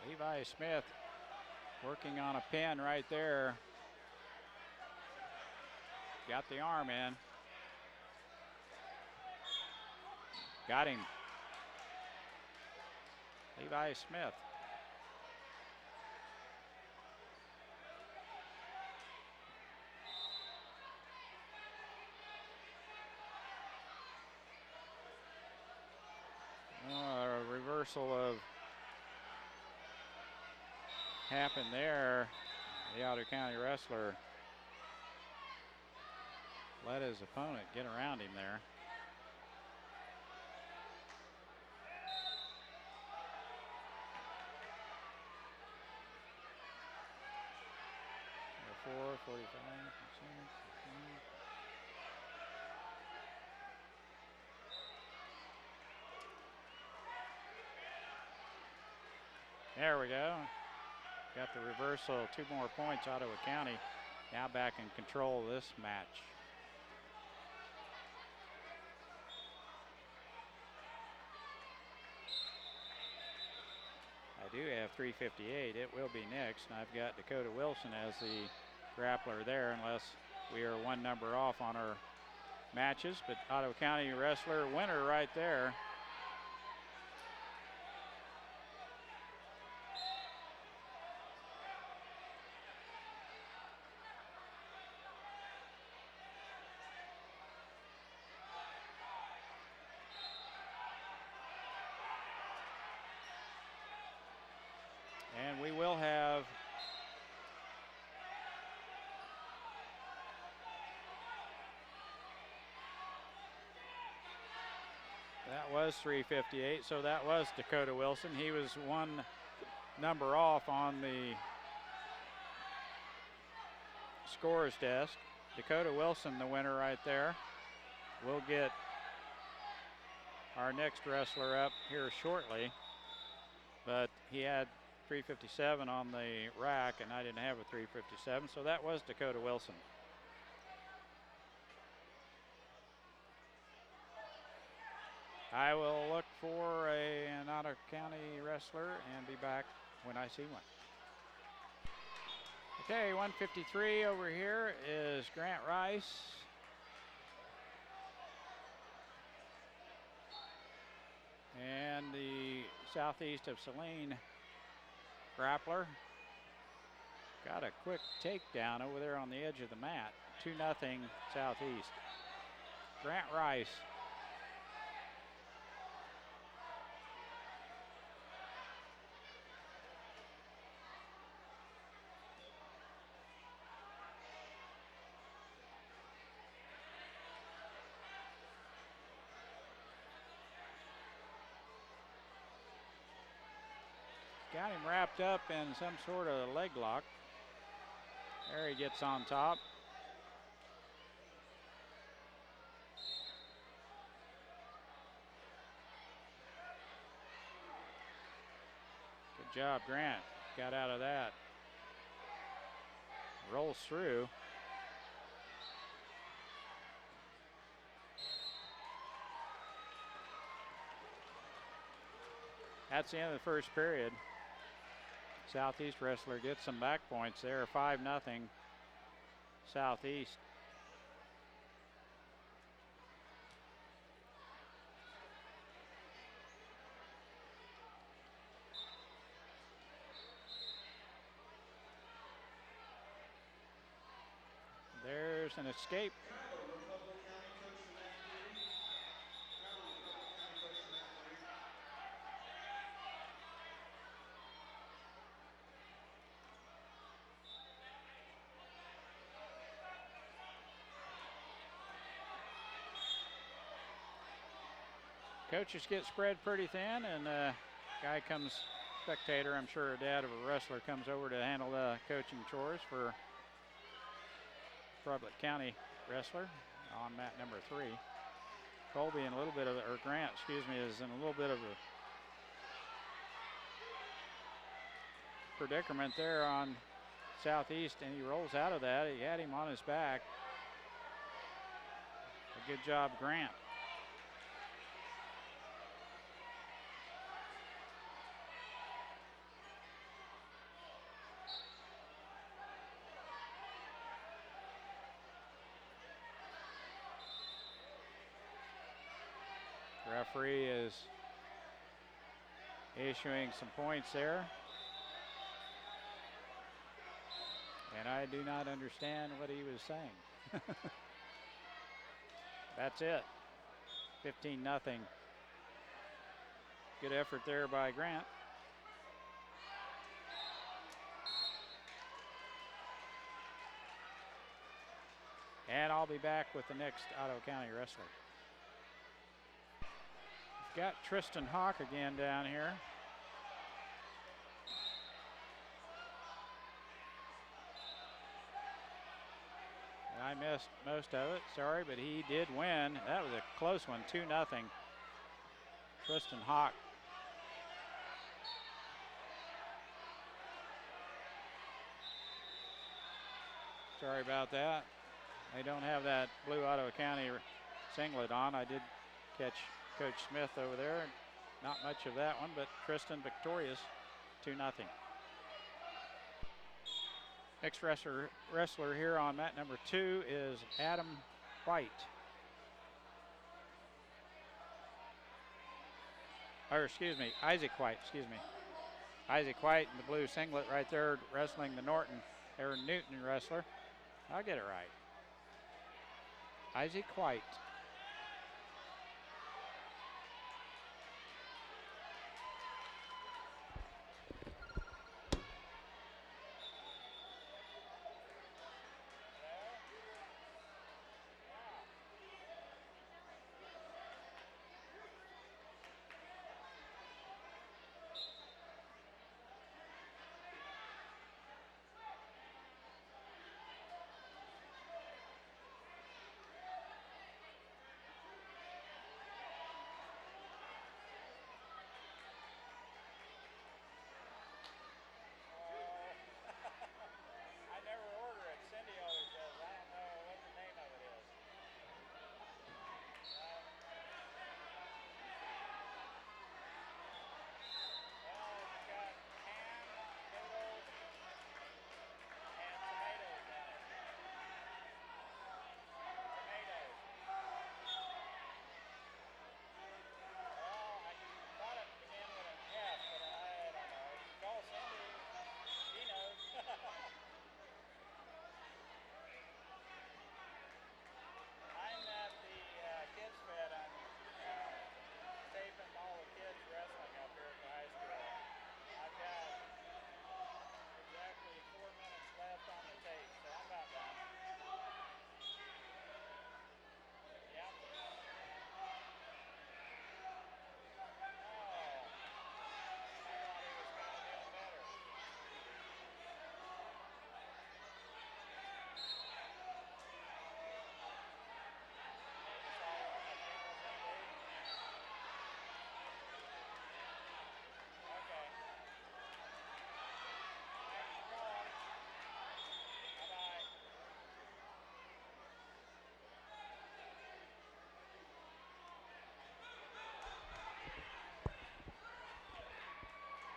Levi Smith working on a pin right there. Got the arm in. Got him. Levi Smith. A reversal of happened there. The Ottawa County wrestler let his opponent get around him there. Four, 45, 6, there we go. Got the reversal, 2 more points, Ottawa County now back in control of this match. I do have 3:58. It will be next, and I've got Dakota Wilson as the grappler there, unless we are 1 number off on our matches. But Ottawa County wrestler winner right there. And we will have that was 3:58, so that was Dakota Wilson. He was 1 number off on the scorer's desk. Dakota Wilson, the winner right there. We'll get our next wrestler up here shortly, but he had 3:57 on the rack, and I didn't have a 3:57, so that was Dakota Wilson. I will look for an Ottawa County wrestler and be back when I see one. Okay, 153 over here is Grant Rice. And the southeast of Saline grappler got a quick takedown over there on the edge of the mat. 2-0 southeast. Grant Rice. Got him wrapped up in some sort of leg lock. There he gets on top. job, Grant. Got out of that. Rolls through. That's the end of the first period. Southeast Wrestler gets some back points there, 5-0 Southeast. There's an escape. Coaches get spread pretty thin, and guy comes, spectator, I'm sure a dad of a wrestler, comes over to handle the coaching chores for Frederick County wrestler on mat number 3. Colby in a little bit of, or Grant, excuse me, is in a little bit of a predicament there on Southeast, and he rolls out of that. He had him on his back. A good job, Grant. Referee is issuing some points there. And I do not understand what he was saying. That's it. 15-0. Good effort there by Grant. And I'll be back with the next Ottawa County wrestler. We've got Tristan Hawk again down here. I missed most of it, sorry, but he did win. That was a close one, 2-0. Tristan Hawk. Sorry about that. I don't have that blue Ottawa County singlet on. I did catch Coach Smith over there. Not much of that one, but Tristan victorious, 2-0. Next wrestler here on mat number 2 is Adam White. Or excuse me, Isaac White, excuse me. Isaac White in the blue singlet right there wrestling the Newton wrestler. I'll get it right. Isaac White.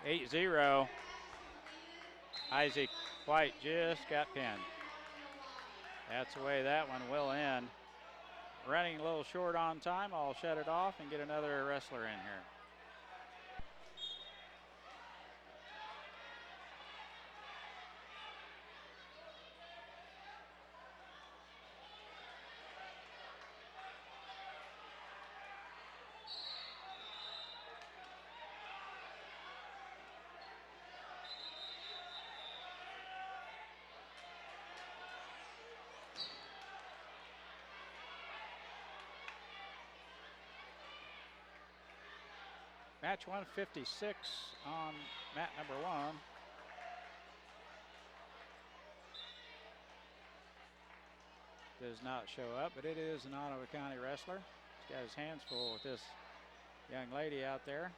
8-0. Isaac White just got pinned. That's the way that one will end. Running a little short on time. I'll shut it off and get another wrestler in here. Match 156 on mat number 1. Does not show up, but it is an Ottawa County wrestler. He's got his hands full with this young lady out there.